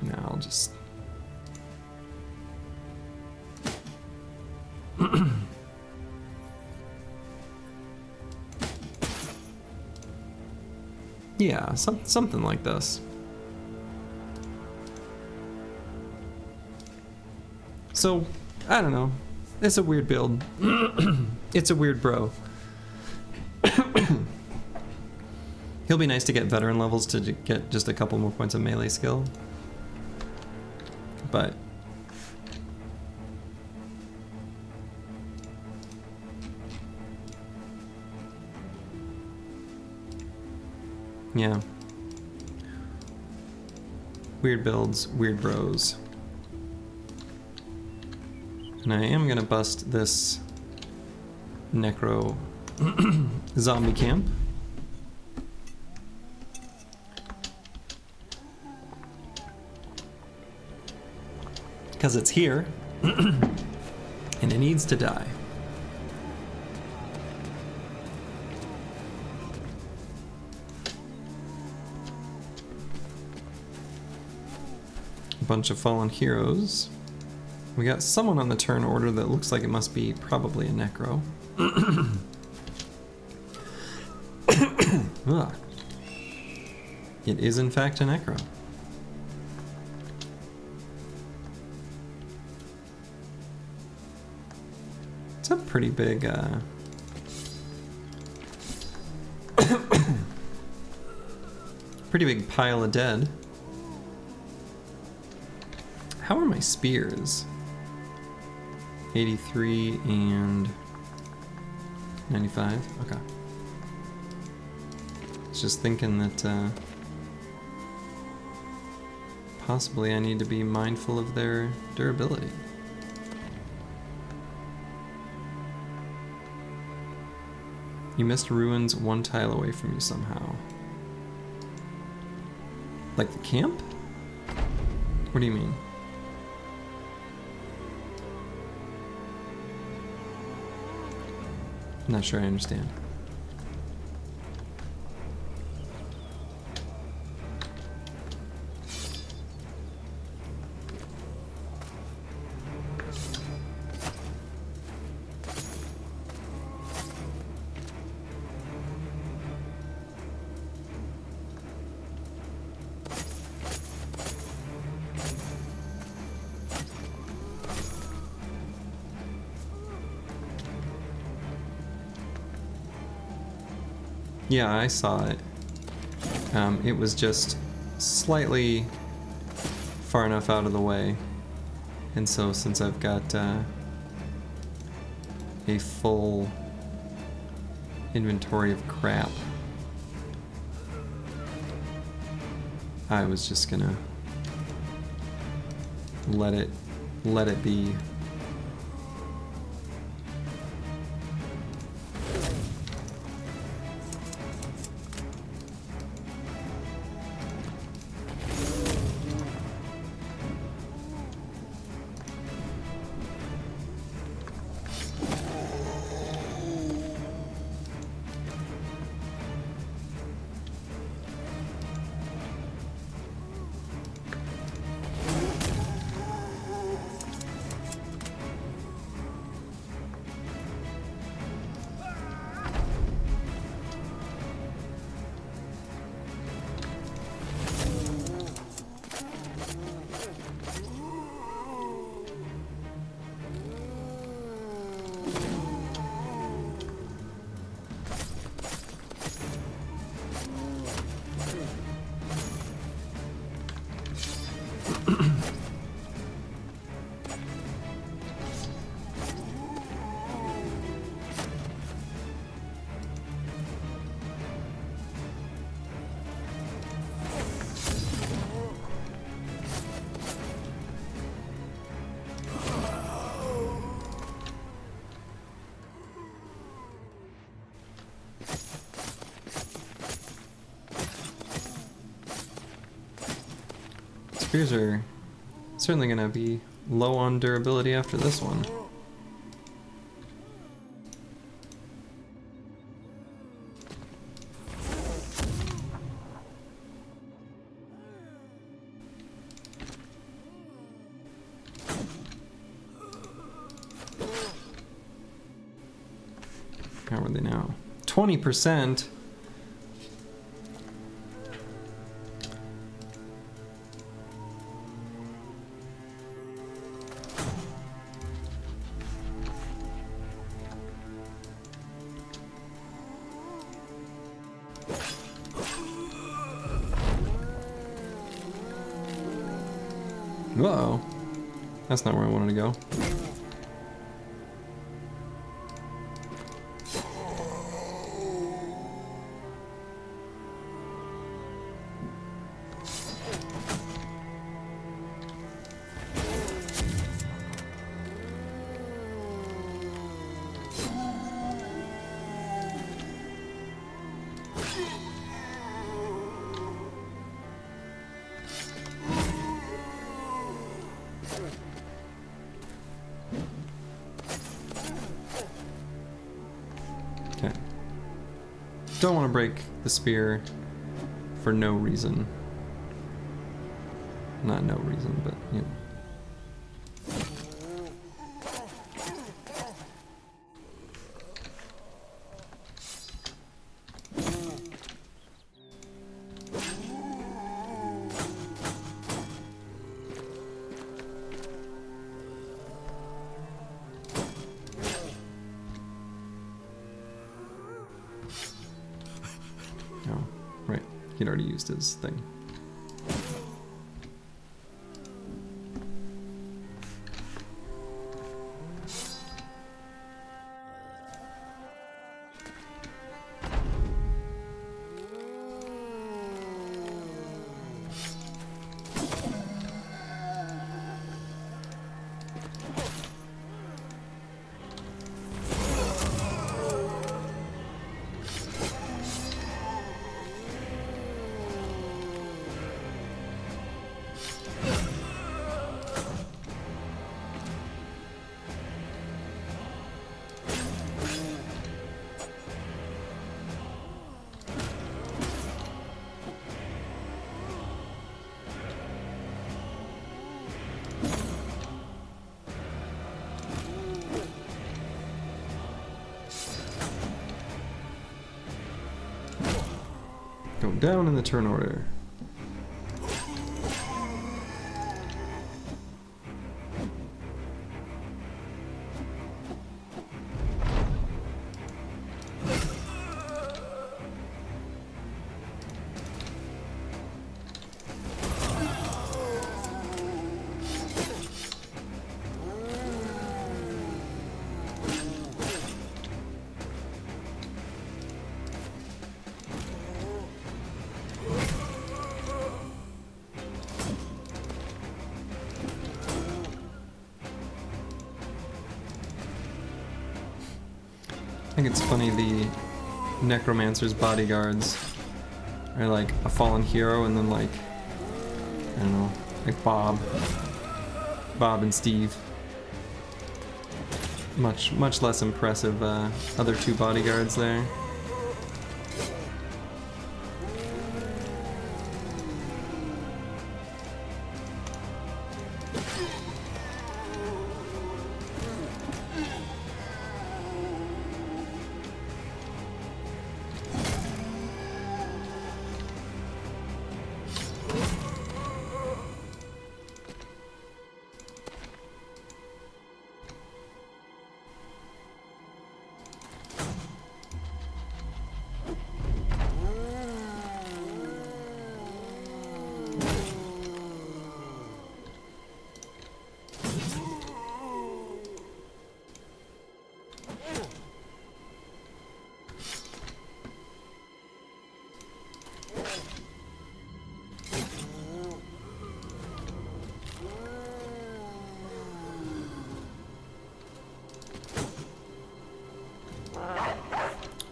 A: No, I'll just... Yeah, something like this. So, I don't know. It's a weird build. It's a weird bro. He'll be nice to get veteran levels to get just a couple more points of melee skill. But... yeah. Weird builds, weird bros. And I am gonna bust this necro zombie camp. Because it's here, and it needs to die. A bunch of fallen heroes. We got someone on the turn order that looks like it must be probably a necro. Ugh. It is in fact a necro. It's a pretty big pretty big pile of dead. How are my spears? 83 and 95. Okay. I was just thinking that possibly I need to be mindful of their durability. You missed ruins one tile away from you somehow. Like the camp? What do you mean? I'm not sure I understand. Yeah, I saw it. It was just slightly far enough out of the way. And so since I've got a full inventory of crap, I was just gonna let it be. Spears are certainly gonna be low on durability after this one. How are they now? 20%? Uh-oh. That's not where I wanted to go. Don't want to break the spear for no reason. Not no reason, but you know. He'd already used his thing. Going down in the turn order. I think it's funny the necromancer's bodyguards are like a fallen hero, and then like, I don't know, like Bob and Steve. Much less impressive other two bodyguards there.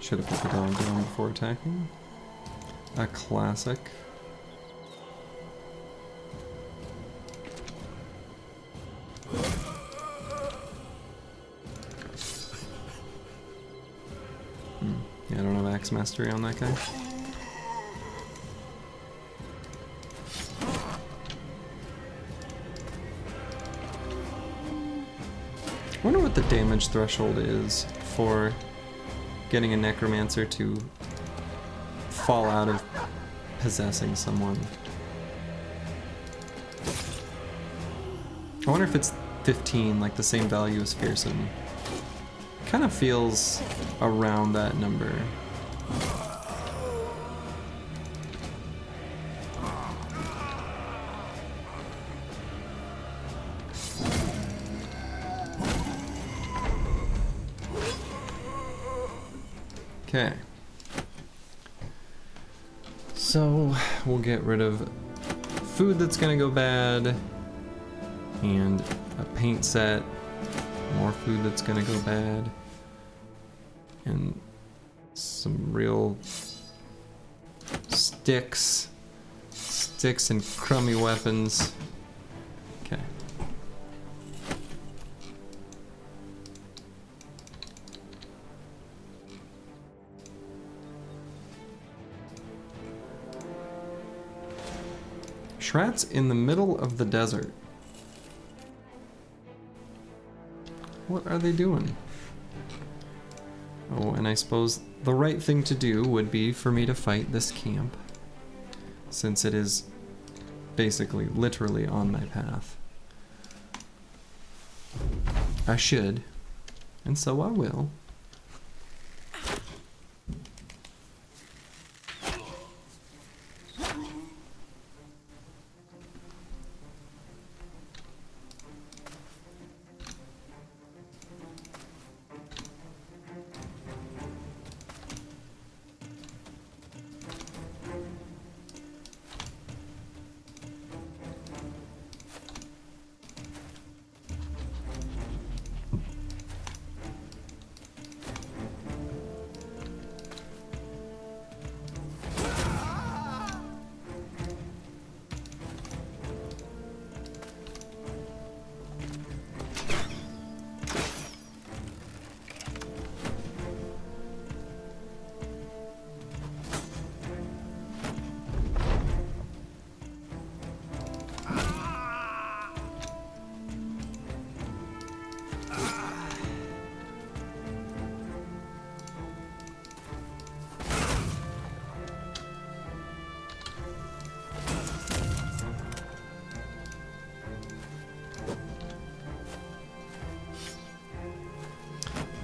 A: Should have put the dog down before attacking. A classic. max mastery on that guy. I wonder what the damage threshold is for getting a necromancer to fall out of possessing someone. I wonder if it's 15, like the same value as fearsome. Kind of feels around that number. Okay. So we'll get rid of food that's gonna go bad, and a paint set, more food that's gonna go bad, and some real sticks and crummy weapons. Okay. Shrat's in the middle of the desert. What are they doing? Oh, and I suppose the right thing to do would be for me to fight this camp, since it is basically literally on my path. I should, and so I will.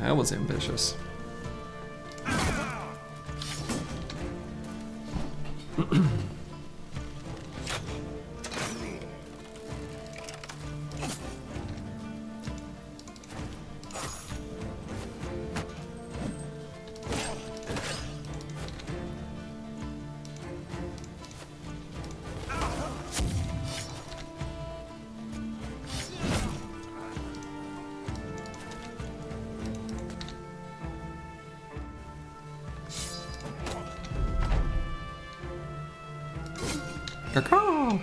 A: That was ambitious. Caw-caw!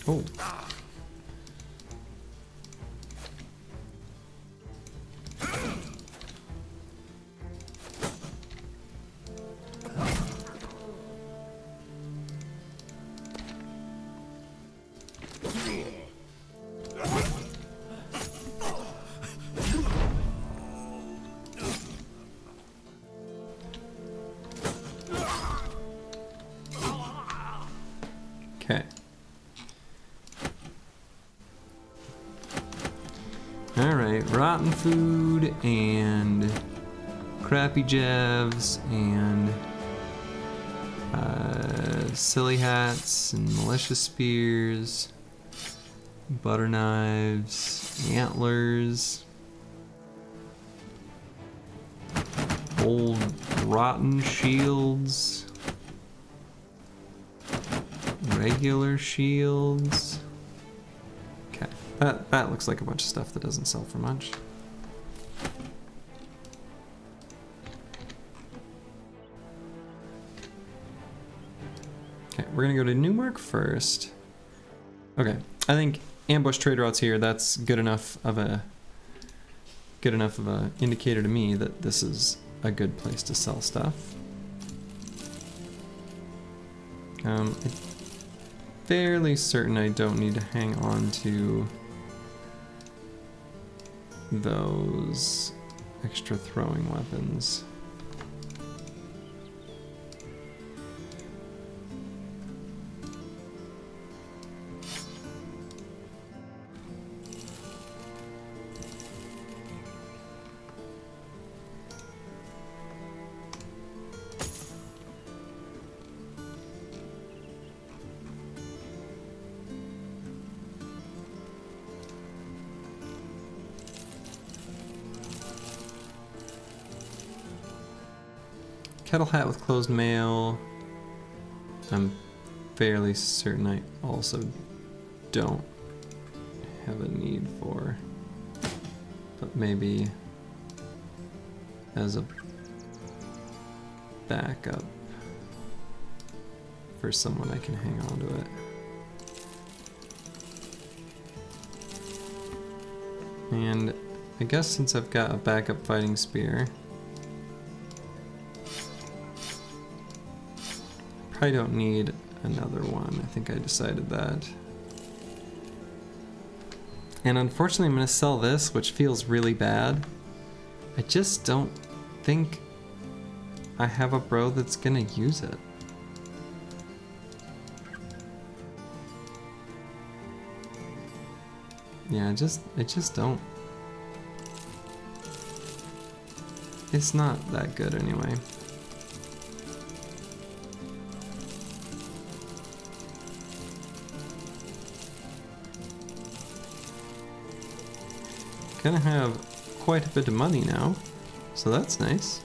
A: Oh. Okay. Alright, rotten food and crappy javs and silly hats and malicious spears, butter knives, antlers, old rotten shields, regular shields. Okay, that looks like a bunch of stuff that doesn't sell for much. Okay, we're gonna go to Newmark first. Okay, I think ambush trade routes here, that's good enough of a indicator to me that this is a good place to sell stuff. I'm fairly certain I don't need to hang on to those extra throwing weapons. Kettle hat with closed mail. I'm fairly certain I also don't have a need for, but maybe as a backup for someone I can hang on to it. And I guess since I've got a backup fighting spear, I don't need another one. I think I decided that. And unfortunately I'm going to sell this, which feels really bad. I just don't think I have a bro that's going to use it. Yeah, I just don't. It's not that good anyway. Gonna have quite a bit of money now, so that's nice.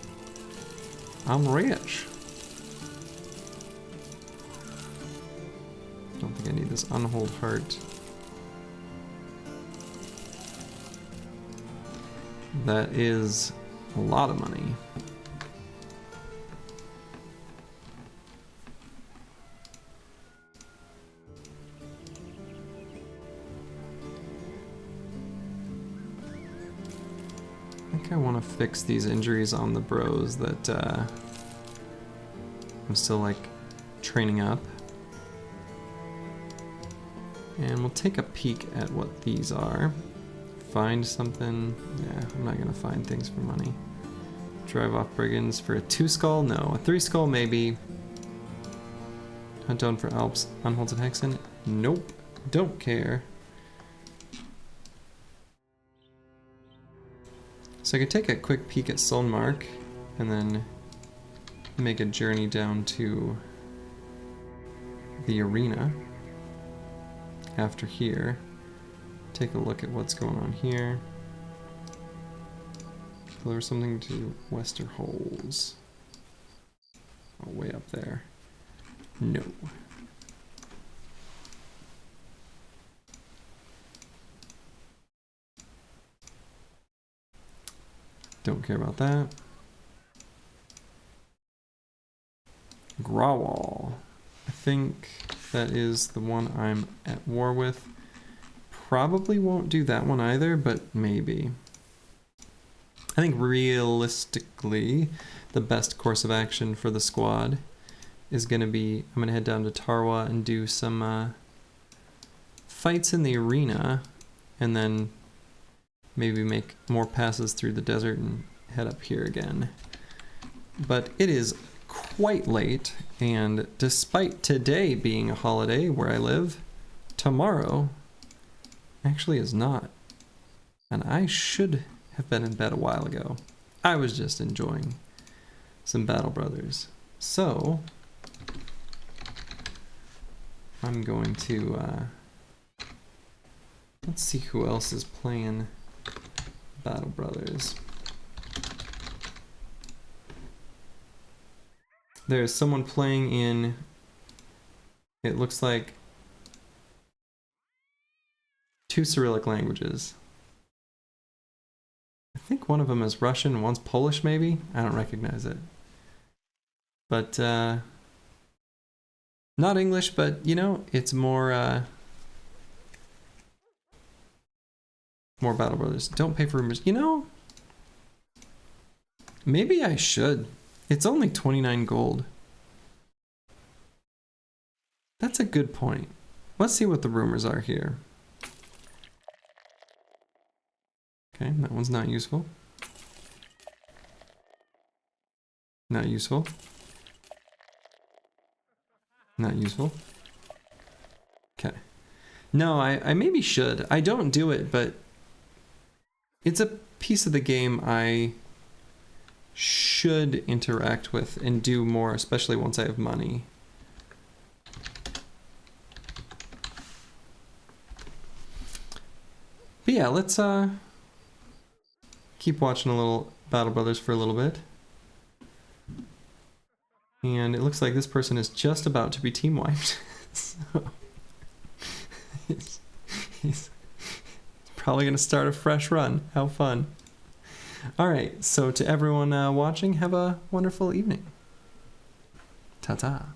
A: I'm rich. Don't think I need this unhold heart. That is a lot of money. I think I want to fix these injuries on the bros that I'm still like training up. And we'll take a peek at what these are. Find something. Yeah, I'm not gonna find things for money. Drive off brigands for a 2 skull? No. A 3 skull maybe. Hunt down for Alps. Unholds and Hexen? Nope. Don't care. So I could take a quick peek at Solnmark and then make a journey down to the arena after here. Take a look at what's going on here. Deliver something to Westerholz. Oh, way up there. No. Don't care about that. Grawal. I think that is the one I'm at war with. Probably won't do that one either, but maybe. I think realistically, the best course of action for the squad is going to be, I'm going to head down to Tarwa and do some fights in the arena, and then maybe make more passes through the desert and head up here again. But it is quite late, and despite today being a holiday where I live, tomorrow actually is not. And I should have been in bed a while ago. I was just enjoying some Battle Brothers. So I'm going to let's see who else is playing Battle Brothers. There's someone playing in, it looks like, 2 Cyrillic languages. I think one of them is Russian, one's Polish maybe? I don't recognize it. But Not English, but you know, it's more more Battle Brothers. Don't pay for rumors. You know, maybe I should. It's only 29 gold. That's a good point. Let's see what the rumors are here. Okay, that one's not useful. Not useful. Not useful. Okay. No, I maybe should. I don't do it, but it's a piece of the game I should interact with and do more, especially once I have money. But yeah, let's keep watching a little Battle Brothers for a little bit. And it looks like this person is just about to be team wiped. So he's probably going to start a fresh run. How fun. All right, so to everyone watching, have a wonderful evening. Ta-ta.